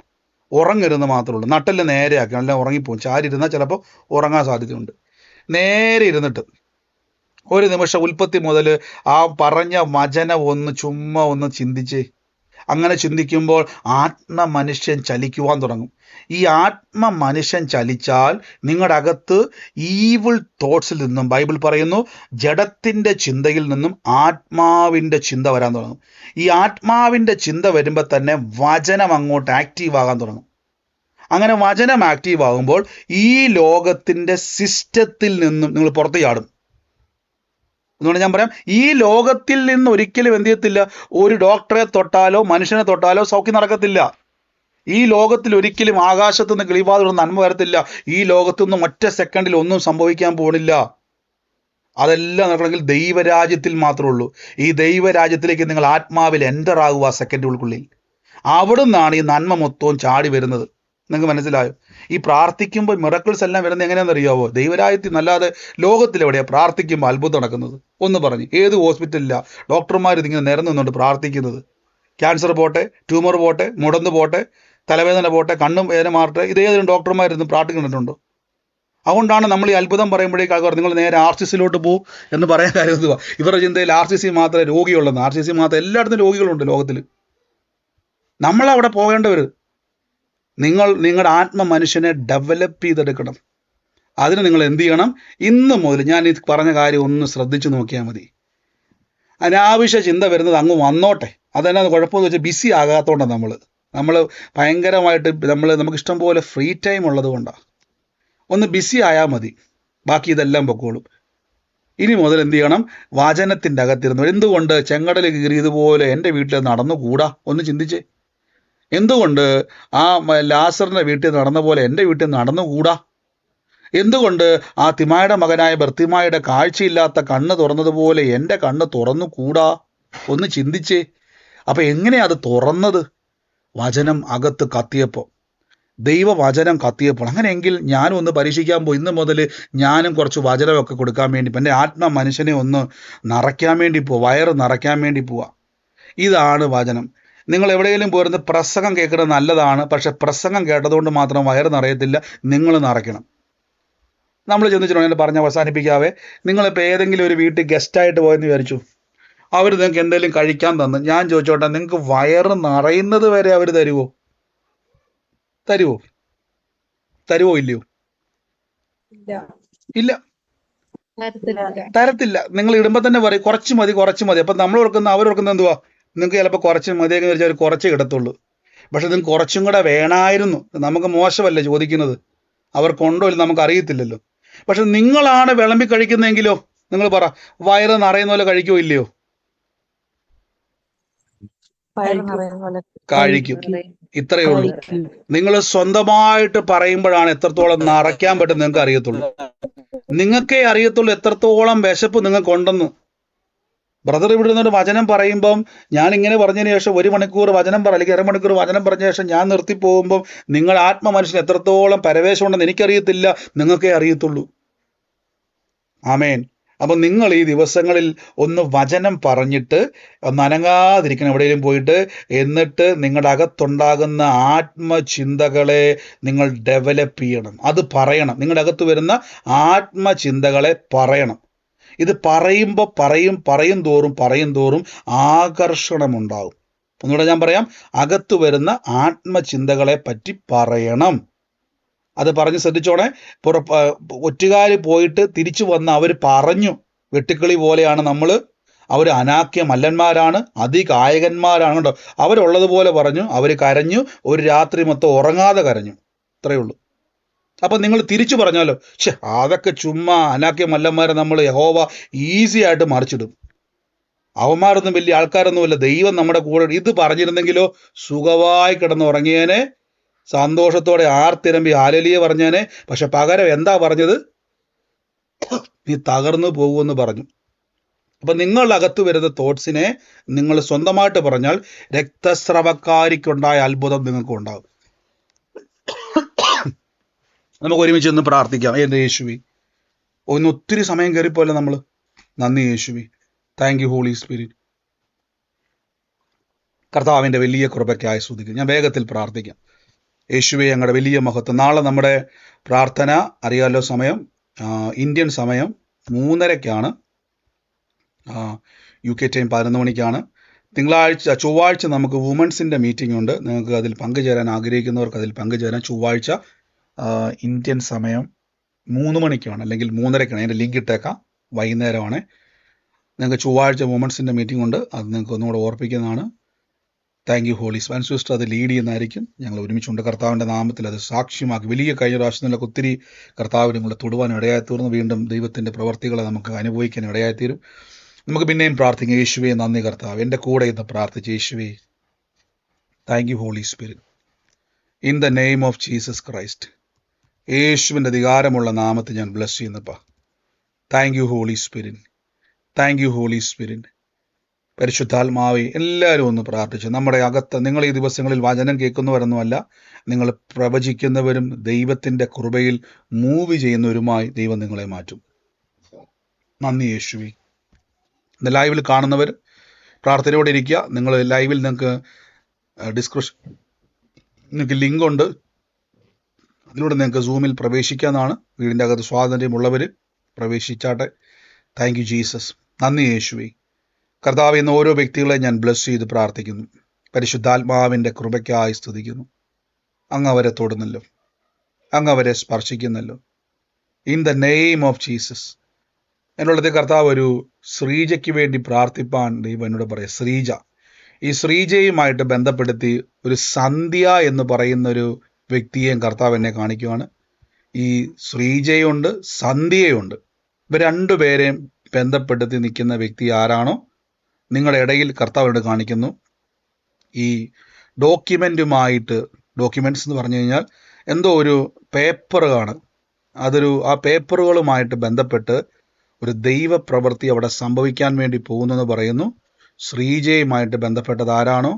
ഉറങ്ങരുന്ന് മാത്രമേ ഉള്ളൂ. നട്ടെല്ലാം നേരെ ആക്കി, നല്ല ഉറങ്ങിപ്പോകും. ചാരി ഇരുന്നാൽ ചിലപ്പോൾ ഉറങ്ങാൻ സാധ്യതയുണ്ട്. നേരെ ഇരുന്നിട്ട് ഒരു നിമിഷം ഉൽപ്പത്തി മുതൽ ആ പറഞ്ഞ വചനം ചുമ്മാ ഒന്ന് ചിന്തിച്ചേ. അങ്ങനെ ചിന്തിക്കുമ്പോൾ മനുഷ്യൻ ചലിക്കുവാൻ തുടങ്ങും. ഈ മനുഷ്യൻ ചലിച്ചാൽ നിങ്ങളുടെ അകത്ത് ഈവിൾ തോട്ട്സിൽ നിന്നും, ബൈബിൾ പറയുന്നു, ജഡത്തിൻ്റെ ചിന്തയിൽ നിന്നും ആത്മാവിൻ്റെ ചിന്ത വരാൻ തുടങ്ങും. ഈ ആത്മാവിൻ്റെ ചിന്ത വരുമ്പോൾ തന്നെ വചനം അങ്ങോട്ട് ആക്റ്റീവ് ആകാൻ തുടങ്ങും. അങ്ങനെ വചനം ആക്റ്റീവ് ആകുമ്പോൾ ഈ ലോകത്തിൻ്റെ സിസ്റ്റത്തിൽ നിന്നും നിങ്ങൾ പുറത്ത് ചാടും. അതുകൊണ്ട് ഞാൻ പറയാം, ഈ ലോകത്തിൽ നിന്ന് ഒരിക്കലും എന്ത് ചെയ്യത്തില്ല, ഒരു ഡോക്ടറെ തൊട്ടാലോ മനുഷ്യനെ തൊട്ടാലോ സൗഖ്യം നടക്കത്തില്ല. ഈ ലോകത്തിൽ ഒരിക്കലും ആകാശത്തു നിന്ന് കിളിവാതിലൊന്നും നന്മ വരത്തില്ല. ഈ ലോകത്തുനിന്നും ഒറ്റ സെക്കൻഡിൽ ഒന്നും സംഭവിക്കാൻ പോണില്ല. അതെല്ലാം നടക്കണമെങ്കിൽ ദൈവരാജ്യത്തിൽ മാത്രമേ ഉള്ളൂ. ഈ ദൈവരാജ്യത്തിലേക്ക് നിങ്ങൾ ആത്മാവിൽ എൻ്റർ ആകുക സെക്കൻഡുകൾക്കുള്ളിൽ. അവിടെ നിന്നാണ് ഈ നന്മ മൊത്തവും ചാടി വരുന്നത്. നിങ്ങൾക്ക് മനസ്സിലായോ? ഈ പ്രാർത്ഥിക്കുമ്പോൾ മിറക്കിൾസ് എല്ലാം വരുന്നത് എങ്ങനെയാണെന്ന് അറിയാവോ? ദൈവരാജ്യത്തിൽ നല്ലാതെ ലോകത്തിലെവിടെയാണ് പ്രാർത്ഥിക്കുമ്പോൾ അത്ഭുതം നടക്കുന്നത്? ഒന്ന് പറഞ്ഞ്, ഏത് ഹോസ്പിറ്റലില്ല ഡോക്ടർമാർ ഇതിങ്ങനെ നിരന്ന് നിന്നുകൊണ്ട് പ്രാർത്ഥിക്കുന്നത്? ക്യാൻസർ പോട്ടെ, ട്യൂമർ പോട്ടെ, മുടന്ന് പോട്ടെ, തലവേദന പോട്ടെ, കണ്ണും വേദന മാറട്ടെ, ഇതേതെങ്കിലും ഡോക്ടർമാരിരുന്ന് പ്രാർത്ഥിക്കുന്നുണ്ടോ? അതുകൊണ്ടാണ് നമ്മൾ ഈ അത്ഭുതം പറയുമ്പോഴേക്ക് ആൾക്കാർ നിങ്ങൾ നേരെ RCC പോകും എന്ന് പറയാൻ കാര്യം എന്തുവാ? ഇവരുടെ ചിന്തയിൽ RCC മാത്രമേ രോഗിയുള്ളെന്ന്. RCC മാത്രം, എല്ലായിടത്തും രോഗികളുണ്ട് ലോകത്തിൽ. നമ്മളവിടെ പോകേണ്ടവർ. നിങ്ങൾ നിങ്ങളുടെ മനുഷ്യനെ ഡെവലപ്പ് ചെയ്തെടുക്കണം. അതിന് നിങ്ങൾ എന്ത് ചെയ്യണം? ഇന്ന് മുതൽ ഞാൻ ഈ പറഞ്ഞ കാര്യം ഒന്ന് ശ്രദ്ധിച്ചു നോക്കിയാൽ മതി. അനാവശ്യ ചിന്ത വരുന്നത് അങ്ങ് വന്നോട്ടെ. അതെന്നാ കുഴപ്പമെന്ന് വെച്ചാൽ ബിസി ആകാത്തതുകൊണ്ടാണ്. നമ്മൾ ഭയങ്കരമായിട്ട് നമുക്ക് ഇഷ്ടം പോലെ ഫ്രീ ടൈം ഉള്ളത് കൊണ്ടാണ്. ഒന്ന് ബിസി ആയാൽ മതി, ബാക്കി ഇതെല്ലാം പൊക്കോളും. ഇനി മുതൽ എന്ത് ചെയ്യണം? വചനത്തിൻ്റെ അകത്തിരുന്നു. എന്തുകൊണ്ട് ചെങ്കടൽ കീറിയതുപോലെ എൻ്റെ വീട്ടിൽ നടന്നുകൂടാ? ഒന്ന് ചിന്തിച്ചേ. എന്തുകൊണ്ട് ആ ലാസറിൻ്റെ വീട്ടിൽ നടന്ന പോലെ എൻ്റെ വീട്ടിൽ നടന്നുകൂടാ? എന്തുകൊണ്ട് ആ തിമായുടെ മകനായ ബർത്തിമായുടെ കാഴ്ചയില്ലാത്ത കണ്ണ് തുറന്നതുപോലെ എൻ്റെ കണ്ണ് തുറന്നുകൂടാ? ഒന്ന് ചിന്തിച്ചേ. അപ്പം എങ്ങനെയാ അത് തുറന്നത്? വചനം അകത്ത് കത്തിയപ്പോൾ, ദൈവവചനം കത്തിയപ്പോൾ. അങ്ങനെയെങ്കിൽ ഞാനും ഒന്ന് പരീക്ഷിക്കാൻ പോയി. ഇന്ന് മുതൽ ഞാനും കുറച്ച് വചനമൊക്കെ കൊടുക്കാൻ വേണ്ടി, എൻ്റെ മനുഷ്യനെ ഒന്ന് നിറയ്ക്കാൻ വേണ്ടി പോവാം, വയറ് നിറയ്ക്കാൻ വേണ്ടി പോവാം. ഇതാണ് വചനം. നിങ്ങൾ എവിടെയെങ്കിലും പോരുന്ന പ്രസംഗം കേൾക്കുന്നത് നല്ലതാണ്, പക്ഷെ പ്രസംഗം കേട്ടതുകൊണ്ട് മാത്രം വയറ് നിറയത്തില്ല. നിങ്ങൾ നിറയ്ക്കണം. നമ്മൾ ചിന്തിച്ചിട്ടുണ്ട്, എന്നെ പറഞ്ഞ് അവസാനിപ്പിക്കാവേ. നിങ്ങളിപ്പോൾ ഏതെങ്കിലും ഒരു വീട്ടിൽ ഗസ്റ്റായിട്ട് പോയെന്ന് വിചാരിച്ചു. അവർ നിങ്ങൾക്ക് എന്തെങ്കിലും കഴിക്കാൻ തന്നു. ഞാൻ ചോദിച്ചോട്ടെ, നിങ്ങൾക്ക് വയറ് നിറയുന്നത് വരെ അവർ തരുമോ? ഇല്ലയോ? ഇല്ല, തരത്തില്ല. നിങ്ങൾ ഇടുമ്പോൾ തന്നെ പറയും കുറച്ച് മതി. അപ്പം നമ്മൾ അവരോർക്കുന്ന എന്തുവാ? നിങ്ങൾക്ക് ചിലപ്പോൾ കുറച്ച് മതിയെന്ന് വെച്ചാൽ അവർ കുറച്ച് കിടത്തുള്ളൂ. പക്ഷെ നിങ്ങൾക്ക് കുറച്ചും കൂടെ വേണമായിരുന്നു. നമുക്ക് മോശമല്ലേ ചോദിക്കുന്നത്? അവർക്കുണ്ടോ ഇല്ല നമുക്ക് അറിയത്തില്ലല്ലോ. പക്ഷെ നിങ്ങളാണ് വിളമ്പി കഴിക്കുന്നതെങ്കിലോ, നിങ്ങൾ പറ, വയറ് നിറയുന്ന പോലെ കഴിക്കോ ഇല്ലയോ? കഴിക്കും. ഇത്രയേ ഉള്ളൂ. നിങ്ങൾ സ്വന്തമായിട്ട് പറയുമ്പോഴാണ് എത്രത്തോളം നിറയ്ക്കാൻ പറ്റും നിങ്ങൾക്ക് അറിയത്തുള്ളൂ. നിങ്ങൾക്കേ അറിയത്തുള്ളൂ എത്രത്തോളം വിശപ്പ് നിങ്ങൾക്കുണ്ടെന്ന്. ബ്രദർ ഇവിടെ നിന്നൊരു വചനം പറയുമ്പം, ഞാൻ ഇങ്ങനെ പറഞ്ഞതിന് ശേഷം 1 മണിക്കൂർ വചനം അല്ലെങ്കിൽ 1/2 മണിക്കൂർ വചനം പറഞ്ഞ ശേഷം ഞാൻ നിർത്തിപ്പോകുമ്പം നിങ്ങൾ മനുഷ്യന് എത്രത്തോളം പരവേശമുണ്ടെന്ന് എനിക്കറിയത്തില്ല, നിങ്ങൾക്കേ അറിയത്തുള്ളൂ. ആമേൻ. അപ്പം നിങ്ങൾ ഈ ദിവസങ്ങളിൽ ഒന്ന് വചനം പറഞ്ഞിട്ട് നനങ്ങാതിരിക്കണം എവിടെയെങ്കിലും പോയിട്ട്. എന്നിട്ട് നിങ്ങളുടെ അകത്തുണ്ടാകുന്ന ആത്മചിന്തകളെ നിങ്ങൾ ഡെവലപ്പ് ചെയ്യണം. അത് പറയണം. നിങ്ങളുടെ അകത്ത് വരുന്ന ആത്മചിന്തകളെ പറയണം. ഇത് പറയും തോറും ആകർഷണമുണ്ടാകും. ഒന്നുകൂടെ ഞാൻ പറയാം, അകത്ത് വരുന്ന ആത്മചിന്തകളെ പറ്റി പറയണം. അത് പറഞ്ഞ് ശ്രദ്ധിച്ചോണേ. ഒറ്റുകാർ പോയിട്ട് തിരിച്ചു വന്ന് അവർ പറഞ്ഞു, വെട്ടുക്കിളി പോലെയാണ് നമ്മൾ, അവർ അനാക്യ മല്ലന്മാരാണ്, അതികായകന്മാരാണ്. കേട്ടോ, അവരുള്ളതുപോലെ പറഞ്ഞു. അവർ കരഞ്ഞു, ഒരു രാത്രി മൊത്തം ഉറങ്ങാതെ കരഞ്ഞു. ഇത്രയേ ഉള്ളൂ. അപ്പം നിങ്ങൾ തിരിച്ചു പറഞ്ഞാലോ, അതൊക്കെ ചുമ്മാ അനാക്യ മല്ലന്മാരെ നമ്മൾ യഹോവ ഈസി ആയിട്ട് മറിച്ചിടും, അവന്മാരൊന്നും വലിയ ആൾക്കാരൊന്നുമില്ല, ദൈവം നമ്മുടെ കൂടെ. ഇത് പറഞ്ഞിരുന്നെങ്കിലോ സുഖമായി കിടന്ന് ഉറങ്ങിയേനെ, സന്തോഷത്തോടെ ആർത്തിരമ്പി ഹാലേലിയ പറഞ്ഞേനെ. പക്ഷെ പകരം എന്താ പറഞ്ഞത്? നീ തകർന്നു പോകുമെന്ന് പറഞ്ഞു. അപ്പൊ നിങ്ങളുടെ അകത്ത് വരുന്ന തോട്ട്സിനെ നിങ്ങൾ സ്വന്തമായിട്ട് പറഞ്ഞാൽ രക്തസ്രവക്കാരിക്കുണ്ടായ അത്ഭുതം നിങ്ങൾക്ക് ഉണ്ടാകും. നമുക്ക് ഒരുമിച്ച് ഒന്ന് പ്രാർത്ഥിക്കാം. എൻ്റെ യേശുവി, ഒന്ന് ഒത്തിരി സമയം കയറിപ്പോലെ നമ്മൾ. നന്ദി യേശുവി. Thank you holy Spirit. കർത്താവിൻ്റെ വലിയ കൃപയ്ക്കായി സ്തുതിക്കും. ഞാൻ വേഗത്തിൽ പ്രാർത്ഥിക്കാം. യേശുവെ, ഞങ്ങളുടെ വലിയ മഹത്വം. നാളെ നമ്മുടെ പ്രാർത്ഥന അറിയാലോ, സമയം ഇന്ത്യൻ സമയം 3:30 UK ടൈം 11 മണിക്കാണ്. ചൊവ്വാഴ്ച നമുക്ക് വുമൻസിൻ്റെ മീറ്റിംഗ് ഉണ്ട്. നിങ്ങൾക്ക് അതിൽ പങ്കുചേരാൻ ആഗ്രഹിക്കുന്നവർക്ക് അതിൽ പങ്കുചേരാൻ. ചൊവ്വാഴ്ച ഇന്ത്യൻ സമയം 3 മണിക്കാണ്, അല്ലെങ്കിൽ 3:30. അതിൻ്റെ ലിങ്ക് ഇട്ടേക്കാം. വൈകുന്നേരമാണ്. നിങ്ങൾക്ക് ചൊവ്വാഴ്ച വുമൻസിൻ്റെ മീറ്റിംഗ് ഉണ്ട്. അത് നിങ്ങൾക്ക് ഒന്നുകൂടെ ഓർപ്പിക്കുന്നതാണ്. Thank you holy Spirit. Sister അത് ലീഡ് ചെയ്യുന്നതായിരിക്കും. ഞങ്ങൾ ഒരുമിച്ചുണ്ട്. കർത്താവിൻ്റെ നാമത്തിൽ അത് സാക്ഷ്യമാക്കി. വലിയ കഴിഞ്ഞ പ്രാവശ്യത്തിലൊക്കെ ഒത്തിരി കർത്താവ് നിങ്ങളെ തൊടുവാൻ ഇടയായിത്തീർന്നു. വീണ്ടും ദൈവത്തിൻ്റെ പ്രവർത്തികളെ നമുക്ക് അനുഭവിക്കാൻ ഇടയായിത്തീരും. നമുക്ക് പിന്നെയും പ്രാർത്ഥിക്കാം. യേശുവേ നന്ദി കർത്താവ്. എൻ്റെ കൂടെ ഇന്ന് പ്രാർത്ഥിച്ച് യേശുവേ, thank you holy spirit. In the name of Jesus Christ, യേശുവിൻ്റെ അധികാരമുള്ള നാമത്തിൽ ഞാൻ ബ്ലസ് ചെയ്യുന്നപ്പാ. Thank you holy spirit. Thank you holy Spirit. പരിശുദ്ധാത്മാവെ, എല്ലാവരും ഒന്ന് പ്രാർത്ഥിച്ചു. നമ്മുടെ അകത്ത് നിങ്ങൾ ഈ ദിവസങ്ങളിൽ വചനം കേൾക്കുന്നവരൊന്നുമല്ല, നിങ്ങൾ പ്രവചിക്കുന്നവരും ദൈവത്തിൻ്റെ കൃപയിൽ മൂവ് ചെയ്യുന്നവരുമായി ദൈവം നിങ്ങളെ മാറ്റും. നന്ദി യേശുവേ. ഇന്ന് ലൈവിൽ കാണുന്നവർ പ്രാർത്ഥനയോടെ ഇരിക്കുക. നിങ്ങൾ ലൈവിൽ നിങ്ങൾക്ക് നിങ്ങൾക്ക് ലിങ്ക് ഉണ്ട്, അതിലൂടെ നിങ്ങൾക്ക് സൂമിൽ പ്രവേശിക്കാമെന്നാണ്. വീടിൻ്റെ അകത്ത് സ്വാതന്ത്ര്യമുള്ളവർ പ്രവേശിച്ചാട്ടെ. Thank you Jesus. നന്ദി യേശുവേ. കർത്താവ്, ഇന്ന് ഓരോ വ്യക്തികളെ ഞാൻ ബ്ലസ് ചെയ്ത് പ്രാർത്ഥിക്കുന്നു. പരിശുദ്ധാത്മാവിൻ്റെ കൃപയ്ക്കായി സ്തുതിക്കുന്നു. അങ്ങ് അവരെ തൊടുന്നല്ലോ, അങ്ങ് അവരെ സ്പർശിക്കുന്നല്ലോ. In the name of Jesus. എന്നുള്ളത് കർത്താവ്, ഒരു ശ്രീജയ്ക്ക് വേണ്ടി പ്രാർത്ഥിപ്പാൻ ദൈവം എന്നോട് പറയാം. ശ്രീജ, ഈ ശ്രീജയുമായിട്ട് ബന്ധപ്പെടുത്തി ഒരു സന്ധ്യ എന്ന് പറയുന്നൊരു വ്യക്തിയെയും കർത്താവ് എന്നെ കാണിക്കുവാണ്. ഈ ശ്രീജയുണ്ട്, സന്ധ്യയുണ്ട്. ഇവർ രണ്ടുപേരെയും ബന്ധപ്പെടുത്തി നിൽക്കുന്ന വ്യക്തി ആരാണോ നിങ്ങളുടെ ഇടയിൽ കർത്താവിനോട് കാണിക്കുന്നു. ഈ ഡോക്യുമെൻറ്റ്സ് എന്ന് പറഞ്ഞു കഴിഞ്ഞാൽ എന്തോ ഒരു പേപ്പറാണ്. ആ പേപ്പറുകളുമായിട്ട് ബന്ധപ്പെട്ട് ഒരു ദൈവപ്രവൃത്തി അവിടെ സംഭവിക്കാൻ വേണ്ടി പോകുന്നെന്ന് പറയുന്നു. ശ്രീജയുമായിട്ട് ബന്ധപ്പെട്ടത് ആരാണോ,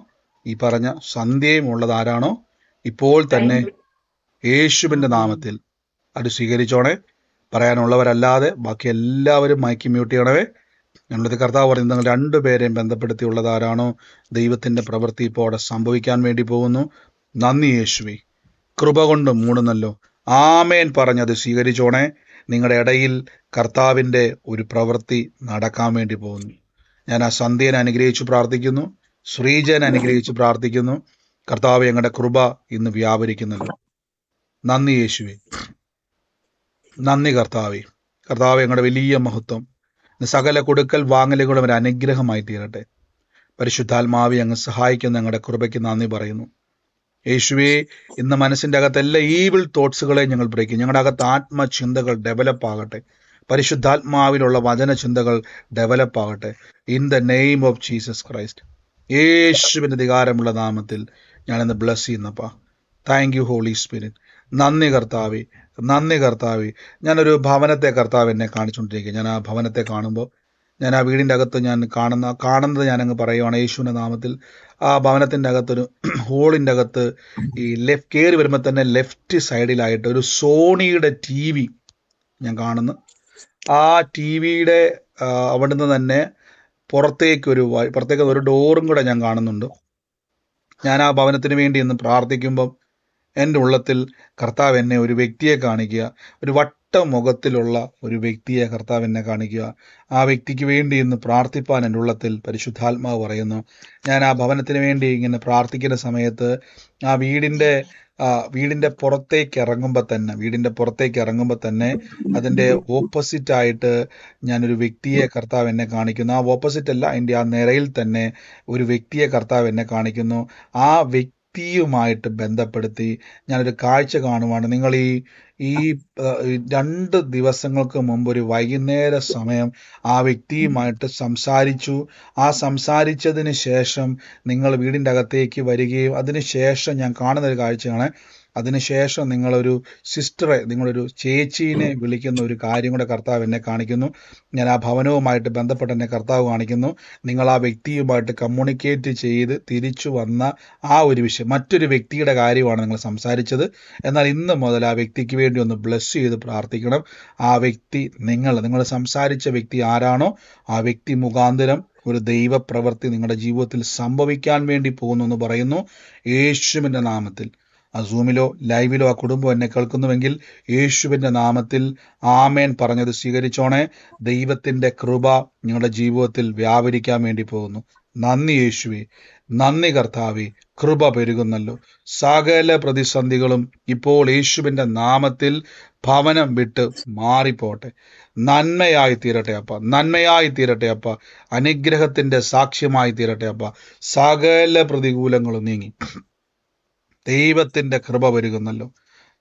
ഈ പറഞ്ഞ സന്ധ്യയും ഉള്ളത് ആരാണോ, ഇപ്പോൾ തന്നെ യേശുവിൻ്റെ നാമത്തിൽ അത് സ്വീകരിച്ചോണേ. പറയാനുള്ളവരല്ലാതെ ബാക്കി എല്ലാവരും മൈക്ക് മ്യൂട്ട് ചെയ്യണവേ. ഞങ്ങളുടെ കർത്താവ് പറയുന്നത്, നിങ്ങൾ രണ്ടുപേരെയും ബന്ധപ്പെടുത്തിയുള്ളത് ആരാണോ, ദൈവത്തിൻ്റെ പ്രവൃത്തി ഇപ്പോൾ അവിടെ സംഭവിക്കാൻ വേണ്ടി പോകുന്നു. നന്ദി യേശുവേ. കൃപ കൊണ്ട് മൂടുന്നല്ലോ. ആമേൻ പറഞ്ഞത് സ്വീകരിച്ചോണേ. നിങ്ങളുടെ ഇടയിൽ കർത്താവിൻ്റെ ഒരു പ്രവൃത്തി നടക്കാൻ വേണ്ടി പോകുന്നു. ഞാൻ ആ സന്ധ്യനെ അനുഗ്രഹിച്ച് പ്രാർത്ഥിക്കുന്നു. ശ്രീജനെ അനുഗ്രഹിച്ച് പ്രാർത്ഥിക്കുന്നു. കർത്താവ്, ഞങ്ങളുടെ കൃപ ഇന്ന് വ്യാപരിക്കുന്നല്ലോ. നന്ദി യേശുവേ. നന്ദി കർത്താവേ. കർത്താവ്, ഞങ്ങളുടെ വലിയ മഹത്വം. സകല കൊടുക്കൽ വാങ്ങലുകളും ഒരു അനുഗ്രഹമായി തീരട്ടെ. പരിശുദ്ധാത്മാവെ, അങ്ങ് സഹായിക്കുന്ന ഞങ്ങളുടെ കൃപയ്ക്ക് നന്ദി പറയുന്നു. യേശുവേ, ഇന്ന് മനസ്സിൻ്റെ അകത്ത് എല്ലാ ഈവിൾ തോട്ട്സുകളെ ഞങ്ങൾ ബ്രേക്ക് ചെയ്യും. ഞങ്ങളുടെ അകത്ത് ആത്മചിന്തകൾ ഡെവലപ്പ് ആകട്ടെ. പരിശുദ്ധാത്മാവിലുള്ള വചനചിന്തകൾ ഡെവലപ്പ് ആകട്ടെ. In the name of Jesus Christ, യേശുവിൻ്റെ അധികാരമുള്ള നാമത്തിൽ ഞാനിന്ന് ബ്ലസ് ചെയ്യുന്നപ്പാ. Thank you holy spirit. നന്ദി കർത്താവേ, നന്ദി കർത്താവേ. ഞാനൊരു ഭവനത്തെ കർത്താവ് എന്നെ കാണിച്ചുകൊണ്ടിരിക്കുക. ഞാൻ ആ ഭവനത്തെ കാണുമ്പോൾ, ഞാൻ ആ വീടിൻ്റെ അകത്ത് ഞാൻ കാണുന്നത് ഞാനങ്ങ് പറയുവാണ് യേശുവിൻ്റെ നാമത്തിൽ. ആ ഭവനത്തിൻ്റെ അകത്തൊരു ഹോളിൻ്റെ അകത്ത് ഈ കയറി വരുമ്പോൾ തന്നെ ലെഫ്റ്റ് സൈഡിലായിട്ട് ഒരു സോണിയുടെ TV ഞാൻ ആ TV-യുടെ അവിടുന്ന് തന്നെ പുറത്തേക്ക് ഒരു ഡോറും കൂടെ ഞാൻ കാണുന്നുണ്ട്. ഞാൻ ആ ഭവനത്തിന് വേണ്ടി ഇന്ന് പ്രാർത്ഥിക്കുമ്പം എൻ്റെ ഉള്ളത്തിൽ കർത്താവ് എന്നെ ഒരു വ്യക്തിയെ കാണിക്കുക, ഒരു മുഖത്തിലുള്ള ഒരു വ്യക്തിയെ കർത്താവ് എന്നെ കാണിക്കുക. ആ വ്യക്തിക്ക് വേണ്ടി ഇന്ന് പ്രാർത്ഥിപ്പാൻ എൻ്റെ ഉള്ളത്തിൽ പരിശുദ്ധാത്മാവ് പറയുന്നു. ഞാൻ ആ ഭവനത്തിന് വേണ്ടി ഇങ്ങനെ പ്രാർത്ഥിക്കുന്ന സമയത്ത് ആ വീടിൻ്റെ പുറത്തേക്ക് ഇറങ്ങുമ്പോൾ തന്നെ അതിൻ്റെ ഓപ്പോസിറ്റായിട്ട് ഞാനൊരു വ്യക്തിയെ കർത്താവ് എന്നെ കാണിക്കുന്നു. ആ ഓപ്പോസിറ്റ് അല്ല, അതിൻ്റെ ആ നിരയിൽ തന്നെ ഒരു വ്യക്തിയെ കർത്താവ് എന്നെ കാണിക്കുന്നു. ആ വ്യക്തിയുമായിട്ട് ബന്ധപ്പെടുത്തി ഞാനൊരു കാഴ്ച കാണുവാണ്. നിങ്ങൾ ഈ 2 ദിവസങ്ങൾക്ക് മുമ്പ് ഒരു വൈകുന്നേര സമയം ആ വ്യക്തിയുമായിട്ട് സംസാരിച്ചു. ആ സംസാരിച്ചതിന് ശേഷം നിങ്ങൾ വീടിൻ്റെ അകത്തേക്ക് വരികയും അതിനുശേഷം ഞാൻ കാണുന്നൊരു കാഴ്ചയാണ്. അതിനുശേഷം നിങ്ങളൊരു ചേച്ചീനെ വിളിക്കുന്ന ഒരു കാര്യം കൂടെ കർത്താവ് എന്നെ കാണിക്കുന്നു. ഞാൻ ആ ഭവനവുമായിട്ട് ബന്ധപ്പെട്ട് എന്നെ കർത്താവ് കാണിക്കുന്നു. നിങ്ങൾ ആ വ്യക്തിയുമായിട്ട് കമ്മ്യൂണിക്കേറ്റ് ചെയ്ത് തിരിച്ചു വന്ന ആ ഒരു വിഷയം, മറ്റൊരു വ്യക്തിയുടെ കാര്യമാണ് നിങ്ങൾ സംസാരിച്ചത്. എന്നാൽ ഇന്ന് മുതൽ ആ വ്യക്തിക്ക് വേണ്ടി ഒന്ന് ബ്ലെസ് ചെയ്ത് പ്രാർത്ഥിക്കണം. ആ വ്യക്തി നിങ്ങൾ സംസാരിച്ച വ്യക്തി ആരാണോ ആ വ്യക്തി മുഖാന്തരം ഒരു ദൈവപ്രവൃത്തി നിങ്ങളുടെ ജീവിതത്തിൽ സംഭവിക്കാൻ വേണ്ടി പോകുന്നു എന്ന് പറയുന്നു. യേശുവിൻ്റെ നാമത്തിൽ ആ സൂമിലോ ലൈവിലോ ആ കുടുംബം എന്നെ കേൾക്കുന്നുവെങ്കിൽ യേശുവിൻ്റെ നാമത്തിൽ ആമേൻ പറഞ്ഞത് സ്വീകരിച്ചോണേ. ദൈവത്തിൻ്റെ കൃപ നിങ്ങളുടെ ജീവിതത്തിൽ വ്യാപരിക്കാൻ വേണ്ടി പോകുന്നു. നന്ദി യേശുവേ, നന്ദി കർത്താവേ, കൃപ പെരുകുന്നല്ലോ. സകല പ്രതിസന്ധികളും ഇപ്പോൾ യേശുവിൻ്റെ നാമത്തിൽ ഭവനം വിട്ട് മാറിപ്പോട്ടെ. നന്മയായി തീരട്ടെ അപ്പ, നന്മയായി തീരട്ടെ അപ്പ, അനുഗ്രഹത്തിൻ്റെ സാക്ഷ്യമായി തീരട്ടെ അപ്പ. സകല പ്രതികൂലങ്ങളും നീങ്ങി ദൈവത്തിൻ്റെ കൃപ പെരുകുന്നല്ലോ.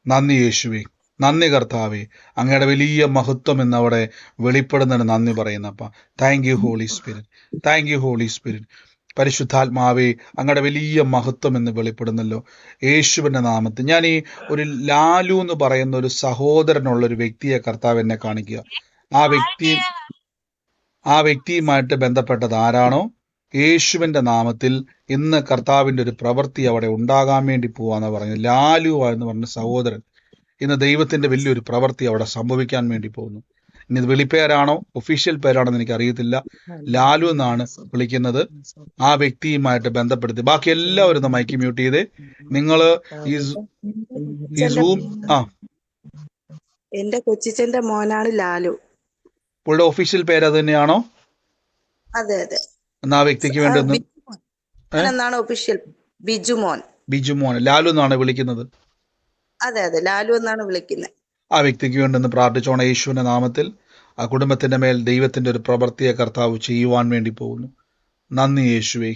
നന്ദി യേശുവേ, നന്ദി കർത്താവേ, അങ്ങയുടെ വലിയ മഹത്വം എന്നവിടെ വെളിപ്പെടുന്നതിന് നന്ദി പറയുന്നപ്പ. Thank you holy spirit, thank you holy spirit. പരിശുദ്ധാത്മാവേ, അങ്ങയുടെ വലിയ മഹത്വം എന്ന് വെളിപ്പെടുന്നല്ലോ യേശുവിൻ്റെ നാമത്തിൽ. ഞാൻ ഈ ഒരു ലാലു എന്ന് പറയുന്ന ഒരു സഹോദരനുള്ള ഒരു വ്യക്തിയെ കർത്താവ് എന്നെ കാണിക്കുക. ആ വ്യക്തിയുമായിട്ട് ബന്ധപ്പെട്ടത് ആരാണോ യേശുവിൻ്റെ നാമത്തിൽ ഇന്ന് കർത്താവിൻ്റെ ഒരു പ്രവൃത്തി അവിടെ ഉണ്ടാകാൻ വേണ്ടി പോവാന്ന് പറഞ്ഞു. ലാലു എന്ന് പറഞ്ഞ സഹോദരൻ ഇന്ന് ദൈവത്തിൻ്റെ വലിയൊരു പ്രവൃത്തി അവിടെ സംഭവിക്കാൻ വേണ്ടി പോകുന്നു. ഇനി ഇത് വിളിപ്പേരാണോ ഒഫീഷ്യൽ പേരാണെന്ന് എനിക്ക് അറിയത്തില്ല. ലാലു എന്നാണ് വിളിക്കുന്നത്. ആ വ്യക്തിയുമായിട്ട് ബന്ധപ്പെടുത്തി ബാക്കി എല്ലാവരും ഒന്ന് മൈക്ക് മ്യൂട്ട് ചെയ്തേ. നിങ്ങൾ ഈ സൂം എന്റെ കൊച്ചിച്ചന്റെ മോനാണ് ലാലു. പുള്ളിയുടെ ഒഫീഷ്യൽ പേര് അത് തന്നെയാണോ? അതെ അതെ. എന്നാ ആ വ്യക്തിക്ക് വേണ്ടി ഒന്ന് എന്നാണ് ഒഫീഷ്യൽ ബിജുമോൻ. ലാലു എന്നാണ് വിളിക്കുന്നത്. അതെ അതെ, ലാലു എന്നാണ് വിളിക്കുന്നത്. ആ വ്യക്തിക്ക് വേണ്ടി ഒന്ന് പ്രാർത്ഥിച്ചോണം യേശുവിൻ്റെ നാമത്തിൽ. ആ കുടുംബത്തിൻ്റെ മേൽ ദൈവത്തിൻ്റെ ഒരു പ്രവൃത്തിയെ കർത്താവ് ചെയ്യുവാൻ വേണ്ടി പോകുന്നു. നന്ദി യേശുവേ,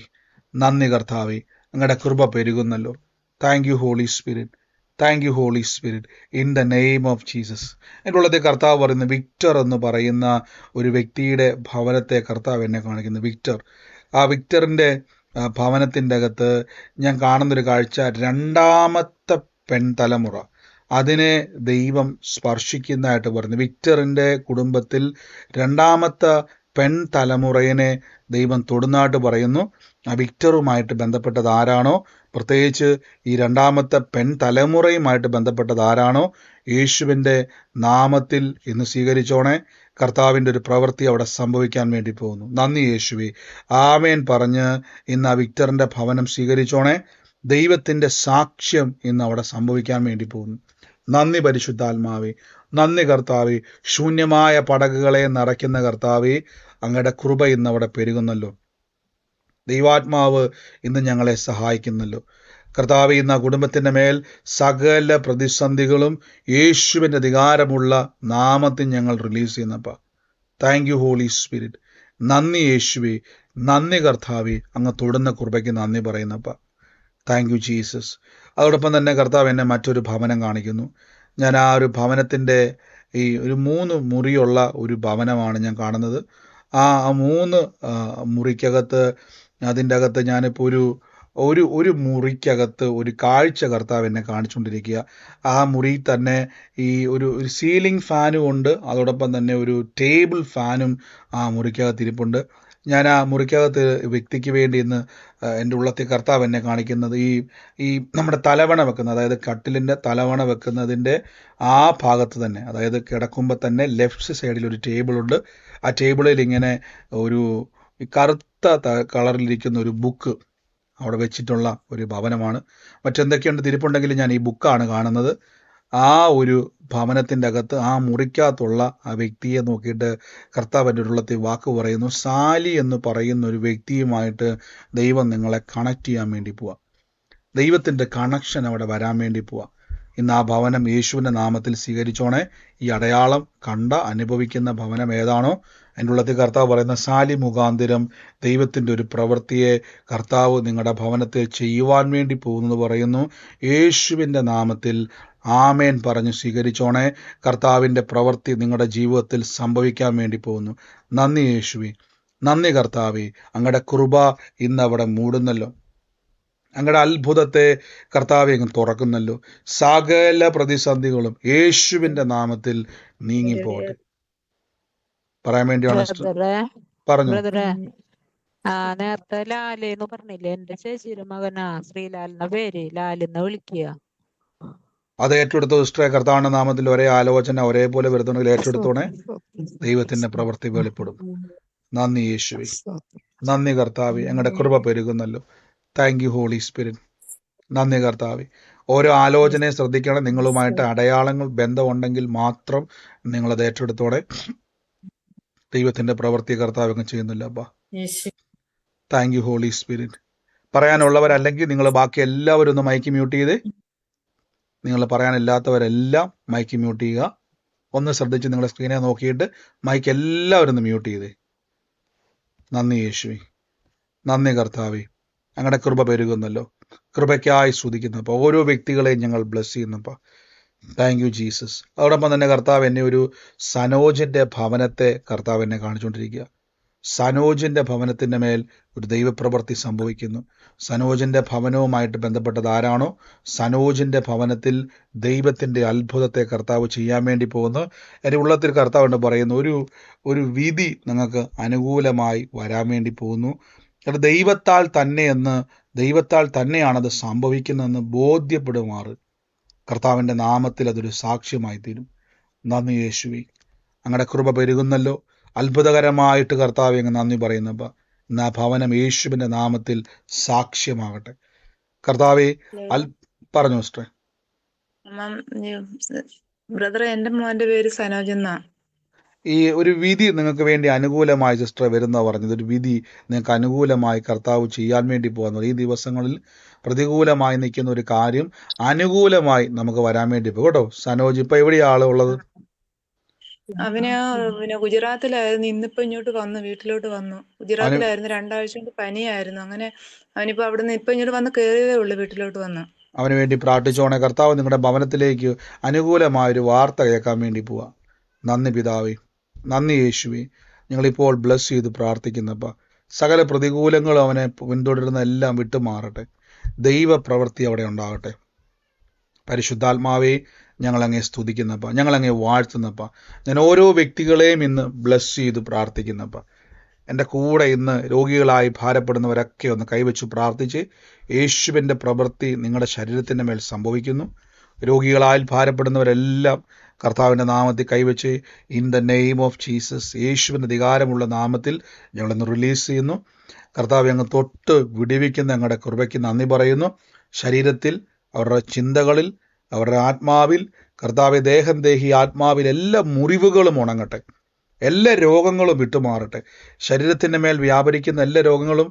നന്ദി കർത്താവേ, അങ്ങയുടെ കൃപ പെരുകുന്നല്ലോ. Thank you holy spirit, thank you holy spirit, in the name of Jesus. എൻ്റെ ഉള്ളത്തെ കർത്താവ് പറയുന്ന വിക്ടർ എന്ന് പറയുന്ന ഒരു വ്യക്തിയുടെ ഭവനത്തെ കർത്താവ് എന്നെ കാണിക്കുന്നു. വിക്ടർ, ആ വിക്ടറിൻ്റെ ഭവനത്തിൻ്റെ അകത്ത് ഞാൻ കാണുന്നൊരു കാഴ്ച, 2ാമത്തെ പെൺതലമുറ അതിനെ ദൈവം സ്പർശിക്കുന്നതായിട്ട് പറഞ്ഞു. വിക്ടറിൻ്റെ കുടുംബത്തിൽ 2ാമത്തെ പെൺതലമുറയെ ദൈവം തൊടുന്നായിട്ട് പറയുന്നു. ആ വിക്ടറുമായിട്ട് ബന്ധപ്പെട്ടത് ആരാണോ, പ്രത്യേകിച്ച് ഈ 2ാമത്തെ പെൺതലമുറയുമായിട്ട് ബന്ധപ്പെട്ടത് ആരാണോ, യേശുവിൻ്റെ നാമത്തിൽ ഇന്ന് സ്വീകരിച്ചോണേ. കർത്താവിൻ്റെ ഒരു പ്രവൃത്തി അവിടെ സംഭവിക്കാൻ വേണ്ടി പോകുന്നു. നന്ദി യേശുവേ, ആമേൻ പറഞ്ഞ് ഇന്ന് ആ വിക്ടറിൻ്റെ ഭവനം സ്വീകരിച്ചോണേ. ദൈവത്തിൻ്റെ സാക്ഷ്യം ഇന്ന് അവിടെ സംഭവിക്കാൻ വേണ്ടി പോകുന്നു. നന്ദി പരിശുദ്ധാത്മാവേ, നന്ദി കർത്താവേ. ശൂന്യമായ പടകുകളെ നിറയ്ക്കുന്ന കർത്താവേ, അങ്ങയുടെ കൃപ ഇന്ന് അവിടെ പെരുകുന്നല്ലോ. ദൈവാത്മാവ് ഇന്ന് ഞങ്ങളെ സഹായിക്കുന്നല്ലോ. കർത്താവേ, ഇന്ന് ആ കുടുംബത്തിൻ്റെ മേൽ സകല പ്രതിസന്ധികളും യേശുവിൻ്റെ അധികാരമുള്ള നാമത്തിൽ ഞങ്ങൾ റിലീസ് ചെയ്യുന്നപ്പ. Thank you holy spirit. നന്ദി യേശുവേ, നന്ദി കർത്താവേ, അങ്ങ് തൊടുന്ന കൃപയ്ക്ക് നന്ദി പറയുന്നപ്പ. Thank you Jesus. അതോടൊപ്പം തന്നെ കർത്താവ് എന്നെ മറ്റൊരു ഭവനം കാണിക്കുന്നു. ഞാൻ ആ ഒരു ഭവനത്തിൻ്റെ ഈ ഒരു 3 മുറിയുള്ള ഒരു ഭവനമാണ് ഞാൻ കാണുന്നത്. ആ 3 മുറിക്കകത്ത്, അതിൻ്റെ അകത്ത് ഞാനിപ്പോൾ ഒരു മുറിക്കകത്ത് ഒരു കാഴ്ച കർത്താവ് എന്നെ കാണിച്ചുകൊണ്ടിരിക്കുക. ആ മുറി തന്നെ ഈ ഒരു സീലിംഗ് ഫാനും ഉണ്ട്, അതോടൊപ്പം തന്നെ ഒരു ടേബിൾ ഫാനും ആ മുറിക്കകത്ത് ഇരിപ്പുണ്ട്. ഞാൻ ആ മുറിക്കകത്ത് വ്യക്തിക്ക് വേണ്ടി ഇന്ന് എൻ്റെ ഉള്ളത്തെ കർത്താവ് എന്നെ കാണിക്കുന്നത് ഈ നമ്മുടെ തലവണ വെക്കുന്ന, അതായത് കട്ടിലിൻ്റെ തലവണ വെക്കുന്നതിൻ്റെ ആ ഭാഗത്ത് തന്നെ, അതായത് കിടക്കുമ്പോൾ തന്നെ ലെഫ്റ്റ് സൈഡിൽ ഒരു ടേബിളുണ്ട്. ആ ടേബിളിൽ ഇങ്ങനെ ഒരു കറുത്ത കളറിലിരിക്കുന്ന ഒരു ബുക്ക്, അവിടെ വെച്ചിട്ടുള്ള ഒരു ഭവനമാണ്. മറ്റെന്തൊക്കെയുണ്ട് തിരിപ്പുണ്ടെങ്കിൽ ഞാൻ ഈ ബുക്കാണ് കാണുന്നത്. ആ ഒരു ഭവനത്തിൻ്റെ അകത്ത് ആ മുറിക്കകത്തുള്ള ആ വ്യക്തിയെ നോക്കിയിട്ട് കർത്താവ് എൻ്റെ ഉള്ളത്തിൽ വാക്ക് പറയുന്നു, സാലി എന്ന് പറയുന്ന ഒരു വ്യക്തിയുമായിട്ട് ദൈവം നിങ്ങളെ കണക്ട് ചെയ്യാൻ വേണ്ടി പോവാ. ദൈവത്തിൻ്റെ കണക്ഷൻ അവിടെ വരാൻ വേണ്ടി പോവാ. ഇന്ന് ആ ഭവനം യേശുവിൻ്റെ നാമത്തിൽ സ്വീകരിച്ചോണേ. ഈ അടയാളം കണ്ട അനുഭവിക്കുന്ന ഭവനം ഏതാണോ, എൻ്റെ ഉള്ളത്തിൽ കർത്താവ് പറയുന്ന സാലി മുഖാന്തിരം ദൈവത്തിൻ്റെ ഒരു പ്രവൃത്തിയെ കർത്താവ് നിങ്ങളുടെ ഭവനത്തെ ചെയ്യുവാൻ വേണ്ടി പോകുന്നത് പറയുന്നു. യേശുവിൻ്റെ നാമത്തിൽ ആമേൻ പറഞ്ഞു സ്വീകരിച്ചോണേ. കർത്താവിൻ്റെ പ്രവൃത്തി നിങ്ങളുടെ ജീവിതത്തിൽ സംഭവിക്കാൻ വേണ്ടി പോകുന്നു. നന്ദി യേശുവേ, നന്ദി കർത്താവേ. അങ്ങയുടെ കൃപ ഇന്ന് അവിടെ മൂടുന്നല്ലോ. അങ്ങയുടെ അത്ഭുതത്തെ കർത്താവെ അങ്ങ് തുറക്കുന്നല്ലോ. സകല പ്രതിസന്ധികളും യേശുവിൻ്റെ നാമത്തിൽ നീങ്ങിപ്പോകട്ടെ. പറയാൻ വേണ്ടിയാണ് പറഞ്ഞു. നേരത്തെ ലാലെന്ന് പറഞ്ഞില്ലേ, എന്റെ ചേച്ചിയുടെ മകനാ ശ്രീലാൽ എന്ന പേര്, ലാലെന്ന് വിളിക്കുക. അത് ഏറ്റെടുത്ത സിസ്റ്ററെ, കർത്താവിന്റെ നാമത്തിൽ ഒരേ ആലോചന ഒരേപോലെ വരുന്നുണ്ടെങ്കിൽ ഏറ്റെടുത്തോണേ. ദൈവത്തിന്റെ പ്രവൃത്തി വെളിപ്പെടും. നന്ദി യേശുവേ, നന്ദി കർത്താവേ. ഞങ്ങളുടെ കൃപ പെരുകുന്നല്ലോ. Thank you holy spirit. നന്ദി കർത്താവേ. ഓരോ ആലോചനയെ ശ്രദ്ധിക്കണം. നിങ്ങളുമായിട്ട് അടയാളങ്ങൾ ബന്ധമുണ്ടെങ്കിൽ മാത്രം നിങ്ങളത് ഏറ്റെടുത്തോടെ. ദൈവത്തിന്റെ പ്രവൃത്തി കർത്താവ് അങ്ങ് ചെയ്യുന്നില്ല. അപ്പാ താങ്ക് യു ഹോളി സ്പിരിറ്റ്. പറയാനുള്ളവരല്ലെങ്കിൽ നിങ്ങൾ ബാക്കി എല്ലാവരും ഒന്ന് മൈക്ക് മ്യൂട്ട് ചെയ്തേ. നിങ്ങൾ പറയാനില്ലാത്തവരെല്ലാം മൈക്ക് മ്യൂട്ട് ചെയ്യുക. ഒന്ന് ശ്രദ്ധിച്ച് നിങ്ങളുടെ സ്ക്രീനെ നോക്കിയിട്ട് മൈക്ക് എല്ലാവരും ഒന്ന് മ്യൂട്ട് ചെയ്തേ. നന്ദി യേശുവേ, നന്ദി കർത്താവേ. ഞങ്ങളുടെ കൃപ പെരുകുന്നല്ലോ. കൃപയ്ക്കായി സ്തുതിക്കുന്നപ്പോൾ ഓരോ വ്യക്തികളെയും ഞങ്ങൾ ബ്ലസ് ചെയ്യുന്നപ്പോൾ താങ്ക് യു ജീസസ്. അതോടൊപ്പം തന്നെ കർത്താവ് എന്നെ ഒരു സനോജിൻ്റെ ഭവനത്തെ കർത്താവ് എന്നെ കാണിച്ചുകൊണ്ടിരിക്കുക. സനോജിൻ്റെ ഭവനത്തിൻ്റെ മേൽ ഒരു ദൈവപ്രവൃത്തി സംഭവിക്കുന്നു. സനോജിൻ്റെ ഭവനവുമായിട്ട് ബന്ധപ്പെട്ടത് ആരാണോ, സനോജിൻ്റെ ഭവനത്തിൽ ദൈവത്തിൻ്റെ അത്ഭുതത്തെ കർത്താവ് ചെയ്യാൻ വേണ്ടി പോകുന്നു. എൻ്റെ ഉള്ളത്തിൽ കർത്താവ് എന്ന് പറയുന്നു, ഒരു വിധി നിങ്ങൾക്ക് അനുകൂലമായി വരാൻ വേണ്ടി പോകുന്നു. അത് ദൈവത്താൽ തന്നെയാണത് സംഭവിക്കുന്നതെന്ന് ബോധ്യപ്പെടുമാറ് കർത്താവിൻ്റെ നാമത്തിൽ അതൊരു സാക്ഷ്യമായി തീരും. നന്ദി യേശുവേ. അങ്ങയുടെ കൃപ പെരുകുന്നല്ലോ. അത്ഭുതകരമായിട്ട് കർത്താവ് അങ്ങ് നന്ദി പറയുന്നപ്പോൾ ഇന്ന് ആ ഭവനം യേശുവിൻ്റെ നാമത്തിൽ സാക്ഷ്യമാകട്ടെ. കർത്താവെ പറഞ്ഞു സിസ്റ്ററെ. ബ്രദറെ, എൻ്റെ മോൻ്റെ പേര് സനോജ് എന്നാ. ഈ ഒരു വിധി നിങ്ങൾക്ക് വേണ്ടി അനുകൂലമായി സിസ്റ്റർ വരുന്ന പറഞ്ഞത്, ഒരു വിധി നിങ്ങൾക്ക് അനുകൂലമായി കർത്താവ് ചെയ്യാൻ വേണ്ടി പോകുന്നു. ഈ ദിവസങ്ങളിൽ പ്രതികൂലമായി നിൽക്കുന്ന ഒരു കാര്യം അനുകൂലമായി നമുക്ക് വരാൻ വേണ്ടി പോകും കേട്ടോ. സനോജ് ഇപ്പൊ എവിടെയാണ് ഉള്ളത്? അവന് ഗുജറാത്തിലായിരുന്നു. ഇന്നിപ്പോ ഇങ്ങോട്ട് വന്നു, വീട്ടിലോട്ട് വന്നു. ഗുജറാത്തിലായിരുന്നു, 2 ആഴ്ച കൊണ്ട് പനിയായിരുന്നു. അങ്ങനെ അവനിപ്പോ അവിടുന്ന് ഇപ്പൊ ഇങ്ങോട്ട് വന്ന് കയറിയതേ ഉള്ളു, വീട്ടിലോട്ട് വന്ന്. അവന് വേണ്ടി പ്രാർത്ഥിച്ചോണേ. കർത്താവ് നിങ്ങളുടെ ഭവനത്തിലേക്ക് അനുകൂലമായൊരു വാർത്ത കേൾക്കാൻ വേണ്ടി പോവാ. നന്ദി പിതാവേ, നന്ദി യേശുവേ. ഞങ്ങളിപ്പോൾ ബ്ലസ് ചെയ്ത് പ്രാർത്ഥിക്കുന്നപ്പോൾ സകല പ്രതികൂലങ്ങളും അവനെ പിന്തുടരുന്ന എല്ലാം വിട്ടുമാറട്ടെ. ദൈവപ്രവൃത്തി അവിടെ ഉണ്ടാകട്ടെ. പരിശുദ്ധാത്മാവേ, ഞങ്ങളങ്ങേ സ്തുതിക്കുന്നപ്പോൾ, ഞങ്ങളങ്ങേ വാഴ്ത്തുന്നപ്പോൾ, ഞാൻ ഓരോ വ്യക്തികളെയും ഇന്ന് ബ്ലസ് ചെയ്ത് പ്രാർത്ഥിക്കുന്നപ്പോൾ, എൻ്റെ കൂടെ ഇന്ന് രോഗികളായി ഭാരപ്പെടുന്നവരൊക്കെ ഒന്ന് കൈവച്ച് പ്രാർത്ഥിച്ച്, യേശുവിൻ്റെ പ്രവൃത്തി നിങ്ങളുടെ ശരീരത്തിൻ്റെ മേൽ സംഭവിക്കുന്നു. രോഗികളായി ഭാരപ്പെടുന്നവരെല്ലാം കർത്താവിൻ്റെ നാമത്തിൽ കൈവച്ച് in the name of Jesus, യേശുവിൻ്റെ അധികാരമുള്ള നാമത്തിൽ ഞങ്ങളൊന്ന് റിലീസ് ചെയ്യുന്നു. കർത്താവ് അങ്ങ് തൊട്ട് വിടുവിക്കുന്ന ഞങ്ങളുടെ കൃപയ്ക്ക് നന്ദി പറയുന്നു. ശരീരത്തിൽ, അവരുടെ ചിന്തകളിൽ, അവരുടെ ആത്മാവിൽ, കർത്താവ് ദേഹം ദേഹി ആത്മാവിൽ എല്ലാ മുറിവുകളും ഉണങ്ങട്ടെ. എല്ലാ രോഗങ്ങളും വിട്ടുമാറട്ടെ. ശരീരത്തിൻ്റെ മേൽ വ്യാപരിക്കുന്ന എല്ലാ രോഗങ്ങളും,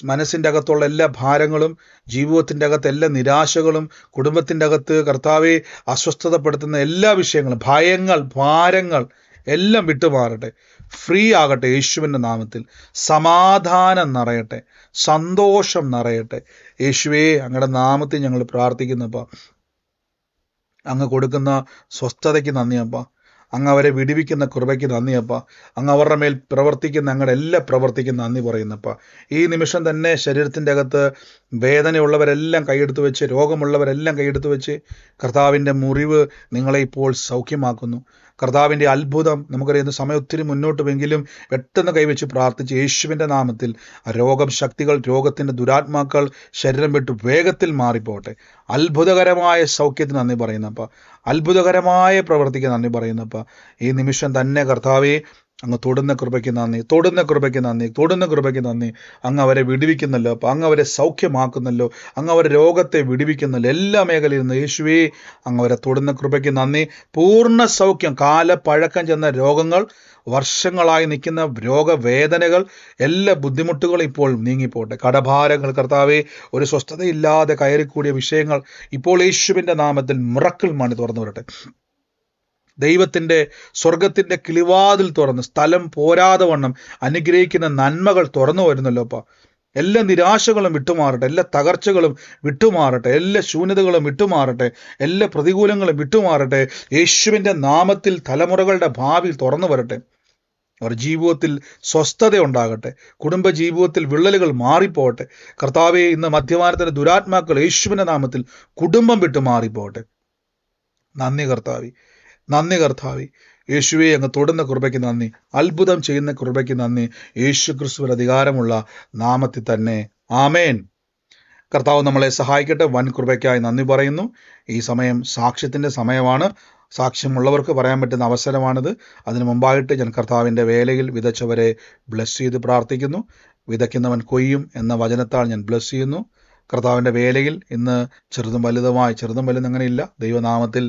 മനസ്സിൻ്റെ അകത്തുള്ള എല്ലാ ഭാരങ്ങളും, ജീവിതത്തിൻ്റെ അകത്ത് എല്ലാ നിരാശകളും, കുടുംബത്തിൻ്റെ അകത്ത് കർത്താവെ അസ്വസ്ഥതപ്പെടുത്തുന്ന എല്ലാ വിഷയങ്ങളും, ഭയങ്ങൾ, ഭാരങ്ങൾ എല്ലാം വിട്ടുമാറട്ടെ. ഫ്രീ ആകട്ടെ യേശുവിൻ്റെ നാമത്തിൽ. സമാധാനം നിറയട്ടെ, സന്തോഷം നിറയട്ടെ. യേശുവേ, അങ്ങയുടെ നാമത്തിൽ ഞങ്ങൾ പ്രാർത്ഥിക്കുന്നപ്പോൾ അങ്ങ് കൊടുക്കുന്ന സ്വസ്ഥതയ്ക്ക് നന്ദിയപ്പ. അങ്ങ് അവരെ വിടുവിക്കുന്ന കൃപയ്ക്ക് നന്ദിയപ്പ. അങ്ങ് അവരുടെ മേൽ പ്രവർത്തിക്കുന്ന അങ്ങയുടെ എല്ലാ പ്രവർത്തിക്കും നന്ദി പറയുന്നപ്പ. ഈ നിമിഷം തന്നെ ശരീരത്തിൻ്റെ അകത്ത് വേദനയുള്ളവരെല്ലാം കൈയെടുത്ത് വെച്ച്, രോഗമുള്ളവരെല്ലാം കൈയെടുത്ത് വെച്ച്, കർത്താവിൻ്റെ മുറിവ് നിങ്ങളെ ഇപ്പോൾ സൗഖ്യമാക്കുന്നു. കർത്താവിൻ്റെ അത്ഭുതം നമുക്കറിയുന്ന സമയം ഒത്തിരി മുന്നോട്ടുമെങ്കിലും പെട്ടെന്ന് കൈവച്ച് പ്രാർത്ഥിച്ച് യേശുവിൻ്റെ നാമത്തിൽ രോഗം ശക്തികൾ, രോഗത്തിൻ്റെ ദുരാത്മാക്കൾ ശരീരം വിട്ട് വേഗത്തിൽ മാറിപ്പോട്ടെ. അത്ഭുതകരമായ സൗഖ്യത്തിന് നന്ദി പറയുന്നപ്പ, അത്ഭുതകരമായ പ്രവൃത്തിക്ക് നന്ദി പറയുന്നപ്പ. ഈ നിമിഷം തന്നെ കർത്താവെ അങ്ങ് തൊടുന്ന കൃപയ്ക്ക് നന്ദി, തൊടുന്ന കൃപയ്ക്ക് നന്ദി, തൊടുന്ന കൃപയ്ക്ക് നന്ദി. അങ്ങ് അവരെ വിടുവിക്കുന്നല്ലോ, അപ്പം അങ്ങ് അവരെ സൗഖ്യമാക്കുന്നല്ലോ, അങ്ങ് അവരെ രോഗത്തെ വിടുവിക്കുന്നല്ലോ. എല്ലാ മേഖലയിൽ നിന്ന് യേശുവേ അങ്ങ് അവരെ തൊടുന്ന കൃപയ്ക്ക് നന്ദി. പൂർണ്ണ സൗഖ്യം, കാലപ്പഴക്കം ചെന്ന രോഗങ്ങൾ, വർഷങ്ങളായി നിൽക്കുന്ന രോഗവേദനകൾ, എല്ലാ ബുദ്ധിമുട്ടുകളും ഇപ്പോൾ നീങ്ങിപ്പോട്ടെ. കടഭാരങ്ങൾ കർത്താവെ, ഒരു സ്വസ്ഥതയില്ലാതെ കയറിക്കൂടിയ വിഷയങ്ങൾ ഇപ്പോൾ യേശുവിൻ്റെ നാമത്തിൽ മിറക്കിൾ മണി തുറന്നു വരട്ടെ. ദൈവത്തിൻ്റെ സ്വർഗത്തിൻ്റെ കിളിവാതിൽ തുറന്ന് സ്ഥലം പോരാതെ വണ്ണം അനുഗ്രഹിക്കുന്ന നന്മകൾ തുറന്നു വരുന്നല്ലോ അപ്പ. എല്ലാ നിരാശകളും വിട്ടുമാറട്ടെ, എല്ലാ തകർച്ചകളും വിട്ടുമാറട്ടെ, എല്ലാ ശൂന്യതകളും വിട്ടുമാറട്ടെ, എല്ലാ പ്രതികൂലങ്ങളും വിട്ടുമാറട്ടെ. യേശുവിൻ്റെ നാമത്തിൽ തലമുറകളുടെ ഭാവി തുറന്നു വരട്ടെ. അവർ ജീവിതത്തിൽ സ്വസ്ഥത ഉണ്ടാകട്ടെ, കുടുംബ ജീവിതത്തിൽ വിള്ളലുകൾ മാറിപ്പോകട്ടെ. കർത്താവെ, ഇന്ന് മദ്യപാനത്തിൻ്റെ ദുരാത്മാക്കൾ യേശുവിൻ്റെ നാമത്തിൽ കുടുംബം വിട്ടു മാറിപ്പോകട്ടെ. നന്ദി കർത്താവി, നന്ദി കർത്താവി. യേശുവെ അങ്ങ് തൊടുന്ന കൃപയ്ക്ക് നന്ദി, അത്ഭുതം ചെയ്യുന്ന കൃപയ്ക്ക് നന്ദി. യേശു ക്രിസ്തുവിന് അധികാരമുള്ള നാമത്തിൽ തന്നെ ആമേൻ. കർത്താവ് നമ്മളെ സഹായിക്കട്ടെ. വൻ കൃപയ്ക്കായി നന്ദി പറയുന്നു. ഈ സമയം സാക്ഷ്യത്തിൻ്റെ സമയമാണ്. സാക്ഷ്യമുള്ളവർക്ക് പറയാൻ പറ്റുന്ന അവസരമാണിത്. അതിനു മുമ്പായിട്ട് ഞാൻ കർത്താവിൻ്റെ വേലയിൽ വിതച്ചവരെ ബ്ലസ് ചെയ്ത് പ്രാർത്ഥിക്കുന്നു. വിതയ്ക്കുന്നവൻ കൊയ്യും എന്ന വചനത്താൽ ഞാൻ ബ്ലസ് ചെയ്യുന്നു. കർത്താവിൻ്റെ വേലയിൽ ഇന്ന് ചെറുതും വലുതും അങ്ങനെയില്ല. ദൈവനാമത്തിൽ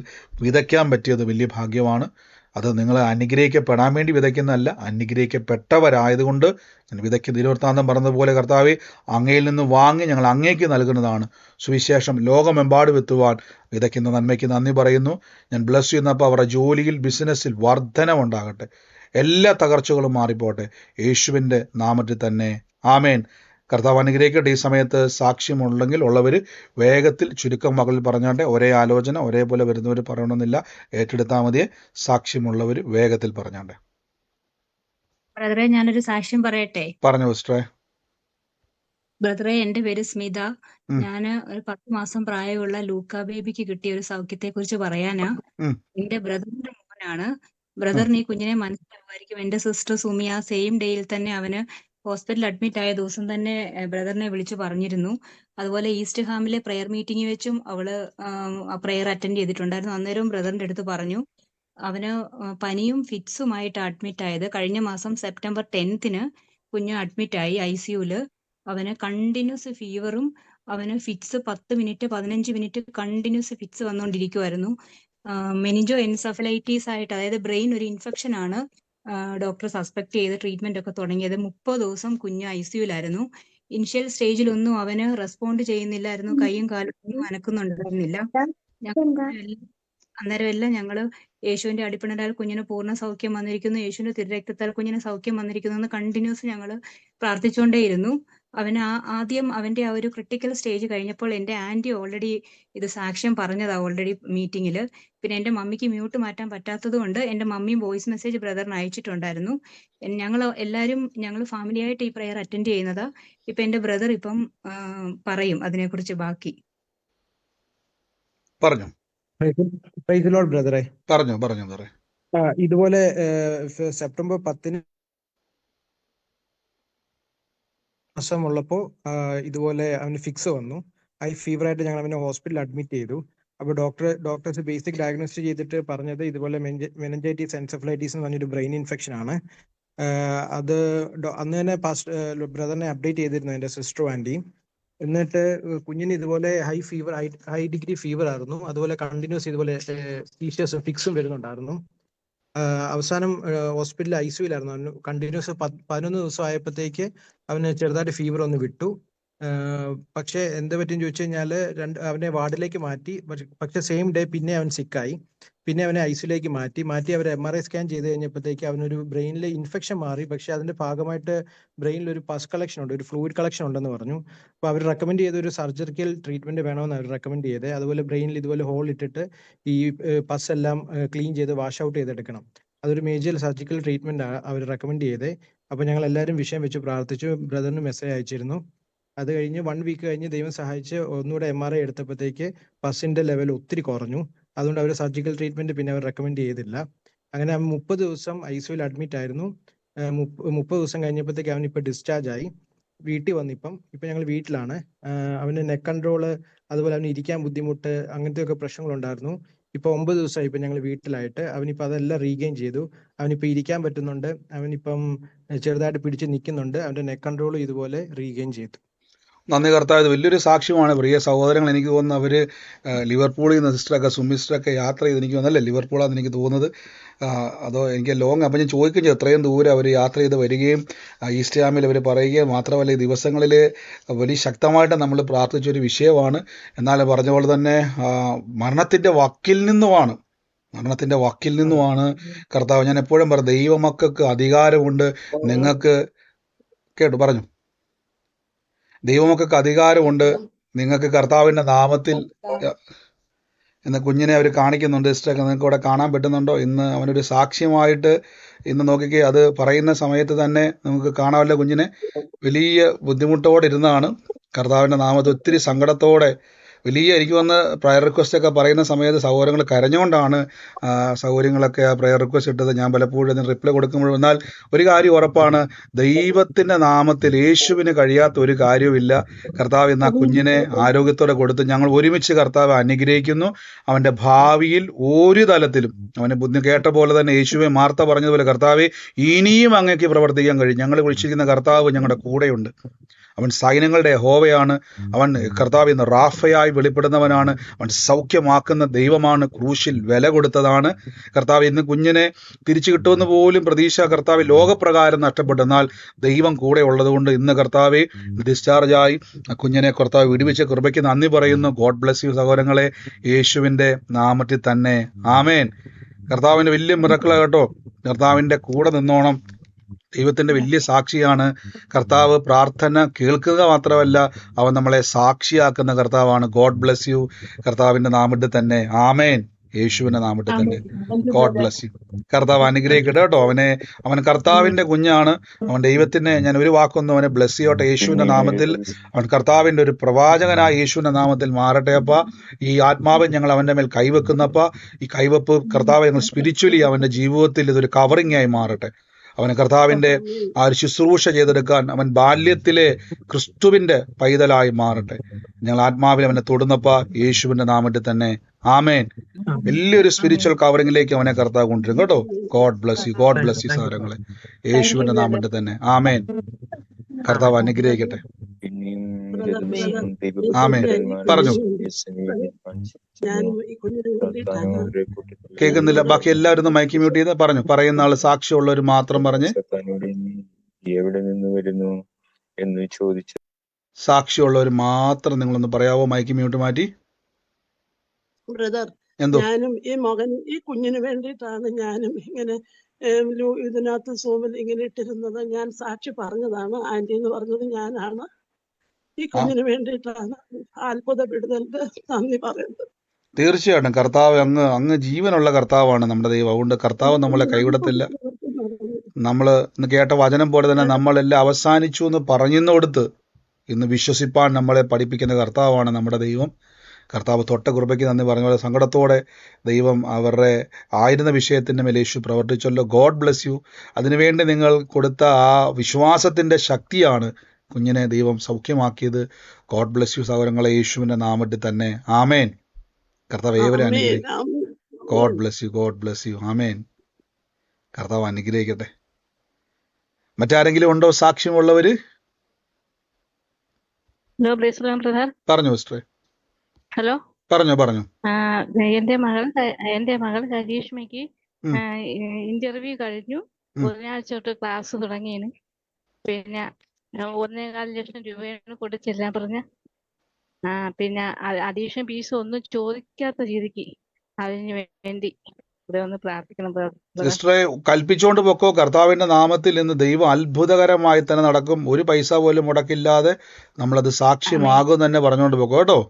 വിതയ്ക്കാൻ പറ്റിയത് വലിയ ഭാഗ്യമാണ്. അത് നിങ്ങൾ അനുഗ്രഹിക്കപ്പെടാൻ വേണ്ടി വിതയ്ക്കുന്നതല്ല, അനുഗ്രഹിക്കപ്പെട്ടവരായതുകൊണ്ട് ഞാൻ വിതയ്ക്ക് തിരുവൃത്താന്തം പറഞ്ഞതുപോലെ കർത്താവെ, അങ്ങയിൽ നിന്ന് വാങ്ങി ഞങ്ങൾ അങ്ങേക്ക് നൽകുന്നതാണ്. സുവിശേഷം ലോകമെമ്പാടും എത്തുവാൻ വിതയ്ക്കുന്ന നന്മയ്ക്ക് നന്ദി പറയുന്നു. ഞാൻ ബ്ലസ് ചെയ്യുന്നപ്പോൾ അവരുടെ ജോലിയിൽ, ബിസിനസ്സിൽ വർധനവുണ്ടാകട്ടെ. എല്ലാ തകർച്ചകളും മാറിപ്പോട്ടെ. യേശുവിൻ്റെ നാമത്തിൽ തന്നെ ആമേൻ. കർത്താവ് അനുഗ്രഹിക്കട്ടെ. ഈ സമയത്ത് സാക്ഷ്യമുണ്ടെങ്കിൽ ഉള്ളവർ വേഗത്തിൽ ചുരുക്കം മകളിൽ പറഞ്ഞാട്ടെ. ഒരേ ആലോചന ഒരേപോലെ വരുന്നവർ പറയണമെന്നില്ല, ഏറ്റെടുത്താൽ മതിയെ. സാക്ഷ്യമുള്ളവർ വേഗത്തിൽ പറഞ്ഞാട്ടെ. ബ്രദറെ, ഞാനൊരു സാക്ഷ്യം പറയട്ടെ? പറഞ്ഞു സിസ്റ്ററെ. ബ്രദറെ, എന്റെ പേര് സ്മിത. ഞാന് ഒരു 10 മാസം പ്രായമുള്ള ലൂക്ക ബേബിക്ക് കിട്ടിയ ഒരു സൗഖ്യത്തെ കുറിച്ച് പറയാനാ. എന്റെ ബ്രദറിന്റെ മോനാണ്. ബ്രദറിന് ഈ കുഞ്ഞിനെ മനസ്സിലാവുമായിരിക്കും. എന്റെ സിസ്റ്റർ സുമിയ സെയിം ഡേയിൽ തന്നെ അവന് ഹോസ്പിറ്റലിൽ അഡ്മിറ്റ് ആയ ദിവസം തന്നെ ബ്രദറിനെ വിളിച്ചു പറഞ്ഞിരുന്നു. അതുപോലെ ഈസ്റ്റ് ഹാമിലെ പ്രെയർ മീറ്റിംഗ് വെച്ചും അവള് പ്രെയർ അറ്റൻഡ് ചെയ്തിട്ടുണ്ടായിരുന്നു. അന്നേരവും ബ്രദറിന്റെ അടുത്ത് പറഞ്ഞു. അവന് പനിയും ഫിറ്റ്സുമായിട്ട് അഡ്മിറ്റ് ആയത്. കഴിഞ്ഞ മാസം സെപ്റ്റംബർ 10th കുഞ്ഞ് അഡ്മിറ്റ് ആയി ICUല്. അവന് കണ്ടിന്യൂസ് ഫീവറും അവന് fits 10 minute 15 minute continuous fits വന്നുകൊണ്ടിരിക്കുമായിരുന്നു. മെനിഞ്ചോ എൻസഫലൈറ്റീസ് ആയിട്ട്, അതായത് ബ്രെയിൻ ഒരു ഇൻഫെക്ഷൻ ആണ് ഡോക്ടർ സസ്പെക്ട് ചെയ്ത് ട്രീറ്റ്മെന്റ് ഒക്കെ തുടങ്ങിയത്. 30 ദിവസം കുഞ്ഞ് ICUലായിരുന്നു. ഇനിഷ്യൽ സ്റ്റേജിലൊന്നും അവന് റെസ്പോണ്ട് ചെയ്യുന്നില്ലായിരുന്നു. കൈയും കാലും ഒന്നും അനക്കുന്നുണ്ടായിരുന്നില്ല. അന്നേരം എല്ലാം ഞങ്ങള് യേശുവിന്റെ അടിപ്പിണരാൽ കുഞ്ഞിന് പൂർണ്ണ സൗഖ്യം വന്നിരിക്കുന്നു, യേശുവിന്റെ തിരുരക്തത്താൽ കുഞ്ഞിന് സൗഖ്യം വന്നിരിക്കുന്നു എന്ന് കണ്ടിന്യൂസ് ഞങ്ങള് പ്രാർത്ഥിച്ചുകൊണ്ടേയിരുന്നു. അവന് ആദ്യം അവന്റെ ആ ഒരു ക്രിട്ടിക്കൽ സ്റ്റേജ് കഴിഞ്ഞപ്പോൾ എന്റെ ആന്റി ഓൾറെഡി ഇത് സാക്ഷ്യം പറഞ്ഞതാ ഓൾറെഡി മീറ്റിംഗില്. പിന്നെ എന്റെ മമ്മിക്ക് മ്യൂട്ട് മാറ്റാൻ പറ്റാത്തത് കൊണ്ട് എന്റെ മമ്മിയും വോയിസ് മെസ്സേജ് ബ്രദറിന് അയച്ചിട്ടുണ്ടായിരുന്നു. ഞങ്ങൾ ഫാമിലിയായിട്ട് ഈ പ്രെയർ അറ്റൻഡ് ചെയ്യുന്നതാ. ഇപ്പൊ എന്റെ ബ്രദർ ഇപ്പം പറയും അതിനെക്കുറിച്ച് ബാക്കി. പറഞ്ഞു ബ്രദറെ. ഇതുപോലെ സെപ്റ്റംബർ 10 മാസമുള്ളപ്പോ ഇതുപോലെ അവന് ഫിക്സ് വന്നു. ഹൈ ഫീവർ ആയിട്ട് ഞങ്ങൾ അവനെ ഹോസ്പിറ്റലിൽ അഡ്മിറ്റ് ചെയ്തു. അപ്പോൾ ഡോക്ടേഴ്സ് ബേസിക് ഡയഗ്നോസിസ് ചെയ്തിട്ട് പറഞ്ഞത് ഇതുപോലെ മെനിഞ്ചൈറ്റിസ് എൻസെഫലൈറ്റിസ് എന്ന് പറഞ്ഞൊരു ബ്രെയിൻ ഇൻഫെക്ഷൻ ആണ്. അത് അന്ന് തന്നെ ബ്രദറിനെ അപ്ഡേറ്റ് ചെയ്തിരുന്നു എൻ്റെ സിസ്റ്ററും ആൻറ്റിയും. എന്നിട്ട് കുഞ്ഞിന് ഇതുപോലെ ഹൈ ഡിഗ്രി ഫീവർ ആയിരുന്നു. അതുപോലെ കണ്ടിന്യൂസ് ഇതുപോലെ സീഷ്യസും ഫിക്സും വരുന്നുണ്ടായിരുന്നു. അവസാനം ഹോസ്പിറ്റലിൽ ICUലായിരുന്നു. അവന് കണ്ടിന്യൂസ് 11 ദിവസം ആയപ്പോഴത്തേക്ക് അവന് ചെറുതായിട്ട് ഫീവർ ഒന്ന് വിട്ടു. പക്ഷേ എന്ത് പറ്റിയെന്ന് ചോദിച്ചു കഴിഞ്ഞാൽ അവനെ വാർഡിലേക്ക് മാറ്റി. പക്ഷെ സെയിം ഡേ പിന്നെ അവൻ സിക്കായി. പിന്നെ അവനെ ICUലേക്ക് മാറ്റി അവർ MRI സ്കാൻ ചെയ്ത് കഴിഞ്ഞപ്പോഴത്തേക്ക് അവനൊരു ബ്രെയിനിലെ ഇൻഫെക്ഷൻ മാറി. പക്ഷെ അതിന്റെ ഭാഗമായിട്ട് ബ്രെയിനിൽ ഒരു പസ് കളക്ഷൻ ഉണ്ട്, ഒരു ഫ്ലൂയിഡ് കളക്ഷൻ ഉണ്ടെന്ന് പറഞ്ഞു. അപ്പോൾ അവർ റെക്കമെൻഡ് ചെയ്ത ഒരു സർജിക്കൽ ട്രീറ്റ്മെന്റ് വേണമെന്ന് അവർ റെക്കമെൻഡ് ചെയ്തത്. അതുപോലെ ബ്രെയിനിൽ ഇതുപോലെ ഹോൾ ഇട്ടിട്ട് ഈ പസ് എല്ലാം ക്ലീൻ ചെയ്ത് വാഷ് ഔട്ട് ചെയ്തെടുക്കണം. അതൊരു മേജർ സർജിക്കൽ ട്രീറ്റ്മെന്റ് അവർ റെക്കമെൻഡ് ചെയ്തത്. അപ്പോൾ ഞങ്ങൾ എല്ലാവരും വിഷയം വെച്ച് പ്രാർത്ഥിച്ചു. ബ്രദറിന് മെസ്സേജ് അയച്ചിരുന്നു. അത് കഴിഞ്ഞ് 1 വീക്ക് കഴിഞ്ഞ് ദൈവം സഹായിച്ച് ഒന്നുകൂടെ MRI എടുത്തപ്പോഴത്തേക്ക് പസിന്റെ ലെവൽ ഒത്തിരി കുറഞ്ഞു. അതുകൊണ്ട് അവർ സർജിക്കൽ ട്രീറ്റ്മെന്റ് പിന്നെ അവർ റെക്കമെൻഡ് ചെയ്തില്ല. അങ്ങനെ 30 ദിവസം ICUയിൽ അഡ്മിറ്റ് ആയിരുന്നു. 30 ദിവസം കഴിഞ്ഞപ്പോഴത്തേക്ക് അവൻ ഇപ്പോൾ ഡിസ്ചാർജ് ആയി വീട്ടിൽ വന്നിപ്പം. ഞങ്ങൾ വീട്ടിലാണ്. അവന് നെക്ക് കൺട്രോള്, അതുപോലെ അവന് ഇരിക്കാൻ ബുദ്ധിമുട്ട്, അങ്ങനത്തെ ഒക്കെ പ്രശ്നങ്ങളുണ്ടായിരുന്നു. ഇപ്പൊ 9 ദിവസമായി ഇപ്പൊ ഞങ്ങൾ വീട്ടിലായിട്ട്. അവനിപ്പോ അതെല്ലാം റീഗെയിൻ ചെയ്തു. അവനിപ്പോ ഇരിക്കാൻ പറ്റുന്നുണ്ട്. അവനിപ്പം ചെറുതായിട്ട് പിടിച്ച് നിൽക്കുന്നുണ്ട്. അവന്റെ നെക്ക് കൺട്രോളും ഇതുപോലെ റീഗെയിൻ ചെയ്തു. നന്ദി കർത്താവ്. ഇത് വലിയൊരു സാക്ഷ്യമാണ് പ്രിയ സഹോദരങ്ങൾ. എനിക്ക് തോന്നുന്നു അവർ ലിവർപൂളിൽ നിന്ന് സിസ്റ്ററൊക്കെ സുമിസ്റ്ററൊക്കെ യാത്ര ചെയ്ത് എനിക്ക് തോന്നുന്നല്ലേ ലിവർപൂളാന്ന് എനിക്ക് തോന്നുന്നത്. അതോ എനിക്ക് ലോങ് അപ്പം ഞാൻ ചോദിക്കുകയും ചെയ്തു എത്രയും ദൂരം അവർ യാത്ര ചെയ്ത് വരികയും ഈസ്റ്റ് ഹാമിൽ അവർ പറയുകയും മാത്രമല്ല ഈ ദിവസങ്ങളിൽ വലിയ ശക്തമായിട്ട് നമ്മൾ പ്രാർത്ഥിച്ചൊരു വിഷയമാണ്. എന്നാൽ പറഞ്ഞ പോലെ തന്നെ മരണത്തിൻ്റെ വക്കിൽ നിന്നുമാണ് കർത്താവ്. ഞാൻ എപ്പോഴും പറയും ദൈവമക്കൾക്ക് അധികാരമുണ്ട്. നിങ്ങൾക്ക് കേട്ടു പറഞ്ഞു, ദൈവമക്കൾക്ക് അധികാരമുണ്ട്. നിങ്ങൾക്ക് കർത്താവിൻ്റെ നാമത്തിൽ ഇന്ന് കുഞ്ഞിനെ അവർ കാണിക്കുന്നുണ്ട്. സിസ്റ്ററൊക്കെ നിങ്ങൾക്ക് ഇവിടെ കാണാൻ പറ്റുന്നുണ്ടോ? ഇന്ന് അവനൊരു സാക്ഷ്യമായിട്ട് ഇന്ന് നോക്കിക്കേ, അത് പറയുന്ന സമയത്ത് തന്നെ നമുക്ക് കാണാമല്ലോ കുഞ്ഞിനെ വലിയ ബുദ്ധിമുട്ടോടെ ഇരുന്നാണ് കർത്താവിൻ്റെ നാമത്തിൽ ഒത്തിരി സങ്കടത്തോടെ എനിക്ക് വന്ന് പ്രയർ റിക്വസ്റ്റ് ഒക്കെ പറയുന്ന സമയത്ത് സഹോദരങ്ങൾ കരഞ്ഞുകൊണ്ടാണ് സഹോദരങ്ങളൊക്കെ ആ പ്രയർ റിക്വസ്റ്റ് ഇട്ടത്. ഞാൻ പലപ്പോഴും അതിന് റിപ്ലൈ കൊടുക്കുമ്പോഴും. എന്നാൽ ഒരു കാര്യം ഉറപ്പാണ്, ദൈവത്തിൻ്റെ നാമത്തിൽ യേശുവിന് കഴിയാത്ത ഒരു കാര്യവുമില്ല. കർത്താവ് ഇന്ന് ആ കുഞ്ഞിനെ ആരോഗ്യത്തോടെ കൊടുത്ത് ഞങ്ങൾ ഒരുമിച്ച് കർത്താവ് അനുഗ്രഹിക്കുന്നു. അവൻ്റെ ഭാവിയിൽ ഒരു തലത്തിലും അവനെ ബുദ്ധി കേട്ട പോലെ തന്നെ യേശുവെ മാർത്ത പറഞ്ഞതുപോലെ കർത്താവെ ഇനിയും അങ്ങേക്ക് പ്രവർത്തിക്കാൻ കഴിയും. ഞങ്ങൾ വിളിച്ചിരിക്കുന്ന കർത്താവ് ഞങ്ങളുടെ കൂടെയുണ്ട്. അവൻ സൈന്യങ്ങളുടെ യഹോവയാണ്. അവൻ കർത്താവ് ഇന്ന് റാഫയായി വെളിപ്പെടുന്നവനാണ്. അവൻ സൗഖ്യമാക്കുന്ന ദൈവമാണ്. ക്രൂശിൽ വില കൊടുത്തതാണ് കർത്താവ്. ഇന്ന് കുഞ്ഞിനെ തിരിച്ചു കിട്ടുമെന്ന് പോലും പ്രതീക്ഷ കർത്താവ് ലോകപ്രകാരം നഷ്ടപ്പെട്ടു. എന്നാൽ ദൈവം കൂടെ ഉള്ളതുകൊണ്ട് ഇന്ന് കർത്താവെ ഡിസ്ചാർജായി കുഞ്ഞിനെ കർത്താവ് വിടുവിച്ച കൃപയ്ക്ക് നന്ദി പറയുന്നു. ഗോഡ് ബ്ലെസ് യു സഹോദരങ്ങളെ, യേശുവിൻ്റെ നാമത്തിൽ തന്നെ ആമേൻ. കർത്താവിൻ്റെ വലിയ മിറക്കിള കേട്ടോ. കർത്താവിൻ്റെ കൂടെ നിന്നോണം. ദൈവത്തിൻ്റെ വലിയ സാക്ഷിയാണ് കർത്താവ്. പ്രാർത്ഥന കേൾക്കുക മാത്രമല്ല, അവൻ നമ്മളെ സാക്ഷിയാക്കുന്ന കർത്താവാണ്. God bless U. കർത്താവിൻ്റെ നാമത്തിൽ തന്നെ ആമേൻ. യേശുവിൻ്റെ നാമത്തിൽ തന്നെ ഗോഡ് ബ്ലെസ് യു. കർത്താവ് അനുഗ്രഹിക്കട്ടെ കേട്ടോ. അവൻ കർത്താവിൻ്റെ കുഞ്ഞാണ്. അവൻ ദൈവത്തിനെ ഞാൻ ഒരു വാക്കൊന്നും അവനെ ബ്ലെസ് ചെയ്യട്ടെ. യേശുവിൻ്റെ നാമത്തിൽ അവൻ കർത്താവിൻ്റെ ഒരു പ്രവാചകനായ യേശുവിൻ്റെ നാമത്തിൽ മാറട്ടെ അപ്പ. ഈ ആത്മാവ് ഞങ്ങൾ അവൻ്റെ മേൽ കൈവെക്കുന്നപ്പ. ഈ കൈവെപ്പ് കർത്താവ് ഞങ്ങൾ സ്പിരിച്വലി അവൻ്റെ ജീവിതത്തിൽ ഇതൊരു കവറിംഗ് ആയി മാറട്ടെ. അവന് കർത്താവിൻ്റെ ആ ഒരു ശുശ്രൂഷ ചെയ്തെടുക്കാൻ അവൻ ബാല്യത്തിലെ ക്രിസ്തുവിൻ്റെ പൈതലായി മാറട്ടെ. ഞങ്ങൾ ആത്മാവിൽ അവനെ തൊടുന്നപ്പ യേശുവിൻ്റെ നാമത്തിൽ തന്നെ ആമേൻ. വലിയൊരു സ്പിരിച്വൽ കവറിംഗിലേക്ക് അവനെ കർത്താവ് കൊണ്ടുവരും കേട്ടോ. God bless you. God bless U സഹോദരങ്ങളെ, യേശുവിൻ്റെ നാമത്തിൽ തന്നെ ആമേൻ. കർത്താവ് അനുഗ്രഹിക്കട്ടെ. ആമേൻ. പറഞ്ഞു. കേൾക്കുന്നില്ല. ബാക്കി എല്ലാവരും മൈക്ക് മ്യൂട്ട് ചെയ്ത് പറഞ്ഞു. പറയുന്ന ആള് സാക്ഷ്യമുള്ളവർ മാത്രം പറഞ്ഞ്. എവിടെ നിന്ന് വരുന്നു എന്ന് ചോദിച്ചു. സാക്ഷ്യമുള്ളവർ മാത്രം നിങ്ങളൊന്ന് പറയാവോ? മൈക്ക് മ്യൂട്ട് മാറ്റി. ബ്രദർ, ഞാനും ഈ കുഞ്ഞിന് വേണ്ടിയിട്ടാണ് ഞാനും ഇങ്ങനെ ഇതിനകത്ത് സൂമിൽ ഇങ്ങനെ ഇട്ടിരുന്നത്. ഞാൻ സാക്ഷി പറഞ്ഞതാണ്. ആന്റി എന്ന് പറഞ്ഞത് ഞാനാണ്. ഈ കുഞ്ഞിന് വേണ്ടിയിട്ടാണ് അത്ഭുത വിടുതലിന്റെ നന്ദി പറയുന്നത്. തീർച്ചയായിട്ടും കർത്താവ് അങ്ങ് ജീവനുള്ള കർത്താവാണ് നമ്മുടെ ദൈവം. അതുകൊണ്ട് കർത്താവ് നമ്മളെ കൈവിടത്തില്ല. നമ്മൾ ഇന്ന് കേട്ട വചനം പോലെ തന്നെ നമ്മളെല്ലാം അവസാനിച്ചു എന്ന് പറഞ്ഞിടത്ത് ഇന്ന് വിശ്വസിപ്പാൻ നമ്മളെ പഠിപ്പിക്കുന്ന കർത്താവാണ് നമ്മുടെ ദൈവം. കർത്താവ് തൊട്ട കൃപയ്ക്ക് നന്ദി പറഞ്ഞ പോലെ സങ്കടത്തോടെ ദൈവം അവരുടെ ആയിരുന്ന വിഷയത്തിൻ്റെ മേൽ യേശു പ്രവർത്തിച്ചല്ലോ. God bless you. അതിനുവേണ്ടി നിങ്ങൾ കൊടുത്ത ആ വിശ്വാസത്തിൻ്റെ ശക്തിയാണ് കുഞ്ഞിനെ ദൈവം സൗഖ്യമാക്കിയത്. ഗോഡ് ബ്ലെസ് യു സഹോദരങ്ങളെ, യേശുവിൻ്റെ നാമത്തിൽ തന്നെ ആമേൻ. കർത്താവ് ഏവരെ അനുഗ്രഹിക്കും. God bless you. God bless you. ആമേൻ. കർത്താവ് അനുഗ്രഹിക്കട്ടെ. മറ്റാരെങ്കിലും ഉണ്ടോ സാക്ഷ്യമുള്ളവര്? പറഞ്ഞു സിസ്റ്ററെ. ഹലോ, പറഞ്ഞു. എന്റെ മകൾ ഹരീഷ്മയ്ക്ക് ഇന്റർവ്യൂ കഴിഞ്ഞു. ബുധനാഴ്ച തൊട്ട് ക്ലാസ് തുടങ്ങിയിന്. പിന്നെ 1.25 ലക്ഷം രൂപയാണ് കൊടുത്തെല്ലാം പറഞ്ഞ. പിന്നെ അഡീഷണൽ ഫീസ് ഒന്നും ചോദിക്കാത്ത രീതിക്ക് അതിന് വേണ്ടി ഇവിടെ ഒന്ന് പ്രാർത്ഥിക്കണം. സിസ്റ്ററെ കൽപ്പിച്ചുകൊണ്ട് പൊക്കോ. കർത്താവിന്റെ നാമത്തിൽ ഇന്ന് ദൈവം അത്ഭുതകരമായി തന്നെ നടക്കും. ഒരു പൈസ പോലും മുടക്കില്ലാതെ നമ്മളത് സാക്ഷ്യമാകും തന്നെ പറഞ്ഞുകൊണ്ട് പൊക്കോ കേട്ടോ.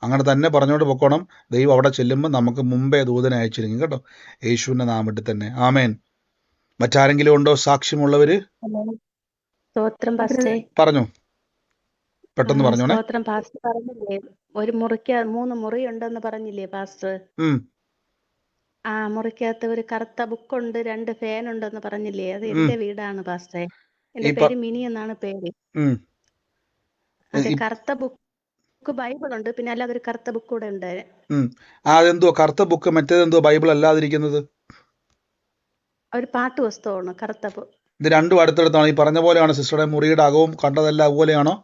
അങ്ങനെ തന്നെ പറഞ്ഞുകൊണ്ട് പൊക്കോണം. ദൈവം അവിടെ ചെല്ലുമ്പോൾ നമുക്ക് മുമ്പേ ദൂതനെ അയച്ചിരിക്കും കേട്ടോ. യേശുവിന്റെ നാമത്തിൽ തന്നെ ആമേൻ. മറ്റാരെങ്കിലും ഉണ്ടോ സാക്ഷ്യമുള്ളവര്? പറഞ്ഞു. പെട്ടെന്ന് പറഞ്ഞോണേ. പാസ്റ്റർ പറഞ്ഞില്ലേ ഒരു 3 മുറി ഉണ്ടെന്ന് പറഞ്ഞില്ലേ പാസ്റ്റർ? ആ മുറിക്കകത്ത് ഒരു കറുത്ത ബുക്കുണ്ട്, 2 ഫാൻ ഉണ്ടെന്ന് പറഞ്ഞില്ലേ? അത് എന്റെ വീടാണ് പാസ്റ്ററെ. എന്റെ പേര് മിനി എന്നാണ് പേര്. അത് കറുത്ത ബുക്ക് ബുക്ക് ബൈബിൾ ഉണ്ട്, പിന്നെ അല്ലാതെ ഒരു കറുത്ത ബുക്ക് കൂടെ ഉണ്ട്. അതെന്തോ കറുത്ത ബുക്ക്, മറ്റേതെന്തോ ബൈബിൾ അല്ലാതിരിക്കുന്നത്? ഒരു പാട്ട് പുസ്തകമാണ് കറുത്ത ഇത് രണ്ടും അടുത്തടുത്താണ്. ഈ പറഞ്ഞ പോലെയാണ് സിസ്റ്ററുടെ മുറിയുടെ അകവും കണ്ടതെല്ലാം അതുപോലെയാണോ?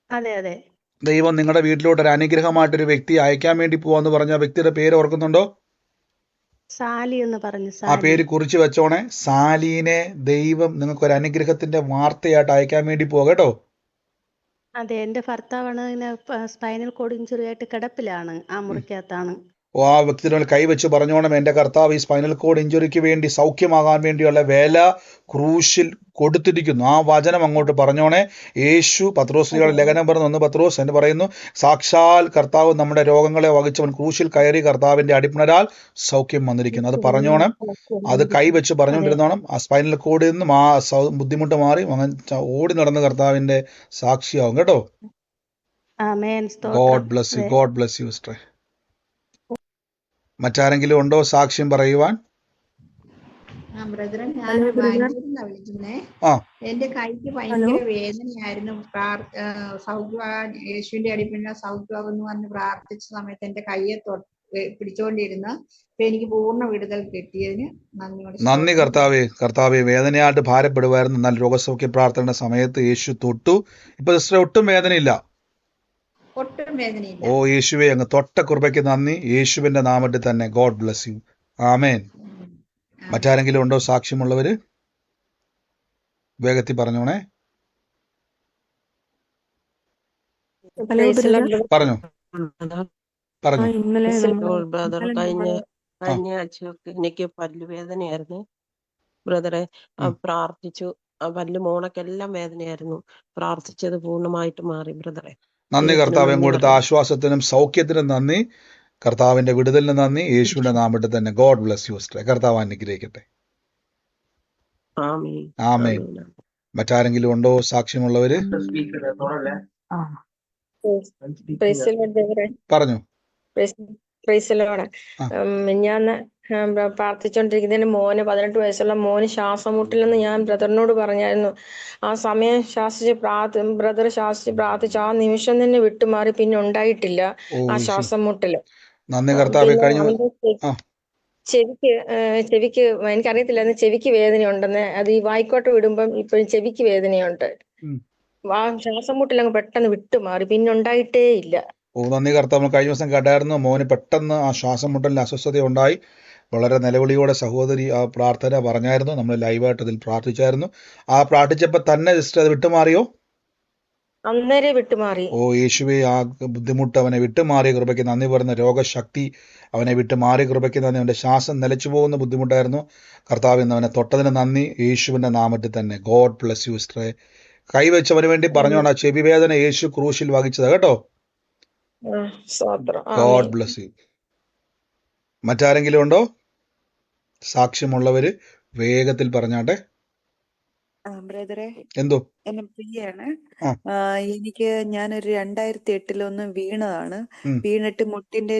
അതെ അതെ. ദൈവം നിങ്ങളുടെ വീട്ടിലോട്ട് ഒരു അനുഗ്രഹമായിട്ടൊരു വ്യക്തി അയക്കാൻ വേണ്ടി പോവാന്ന് പറഞ്ഞ വ്യക്തിയുടെ പേര് ഓർക്കുന്നുണ്ടോ? സാലി എന്ന് പറഞ്ഞു. ആ പേര് കുറിച്ച് വെച്ചോണേ. സാലീനെ ദൈവം നിങ്ങൾക്ക് ഒരു അനുഗ്രഹത്തിന്റെ വാർത്തയായിട്ട് അയക്കാൻ വേണ്ടി പോവാ കേട്ടോ. അതെ, എന്റെ ഭർത്താവാണ് ഇങ്ങനെ സ്പൈനൽ കോഡ് ഇഞ്ചുറി ആയിട്ട് കിടപ്പിലാണ്, ആ മുറിക്കകത്താണ്. ആ വ്യക്തിയുടെ കൈവച്ച് പറഞ്ഞോണം, എൻ്റെ കർത്താവ് ഈ സ്പൈനൽ കോഡ് ഇഞ്ചുറിക്ക് വേണ്ടി സൗഖ്യമാകാൻ വേണ്ടിയുള്ള വേല ക്രൂശിൽ കൊടുത്തിരിക്കുന്നു. ആ വചനം അങ്ങോട്ട് പറഞ്ഞോണേ. യേശു പത്രോസ്ലിയുടെ ലേഖനം പറഞ്ഞു 1 പത്രോസ് എന്ന് പറയുന്നു, സാക്ഷാൽ കർത്താവ് നമ്മുടെ രോഗങ്ങളെ വഹിച്ചവൻ ക്രൂശിൽ കയറി കർത്താവിന്റെ അടിപ്പിണരാൽ സൗഖ്യം വന്നിരിക്കുന്നു. അത് പറഞ്ഞോണം, അത് കൈവച്ച് പറഞ്ഞുകൊണ്ടിരുന്നോണം. ആ സ്പൈനൽ കോഡിൽ നിന്നും ആ ബുദ്ധിമുട്ട് മാറി ഓടി നടന്ന് കർത്താവിന്റെ സാക്ഷിയാവും കേട്ടോ. God bless U, God bless you sister. മറ്റാരെങ്കിലും ഉണ്ടോ സാക്ഷ്യം പറയുവാൻ? ബ്രദറെ, ഞാൻ ബാംഗ്ലൂരിൽ വിളിക്കുന്നേ. എന്റെ കൈക്ക് ഭയങ്കര വേദനയായിരുന്നു. സൗഖ്യമാകാൻ യേശുവിന്റെ അടിപ്പിണ സൗഖ്യമാകുന്നു പറഞ്ഞ് പ്രാർത്ഥിച്ച സമയത്ത് എന്റെ കയ്യെ പിടിച്ചോണ്ടിരുന്ന് ഇപ്പൊ എനിക്ക് പൂർണ്ണ വിടുതൽ കിട്ടിയതിന് നന്ദി കർത്താവേ. കർത്താവെ, വേദനയായിട്ട് ഭാരപ്പെടുമായിരുന്നു, എന്നാൽ രോഗസൗഖ്യ പ്രാർത്ഥനയുടെ സമയത്ത് യേശു തൊട്ടു. ഇപ്പൊ സിസ്റ്റർ ഒട്ടും വേദനയില്ല. ഒട്ടും വേദനയില്ല. ഓ യേശുവേ, അങ്ങ് തൊട്ട കൃപയ്ക്ക് നന്ദി. യേശുവിന്റെ നാമത്തിൽ തന്നെ. God bless you. ആമേൻ. മറ്റാരെങ്കിലും ഉണ്ടോ സാക്ഷ്യമുള്ളവര്? വേഗത്തിൽ പറഞ്ഞോണേ. പറഞ്ഞു പറഞ്ഞു. കഴിഞ്ഞ ആഴ്ചയൊക്കെ എനിക്ക് പല്ലുവേദനയായിരുന്നു ബ്രദറെ. പ്രാർത്ഥിച്ചു, പല്ല് മോണക്കെല്ലാം വേദനയായിരുന്നു. പ്രാർത്ഥിച്ചത് പൂർണ്ണമായിട്ട് മാറി ബ്രദറെ. നന്ദി കർത്താവിനെ കൊടുത്ത ആശ്വാസത്തിനും സൗഖ്യത്തിനും നന്ദി. കർത്താവിന്റെ വിടുതലിന് നന്ദി. യേശുവിന്റെ നാമത്തിൽ തന്നെ. God bless you sister. കർത്താവ് അനുഗ്രഹിക്കട്ടെ. ആമേൻ. മറ്റാരെങ്കിലും ഉണ്ടോ സാക്ഷ്യമുള്ളവര്? പറഞ്ഞു. ഞാൻ പ്രാർത്ഥിച്ചോണ്ടിരിക്കുന്നതിന് മോന് 18 വയസ്സുള്ള മോന് ശ്വാസം മുട്ടില്ലെന്ന് ഞാൻ ബ്രദറിനോട് പറഞ്ഞായിരുന്നു. ആ സമയം ബ്രദർ ശാസിച്ച് പ്രാർത്ഥിച്ചു. ആ നിമിഷം തന്നെ വിട്ടുമാറി, പിന്നെ ഉണ്ടായിട്ടില്ല ആ ശ്വാസം മുട്ടല്. ചെവിക്ക് എനിക്കറിയത്തില്ലായിരുന്നു ചെവിക്ക് വേദന ഉണ്ടെന്ന്. അത് ഈ വായിക്കോട്ട് വിടുമ്പം ഇപ്പോഴും ചെവിക്ക് വേദനയുണ്ട്. ആ ശ്വാസം മുട്ടലങ്ങ് പെട്ടെന്ന് വിട്ടുമാറി, പിന്നെ ഉണ്ടായിട്ടേ ഇല്ല. നന്ദി കർത്താവ്. കഴിഞ്ഞ ദിവസം കേട്ടായിരുന്നു, മോന് പെട്ടെന്ന് ആ ശ്വാസം മുട്ടലിന് അസ്വസ്ഥത ഉണ്ടായി. വളരെ നിലവിളിയോടെ സഹോദരി ആ പ്രാർത്ഥന പറഞ്ഞായിരുന്നു. നമ്മൾ ലൈവായിട്ട് അതിൽ പ്രാർത്ഥിച്ചായിരുന്നു. ആ പ്രാർത്ഥിച്ചപ്പോ തന്നെ ജസ്റ്റ് അത് വിട്ടുമാറിയോ? അന്നേരെ വിട്ടുമാറി. ഓ യേശുവേ, ആ ബുദ്ധിമുട്ട് അവനെ വിട്ടുമാറിയ കൃപയ്ക്ക് നന്ദി പറയുന്ന രോഗശക്തി അവനെ വിട്ടുമാറിയ കൃപയ്ക്ക് നന്ദി. അവന്റെ ശ്വാസം നിലച്ചു പോകുന്ന ബുദ്ധിമുട്ടായിരുന്നു. കർത്താവ് ഇന്ന് അവനെ തൊട്ടതിന് നന്ദി. യേശുവിന്റെ നാമത്തിൽ തന്നെ. ഗോഡ് ബ്ലസ് യു സിസ്റ്ററെ. കൈവച്ചവന് വേണ്ടി പറഞ്ഞോണ്ട് ആ ചെവി വേദന യേശു ക്രൂശിൽ വഹിച്ചത് കേട്ടോ. God bless U. മറ്റാരെങ്കിലും ഉണ്ടോ സാക്ഷ്യമുള്ളവര്? വേഗത്തിൽ പറഞ്ഞാട്ടെ. ബ്രദറെ, എന്തോ എന്നെ പ്രിയാണ്. ഞാനൊരു 2008 വീണതാണ്. വീണിട്ട് മുട്ടിന്റെ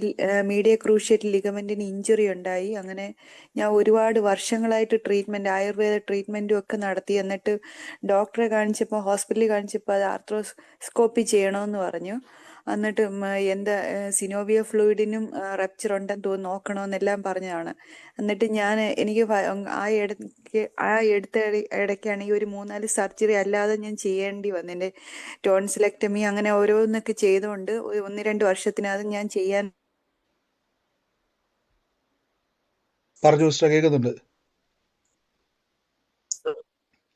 മീഡിയ ക്രൂഷ്യറ്റ് ലിഗമെന്റിന് ഇഞ്ചുറി ഉണ്ടായി. അങ്ങനെ ഞാൻ ഒരുപാട് വർഷങ്ങളായിട്ട് ആയുർവേദ ട്രീറ്റ്മെന്റും ഒക്കെ നടത്തി. എന്നിട്ട് ഡോക്ടറെ കാണിച്ചപ്പോൾ, ഹോസ്പിറ്റലിൽ കാണിച്ചപ്പോൾ അത് ആർത്രോസ്കോപ്പി ചെയ്യണമെന്ന് പറഞ്ഞു. എന്നിട്ട് എന്താ സിനോവിയ ഫ്ലൂയിഡിനും റപ്ചർ ഉണ്ടെന്ന് തോന്നുന്നു, നോക്കണമെന്നെല്ലാം പറഞ്ഞതാണ്. എന്നിട്ട് എനിക്ക് ഇടയ്ക്കാണെങ്കിൽ ഒരു 3-4 സർജറി അല്ലാതെ ഞാൻ ചെയ്യേണ്ടി വന്നു. എൻ്റെ ടോൺസിലെക്ടമി അങ്ങനെ ഓരോന്നൊക്കെ ചെയ്തുകൊണ്ട് 1-2 വർഷത്തിനകം ഞാൻ ചെയ്യാൻ. പറഞ്ഞു സിസ്റ്റർ, കേൾക്കുന്നുണ്ട്.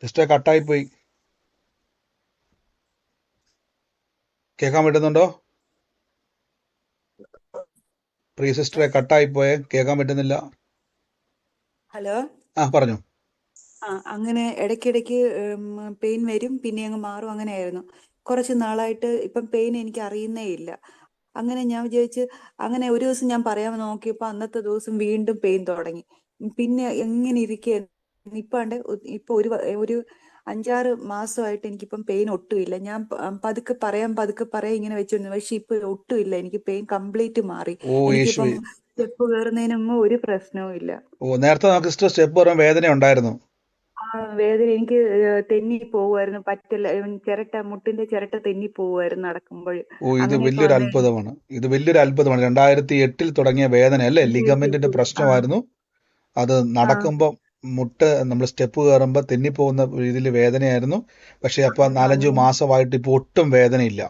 സിസ്റ്റർ കട്ടായി പോയി. കേൾക്കാൻ പറ്റുന്നുണ്ടോ? പ്രിയ സിസ്റ്ററെ, കട്ടായി പോയെ, കേൾക്കാൻ പറ്റുന്നില്ല. ഹലോ, പറഞ്ഞു. അങ്ങനെ ഇടയ്ക്കിടയ്ക്ക് പെയിൻ വരും, പിന്നെ അങ്ങ് മാറും. അങ്ങനെയായിരുന്നു കുറച്ച് നാളായിട്ട്. ഇപ്പം പെയിൻ എനിക്ക് അറിയുന്നേ ഇല്ല. അങ്ങനെ ഞാൻ വിചാരിച്ച്, അങ്ങനെ ഒരു ദിവസം ഞാൻ പറയാൻ നോക്കിയപ്പോൾ അന്നത്തെ ദിവസം വീണ്ടും പെയിൻ തുടങ്ങി. പിന്നെ എങ്ങനെ ഇരിക്കുകയായിരുന്നു. ഇപ്പൊ ഒരു 5-6 മാസമായിട്ട് എനിക്കിപ്പം പെയിൻ ഒട്ടുമില്ല. ഞാൻ പതുക്കെ പറയാം ഇങ്ങനെ വെച്ചിരുന്നു. പക്ഷെ ഇപ്പൊ ഒട്ടുമില്ല. എനിക്ക് പെയിൻ കംപ്ലീറ്റ് മാറി. എനിക്കിപ്പം സ്റ്റെപ്പ് കയറുന്നതിനൊന്നും ഒരു പ്രശ്നവും ഇല്ല. നേരത്തെ നമുക്ക് സ്റ്റെപ്പ് കയറാൻ വേദന ഉണ്ടായിരുന്നു. വേദന എനിക്ക് തെന്നി പോവുമായിരുന്നു, പറ്റില്ല, മുട്ടിന്റെ ചിരട്ട തെന്നി പോവുമായിരുന്നു നടക്കുമ്പോൾ. ഓ, ഇത് വലിയൊരു അത്ഭുതമാണ്. ഇത് വലിയൊരു അത്ഭുതമാണ്. 2008 തുടങ്ങിയ വേദന അല്ലേ? ലിഗമെന്റിന്റെ പ്രശ്നമായിരുന്നു. അത് നടക്കുമ്പോൾ മുട്ട് നമ്മൾ സ്റ്റെപ്പ് കയറുമ്പോൾ തെന്നിപ്പോകുന്ന രീതിയിൽ വേദനയായിരുന്നു. പക്ഷെ അപ്പൊ 4-5 മാസമായിട്ട് ഇപ്പൊ ഒട്ടും വേദനയില്ല.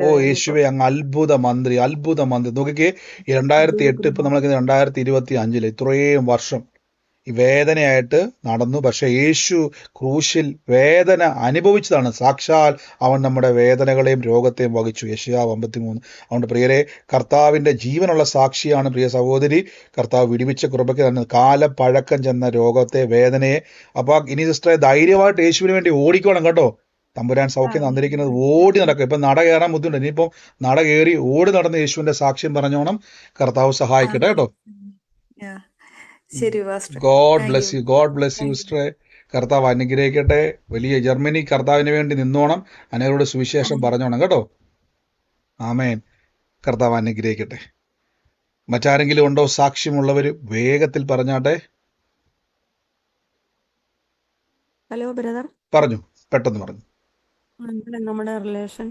ഓ യേശുവേ, അങ്ങ് അത്ഭുത മന്ത്രി, അത്ഭുത മന്ത്രി. നോക്കിക്കേ, 2008 ഇപ്പൊ നമ്മൾ 2025 ഇത്രയും വർഷം ഈ വേദനയായിട്ട് നടന്നു. പക്ഷെ യേശു ക്രൂശിൽ വേദന അനുഭവിച്ചതാണ്. സാക്ഷാൽ അവൻ നമ്മുടെ വേദനകളെയും രോഗത്തെയും വഹിച്ചു. യെശയ്യാ 53. അതുകൊണ്ട് പ്രിയരെ, കർത്താവിന്റെ ജീവനുള്ള സാക്ഷിയാണ് പ്രിയ സഹോദരി. കർത്താവ് വിടിവിച്ച കൃപയ്ക്ക് തന്നെ കാലപ്പഴക്കം ചെന്ന രോഗത്തെ, വേദനയെ. അപ്പൊ ഇനി സിസ്റ്ററെ ധൈര്യമായിട്ട് യേശുവിന് വേണ്ടി ഓടിക്കണം കേട്ടോ. തമ്പുരാൻ സൗഖ്യം തന്നിരിക്കുന്നത്. ഓടി നടക്കുക. ഇപ്പൊ നട കയറാൻ ബുദ്ധിമുട്ട്, ഇനിയിപ്പം നട കയറി ഓടി നടന്ന് യേശുവിന്റെ സാക്ഷ്യം പറഞ്ഞോണം. കർത്താവ് സഹായിക്കട്ടെ കേട്ടോ. God bless you, God bless U സിസ്റ്ററെ. കർത്താവ് അനുഗ്രഹിക്കട്ടെ. വലിയ ജർമ്മനി കർത്താവിന് വേണ്ടി നിന്നോണം, അനേകരോട് സുവിശേഷം പറഞ്ഞോണം കേട്ടോ. ആമേൻ. കർത്താവ് അനുഗ്രഹിക്കട്ടെ. മറ്റാരെങ്കിലും ഉണ്ടോ സാക്ഷ്യമുള്ളവർ? വേഗത്തിൽ പറഞ്ഞാട്ടെ. ഹലോ ബ്രദർ, പറഞ്ഞു, പെട്ടെന്ന് പറഞ്ഞു. നമ്മുടെ റിലേഷൻ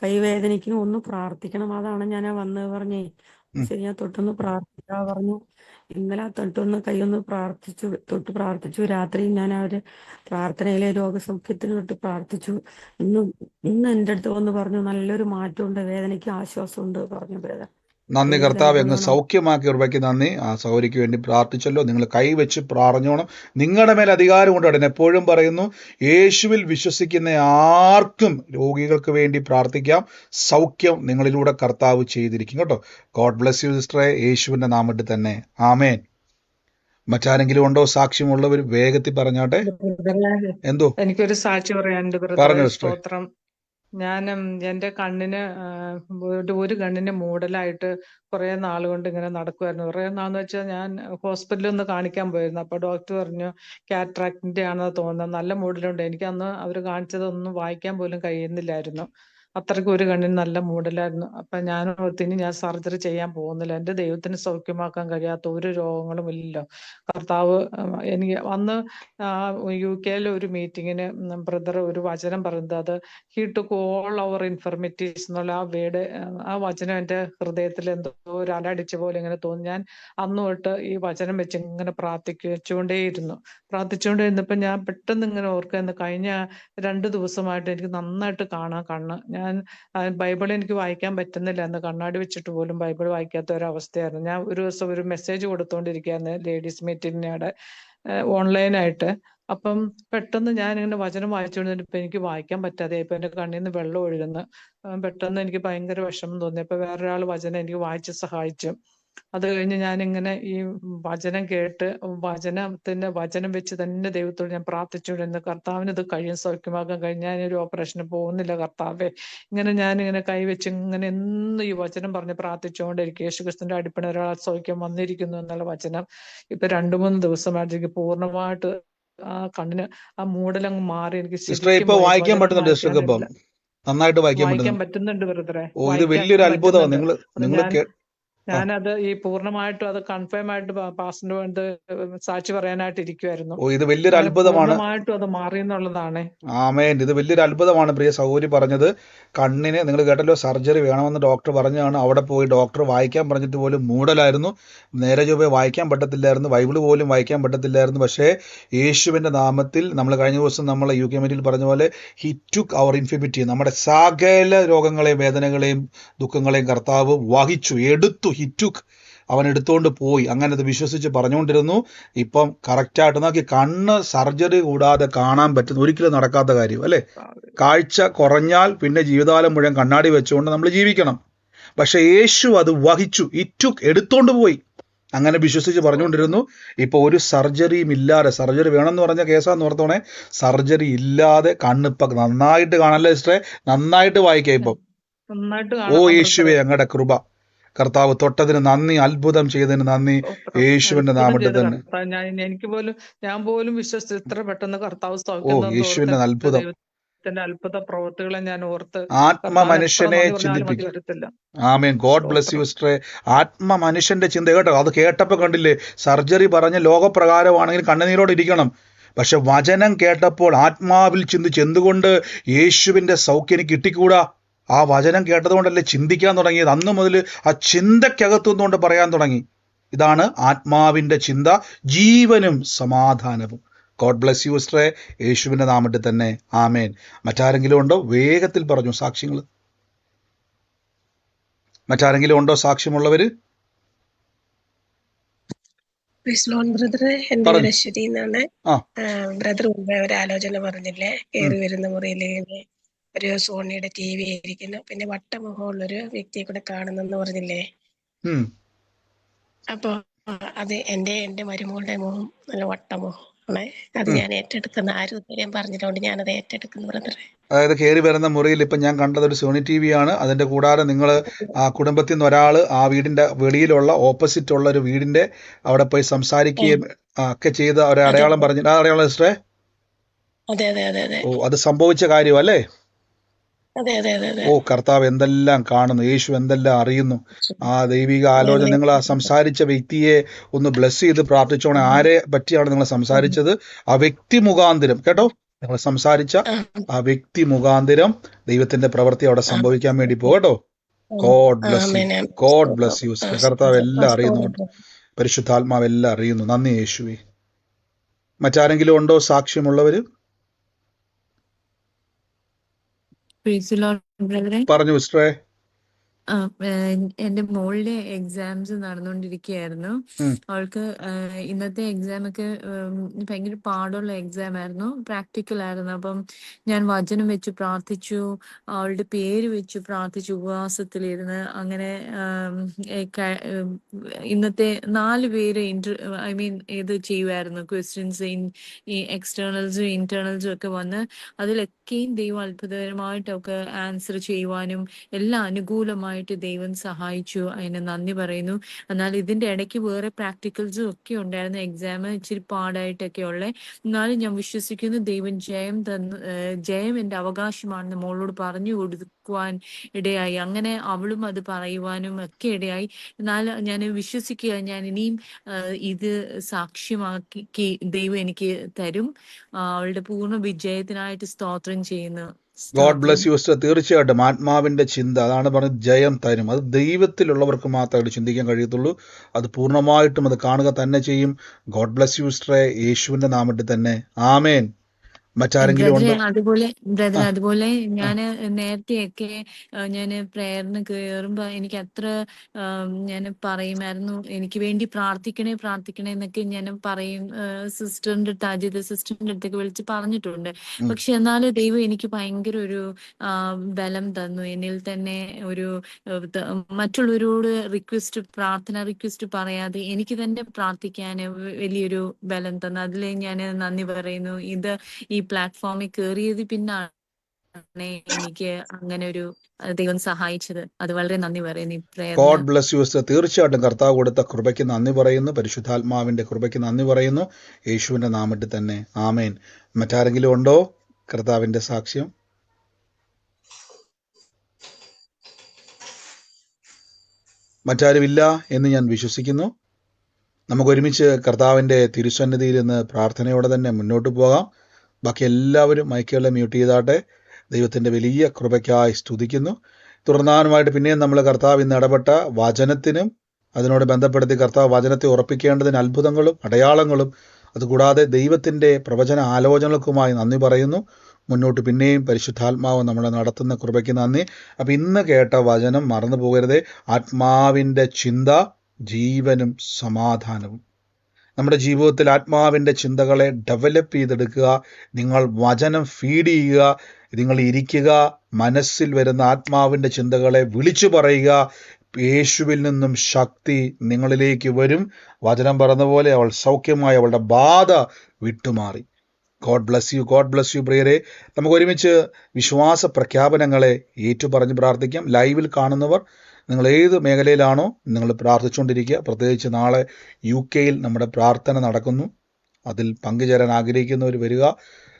കൈവേദനയ്ക്ക് ഒന്ന് പ്രാർത്ഥിക്കണം, അതാണ് ഞാൻ വന്ന് പറഞ്ഞേ. ശരി, ഞാൻ തൊട്ടൊന്ന് പ്രാർത്ഥിക്കാ പറഞ്ഞു. ഇന്നലെ തൊട്ടൊന്ന് കൈയൊന്ന് തൊട്ട് പ്രാർത്ഥിച്ചു. രാത്രി ഞാൻ പ്രാർത്ഥനയിലെ രോഗസൗഖ്യത്തിന് തൊട്ട് പ്രാർത്ഥിച്ചു. ഇന്ന് എൻ്റെ അടുത്ത് വന്ന് പറഞ്ഞു നല്ലൊരു മാറ്റമുണ്ട്, വേദനയ്ക്ക് ആശ്വാസമുണ്ട് പറഞ്ഞു ബ്രദർ. നന്ദി കർത്താവ്, അങ്ങ് സൗഖ്യമാക്കി ഉറപ്പാക്കി നന്ദി. ആ സൗകര്യക്ക് വേണ്ടി പ്രാർത്ഥിച്ചല്ലോ. നിങ്ങൾ കൈവച്ച് പറഞ്ഞോണം. നിങ്ങളുടെ മേൽ അധികാരമുണ്ട്. ഉടനെ എപ്പോഴും പറയുന്നു, യേശുവിൽ വിശ്വസിക്കുന്ന ആർക്കും രോഗികൾക്ക് വേണ്ടി പ്രാർത്ഥിക്കാം. സൗഖ്യം നിങ്ങളിലൂടെ കർത്താവ് ചെയ്തിരിക്കും കേട്ടോ. ഗോഡ് ബ്ലെസ് യു സിസ്റ്ററെ, യേശുവിന്റെ നാമത്തിൽ തന്നെ. ആമേൻ. മറ്റാരെങ്കിലും ഉണ്ടോ സാക്ഷ്യമുള്ളവർ? വേഗത്തിൽ പറഞ്ഞാട്ടെ. എന്തോ എനിക്കൊരു സാക്ഷി പറയാനുണ്ട് പറഞ്ഞു ബ്രദറെ. സ്തോത്രം. ഞാൻ എൻ്റെ കണ്ണിന് ഒരു കണ്ണിന് മൂടലായിട്ട് കുറെ നാൾ കൊണ്ട് ഇങ്ങനെ നടക്കുമായിരുന്നു. കുറെ നാളെന്ന് വെച്ചാൽ ഞാൻ ഹോസ്പിറ്റലിൽ ഒന്ന് കാണിക്കാൻ പോയിരുന്നു. അപ്പൊ ഡോക്ടർ പറഞ്ഞു കാറ്ററാക്റ്റിന്റെ ആണെന്ന് തോന്നുന്നത്, നല്ല മൂടലുണ്ട്. എനിക്ക് അന്ന് അവർ കാണിച്ചതൊന്നും വായിക്കാൻ പോലും കഴിയുന്നില്ലായിരുന്നു. അത്രയ്ക്ക് ഒരു കണ്ണിന് നല്ല മൂടലായിരുന്നു. അപ്പൊ ഞാൻ ഓർത്തിനി ഞാൻ സർജറി ചെയ്യാൻ പോകുന്നില്ല, എൻ്റെ ദൈവത്തിന് സൗഖ്യമാക്കാൻ കഴിയാത്ത ഒരു രോഗങ്ങളും ഇല്ലല്ലോ. കർത്താവ് എനിക്ക് അന്ന് UK ഒരു മീറ്റിങ്ങിന് ബ്രദർ ഒരു വചനം പറയുന്നത്, അത് ഹി ടുക്ക് ഓൾ അവർ ഇൻഫർമിറ്റീസ് എന്നുള്ള ആ വേർഡ്, ആ വചനം എൻ്റെ ഹൃദയത്തിൽ എന്തോ ഒരു അലടിച്ച പോലെ ഇങ്ങനെ തോന്നി. ഞാൻ അന്ന് തൊട്ട് ഈ വചനം വെച്ച് ഇങ്ങനെ പ്രാർത്ഥിച്ചുകൊണ്ടേയിരുന്നു. പ്രാർത്ഥിച്ചുകൊണ്ടിരുന്നപ്പോൾ ഞാൻ പെട്ടെന്ന് ഇങ്ങനെ ഓർക്കുന്നു, കഴിഞ്ഞ 2 ദിവസമായിട്ട് എനിക്ക് നന്നായിട്ട് കാണാൻ കണ്ണ്. ഞാൻ ബൈബിൾ എനിക്ക് വായിക്കാൻ പറ്റുന്നില്ല, എന്ന് കണ്ണാടി വെച്ചിട്ട് പോലും ബൈബിൾ വായിക്കാത്ത ഒരവസ്ഥയായിരുന്നു. ഞാൻ ഒരു ദിവസം ഒരു മെസ്സേജ് കൊടുത്തോണ്ടിരിക്കുകയായിരുന്നു ലേഡീസ് മീറ്റിങ്ങിനിടെ ഓൺലൈനായിട്ട്. അപ്പം പെട്ടെന്ന് ഞാൻ ഇങ്ങനെ വചനം വായിച്ചുകൊണ്ടിരുന്നപ്പോൾ എനിക്ക് വായിക്കാൻ പറ്റാതെ ഇപ്പൊ എൻ്റെ കണ്ണിൽ നിന്ന് വെള്ളം ഒഴുകുന്നു. പെട്ടെന്ന് എനിക്ക് ഭയങ്കര വിഷമം തോന്നി. അപ്പൊ വേറൊരാൾ വചനം എനിക്ക് വായിച്ച് സഹായിച്ചു. അത് കഴിഞ്ഞ് ഞാനിങ്ങനെ ഈ വചനം കേട്ട് വചനം വെച്ച് തന്നെ ദൈവത്തോട് ഞാൻ പ്രാർത്ഥിച്ചുകൊണ്ടിരുന്നു. കർത്താവിന് ഇത് കഴിയും, സൗഖ്യമാക്കാൻ കഴിഞ്ഞ് ഞാനൊരു ഓപ്പറേഷന് പോകുന്നില്ല കർത്താവേ. ഇങ്ങനെ ഞാനിങ്ങനെ കൈവച്ച് ഇങ്ങനെ എന്നും ഈ വചനം പറഞ്ഞ് പ്രാർത്ഥിച്ചുകൊണ്ടിരിക്കും. യേശുക്രിസ്തുവിന്റെ അടിപ്പണ ഒരാൾ സൗഖ്യം വന്നിരിക്കുന്നു എന്നുള്ള വചനം ഇപ്പൊ 2-3 ദിവസമായിട്ട് എനിക്ക് പൂർണ്ണമായിട്ട് ആ കണ്ണിന് ആ മൂടലങ്ങ് മാറി. എനിക്ക് ഇപ്പൊ വായിക്കാൻ പറ്റുന്നുണ്ട്, നന്നായിട്ട് വായിക്കാൻ പറ്റുന്നുണ്ട് ബ്രദറെ. ഓ, ഇത് വലിയൊരു അത്ഭുതമാണ്. നിങ്ങൾ ഞാനത് ഈ പൂർണ്ണമായിട്ടും അത് കൺഫേം ആയിട്ട് പാസ്റ്ററിന്റെ സാക്ഷി പറയാനായിട്ട് ഇരിക്കുവായിരുന്നു. ഓ, ഇത് വലിയൊരു അത്ഭുതമാണ്. പൂർണ്ണമായിട്ടും അത് മാറി എന്നുള്ളതാണ്. ആമേൻ. ഇത് വലിയൊരു അത്ഭുതമാണ് പ്രിയ സഹോദരി പറഞ്ഞത്. കണ്ണിന് നിങ്ങൾ കേട്ടല്ലോ, സർജറി വേണമെന്ന് ഡോക്ടർ പറഞ്ഞാണ്. അവിടെ പോയി ഡോക്ടർ വായിക്കാൻ പറഞ്ഞിട്ട് പോലും മൂടലായിരുന്നു. നേരെ ചൊവ്വേ വായിക്കാൻ പറ്റത്തില്ലായിരുന്നു, ബൈബിള് പോലും വായിക്കാൻ പറ്റത്തില്ലായിരുന്നു. പക്ഷേ യേശുവിന്റെ നാമത്തിൽ നമ്മൾ കഴിഞ്ഞ ദിവസം നമ്മൾ UK മീറ്റിൽ പറഞ്ഞ പോലെ ഹി ടുക്ക് അവർ ഇൻഫിമിറ്റി, നമ്മുടെ സകല രോഗങ്ങളെയും വേദനകളെയും ദുഃഖങ്ങളെയും കർത്താവ് വഹിച്ചു, എടുത്തു. ഹി ടുക്ക്, അവൻ എടുത്തുകൊണ്ട് പോയി. അങ്ങനെ അത് വിശ്വസിച്ച് പറഞ്ഞുകൊണ്ടിരുന്നു. ഇപ്പം കറക്റ്റായിട്ട് നോക്കി, കണ്ണ് സർജറി കൂടാതെ കാണാൻ പറ്റുന്ന ഒരിക്കലും നടക്കാത്ത കാര്യം അല്ലേ? കാഴ്ച കുറഞ്ഞാൽ പിന്നെ ജീവിതകാലം മുഴുവൻ കണ്ണാടി വെച്ചുകൊണ്ട് നമ്മൾ ജീവിക്കണം. പക്ഷെ യേശു അത് വഹിച്ചു, ഇറ്റുക്ക്, എടുത്തോണ്ട് പോയി. അങ്ങനെ വിശ്വസിച്ച് പറഞ്ഞുകൊണ്ടിരുന്നു. ഇപ്പൊ ഒരു സർജറിയും ഇല്ലാതെ, സർജറി വേണമെന്ന് പറഞ്ഞ കേസാന്ന് ഓർത്തോണേ, സർജറി ഇല്ലാതെ കണ്ണിപ്പ നന്നായിട്ട് കാണല്ലേ സിസ്റ്ററെ, നന്നായിട്ട് വായിക്കാം ഇപ്പം. ഓ യേശുവേ, അങ്ങയുടെ കൃപ. കർത്താവ് തൊട്ടതിന് നന്ദി, അത്ഭുതം ചെയ്തതിന് നന്ദി, യേശുവിന്റെ നാമത്തിൽ തന്നെ. ഞാൻ പോലും വിശ്വസിച്ചു ഇത്ര പെട്ടെന്ന് കർത്താവ് ഓ യേശുവിന്റെ അത്ഭുതം. ദൈവത്തിന്റെ അത്ഭുത പ്രവൃത്തികളെ ഞാൻ ഓർത്ത് ആത്മ കർത്താവിന് എത്ര മനുഷ്യനെ നന്ദി പറഞ്ഞാലും മതി ചിന്തിപ്പിക്കും. വരത്തില്ല. ആമേൻ. ഗോഡ് ബ്ലെസ് യു സ്തോത്രം. സിസ്റ്ററെ. ആത്മ മനുഷ്യന്റെ ചിന്ത കേട്ടോ, അത് കേട്ടപ്പോൾ കണ്ടില്ലേ, സർജറി പറഞ്ഞ് ലോകപ്രകാരമാണെങ്കിൽ കണ്ണുനീരോടെ ഇരിക്കണം. പക്ഷെ വചനം കേട്ടപ്പോൾ ആത്മാവിൽ ചിന്തിച്ച് എന്തുകൊണ്ട് യേശുവിൻ്റെ സൗഖ്യം എനിക്ക് കിട്ടിക്കൂടാ? ആ വചനം കേട്ടതുകൊണ്ടല്ലേ ചിന്തിക്കാൻ തുടങ്ങിയത്. അന്നു മുതൽ ആ ചിന്തയ്ക്കകത്തുനിന്നുകൊണ്ട് പറയാൻ തുടങ്ങി. ഇതാണ് ആത്മാവിൻ്റെ ചിന്ത, ജീവനും സമാധാനവും. ഗോഡ് ബ്ലെസ് യു സിസ്റ്ററെ, യേശുവിൻ്റെ നാമത്തിൽ തന്നെ ആമേൻ. മറ്റാരെങ്കിലും ഉണ്ടോ? വേഗത്തിൽ പറഞ്ഞു സാക്ഷ്യങ്ങൾ. മറ്റാരെങ്കിലും ഉണ്ടോ സാക്ഷ്യമുള്ളവര്? ബ്രദറെ, എന്റെ പറഞ്ഞു. പേര് അശ്വതി എന്നാണ്. ആ ബ്രദർ മുമ്പേ ഒരു ആലോചന പറഞ്ഞില്ലേ, കയറി വരുന്ന മുറിയിൽ ഒരു സോണിയുടെ TV ഇരിക്കുന്നു, പിന്നെ വട്ടമുഖമുള്ളൊരു വ്യക്തിയെ കൂടെ കാണുന്നെന്ന് പറഞ്ഞില്ലേ. ഉം. അപ്പൊ അത് എന്റെ മരുമകളുടെ മുഖം നല്ല വട്ടമുഖം ആണ്. അത് ഉം. ഞാൻ ഏറ്റെടുക്കുന്ന ആരും ഇതുവരെയും പറഞ്ഞിട്ടുണ്ട്, ഞാനത് ഏറ്റെടുക്കുന്നു ബ്രദറെ. അതായത് കയറി വരുന്ന മുറിയിൽ ഇപ്പം ഞാൻ കണ്ടത് ഒരു സോണി TV ആണ്. അതിൻ്റെ കൂടാതെ നിങ്ങൾ ആ കുടുംബത്തിൽ നിന്ന് ഒരാൾ ആ വീടിൻ്റെ വെളിയിലുള്ള ഓപ്പോസിറ്റ് ഉള്ള ഒരു വീടിൻ്റെ അവിടെ പോയി സംസാരിക്കുകയും ഒക്കെ ചെയ്ത ഒരു അതെ അടയാളം പറഞ്ഞു. ആ അടയാളം സിസ്റ്ററെ? അതെ അതെ അതെ അതെ ഓ, അത് സംഭവിച്ച കാര്യമല്ലേ? അതെ അതെ അതെ അതെ ഓ, കർത്താവ് എന്തെല്ലാം കാണുന്നു, യേശു എന്തെല്ലാം അറിയുന്നു. ആ ദൈവിക ആലോചന, നിങ്ങൾ ആ സംസാരിച്ച വ്യക്തിയെ ഒന്ന് ബ്ലെസ് ചെയ്ത് പ്രാർത്ഥിച്ചോണെ. ആരെ പറ്റിയാണ് നിങ്ങൾ സംസാരിച്ചത്? ആ വ്യക്തി മുഖാന്തരം കേട്ടോ, നിങ്ങൾ സംസാരിച്ച ആ വ്യക്തി മുഖാന്തരം ദൈവത്തിന്റെ പ്രവൃത്തി അവിടെ സംഭവിക്കാൻ വേണ്ടി പോകട്ടോ. God bless you. God bless you. കർത്താവ് എല്ലാം അറിയുന്നുണ്ട്, പരിശുദ്ധാത്മാവ് എല്ലാം അറിയുന്നു. നന്ദി യേശുവേ. മറ്റാരെങ്കിലും ഉണ്ടോ സാക്ഷ്യമുള്ളവര്? പറഞ്ഞു സിസ്റ്ററെ. എന്റെ മോളുടെ എക്സാംസ് നടന്നുകൊണ്ടിരിക്കുകയായിരുന്നു. അവൾക്ക് ഇന്നത്തെ എക്സാം ഒക്കെ ഭയങ്കര പാടുള്ള എക്സാം ആയിരുന്നു, പ്രാക്ടിക്കൽ ആയിരുന്നു. അപ്പം ഞാൻ വചനം വെച്ച് പ്രാർത്ഥിച്ചു, അവളുടെ പേര് വെച്ച് പ്രാർത്ഥിച്ചു, ഉപവാസത്തിലിരുന്ന്. അങ്ങനെ ഇന്നത്തെ 4 പേര് ഇത് ചെയ്യുമായിരുന്നു, ക്വസ്റ്റ്യൻസ്, ഈ എക്സ്റ്റേണൽസും ഇന്റേണൽസും ഒക്കെ വന്ന് അതിലൊക്കെയും ദൈവം അത്ഭുതകരമായിട്ടൊക്കെ ആൻസർ ചെയ്യുവാനും എല്ലാം അനുകൂലമായിട്ട് ദൈവം സഹായിച്ചു. അതിന് നന്ദി പറയുന്നു. എന്നാൽ ഇതിന്റെ ഇടയ്ക്ക് വേറെ പ്രാക്ടിക്കൽസും ഒക്കെ ഉണ്ടായിരുന്നു. എക്സാം ഇച്ചിരി പാടായിട്ടൊക്കെ ഉള്ളത്. എന്നാലും ഞാൻ വിശ്വസിക്കുന്നു ദൈവം ജയം എൻ്റെ അവകാശമാണെന്ന് മോളോട് പറഞ്ഞു കൊടുക്കുവാൻ ഇടയായി. അങ്ങനെ അവളും അത് പറയുവാനും ഒക്കെ ഇടയായി. എന്നാൽ ഞാൻ വിശ്വസിക്കുക, ഞാൻ ഇനിയും ഇത് സാക്ഷ്യമാക്കി ദൈവം എനിക്ക് തരും. അവളുടെ പൂർണ്ണ വിജയത്തിനായിട്ട് സ്തോത്രം ചെയ്യുന്നു. God bless you sister. തീർച്ചയായിട്ടും ആത്മാവിൻ്റെ ചിന്ത, അതാണ് പറഞ്ഞത്, ജയം തരും. അത് ദൈവത്തിലുള്ളവർക്ക് മാത്രമേ ചിന്തിക്കാൻ കഴിയത്തുള്ളൂ. അത് പൂർണ്ണമായിട്ടും അത് കാണുക തന്നെ ചെയ്യും. ഗോഡ് ബ്ലെസ് യു സിസ്റ്ററെ, യേശുവിൻ്റെ നാമത്തിൽ തന്നെ ആമേൻ. മറ്റാരെങ്കിലും ഉണ്ടോ? അതുപോലെ ഞാൻ നേരത്തെയൊക്കെ ഞാൻ പ്രേയറിന് കയറുമ്പോ എനിക്ക് അത്ര ഞാൻ പറയുമായിരുന്നു, എനിക്ക് വേണ്ടി പ്രാർത്ഥിക്കണേ എന്നൊക്കെ ഞാൻ പറയും. സിസ്റ്ററിന്റെ അടുത്ത്, അജിത സിസ്റ്ററിന്റെ അടുത്തൊക്കെ വിളിച്ച് പറഞ്ഞിട്ടുണ്ട്. പക്ഷെ എന്നാലും ദൈവം എനിക്ക് ഭയങ്കര ഒരു ബലം തന്നു. എന്നിൽ തന്നെ ഒരു മറ്റുള്ളവരോട് പ്രാർത്ഥന റിക്വസ്റ്റ് പറയാതെ എനിക്ക് തന്നെ പ്രാർത്ഥിക്കാൻ വലിയൊരു ബലം തന്നു. അതിൽ ഞാൻ നന്ദി പറയുന്നു. ഇത് ഈ പ്ലാറ്റ്ഫോമിൽ കയറിയത് പിന്നാണ് എനിക്ക് അങ്ങനെ ഒരു ദൈവം സഹായിച്ചത്. അത് വളരെ നന്ദി പറയുന്നു. God bless you sister. തീർച്ചയായിട്ടും കർത്താവ് കൊടുത്ത കൃപയ്ക്ക് നന്ദി പറയുന്നു, പരിശുദ്ധാത്മാവിന്റെ കൃപയ്ക്ക് നന്ദി പറയുന്നു, യേശുവിന്റെ നാമത്തിൽ തന്നെ ആമേൻ. മറ്റാരെങ്കിലും ഉണ്ടോ കർത്താവിന്റെ സാക്ഷ്യം? മറ്റാരുമില്ല എന്ന് ഞാൻ വിശ്വസിക്കുന്നു. നമുക്കൊരുമിച്ച് കർത്താവിൻ്റെ തിരുസന്നിധിയിൽ നിന്ന് പ്രാർത്ഥനയോടെ തന്നെ മുന്നോട്ട് പോകാം. ബാക്കി എല്ലാവരും മൈക്കുകളെ മ്യൂട്ട് ചെയ്താട്ടെ. ദൈവത്തിൻ്റെ വലിയ കൃപയ്ക്കായി സ്തുതിക്കുന്നു. തുടർന്നാനുമായിട്ട് പിന്നെയും നമ്മൾ കർത്താവ് ഇന്ന് ഇടപെട്ട വചനത്തിനും അതിനോട് ബന്ധപ്പെടുത്തി കർത്താവ് വചനത്തെ ഉറപ്പിക്കേണ്ടതിന് അത്ഭുതങ്ങളും അടയാളങ്ങളും അതുകൂടാതെ ദൈവത്തിൻ്റെ പ്രവചന ആലോചനകൾക്കുമായി നന്ദി പറയുന്നു. മുന്നോട്ട് പിന്നെയും പരിശുദ്ധാത്മാവ് നമ്മളെ നടത്തുന്ന കൃപയ്ക്ക് നന്ദി. അപ്പം ഇന്ന് കേട്ട വചനം മറന്നു പോകരുതേ. ആത്മാവിൻ്റെ ചിന്ത, ജീവനും സമാധാനവും. നമ്മുടെ ജീവിതത്തിൽ ആത്മാവിൻ്റെ ചിന്തകളെ ഡെവലപ്പ് ചെയ്തെടുക്കുക. നിങ്ങൾ വചനം ഫീഡ് ചെയ്യുക, നിങ്ങൾ ഇരിക്കുക, മനസ്സിൽ വരുന്ന ആത്മാവിൻ്റെ ചിന്തകളെ വിളിച്ചു പറയുക. യേശുവിൽ നിന്നും ശക്തി നിങ്ങളിലേക്ക് വരും. വചനം പറഞ്ഞതുപോലെ അവൾ സൗഖ്യമായി, അവളുടെ ബാധ വിട്ടുമാറി. God bless U. God bless U പ്രിയരെ. നമുക്ക് ഒരുമിച്ച് വിശ്വാസ പ്രഖ്യാപനങ്ങളെ ഏറ്റുപറഞ്ഞ് പ്രാർത്ഥിക്കാം. ലൈവിൽ കാണുന്നവർ നിങ്ങൾ ഏത് മേഖലയിലാണോ നിങ്ങൾ പ്രാർത്ഥിച്ചുകൊണ്ടിരിക്കുക. പ്രത്യേകിച്ച് നാളെ UK നമ്മുടെ പ്രാർത്ഥന നടക്കുന്നു. അതിൽ പങ്കുചേരാൻ ആഗ്രഹിക്കുന്നവർ വരിക.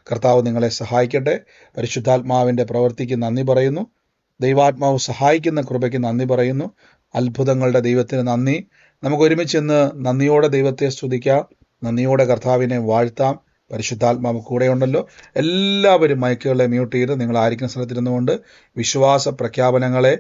കർത്താവ് നിങ്ങളെ സഹായിക്കട്ടെ. പരിശുദ്ധാത്മാവിൻ്റെ പ്രവൃത്തിക്ക് നന്ദി പറയുന്നു. ദൈവാത്മാവ് സഹായിക്കുന്ന കൃപയ്ക്ക് നന്ദി പറയുന്നു. അത്ഭുതങ്ങളുടെ ദൈവത്തിന് നന്ദി. നമുക്ക് ഒരുമിച്ച് ഇന്ന് നന്ദിയോടെ ദൈവത്തെ സ്തുതിക്കാം, നന്ദിയോടെ കർത്താവിനെ വാഴ്ത്താം. പരിശുദ്ധാത്മാവ് കൂടെയുണ്ടല്ലോ. എല്ലാവരും മൈക്കുകളെ മ്യൂട്ട് ചെയ്ത് നിങ്ങൾ ആയിരിക്കുന്ന സ്ഥലത്തിരുന്നുകൊണ്ട് വിശ്വാസ പ്രഖ്യാപനങ്ങളെ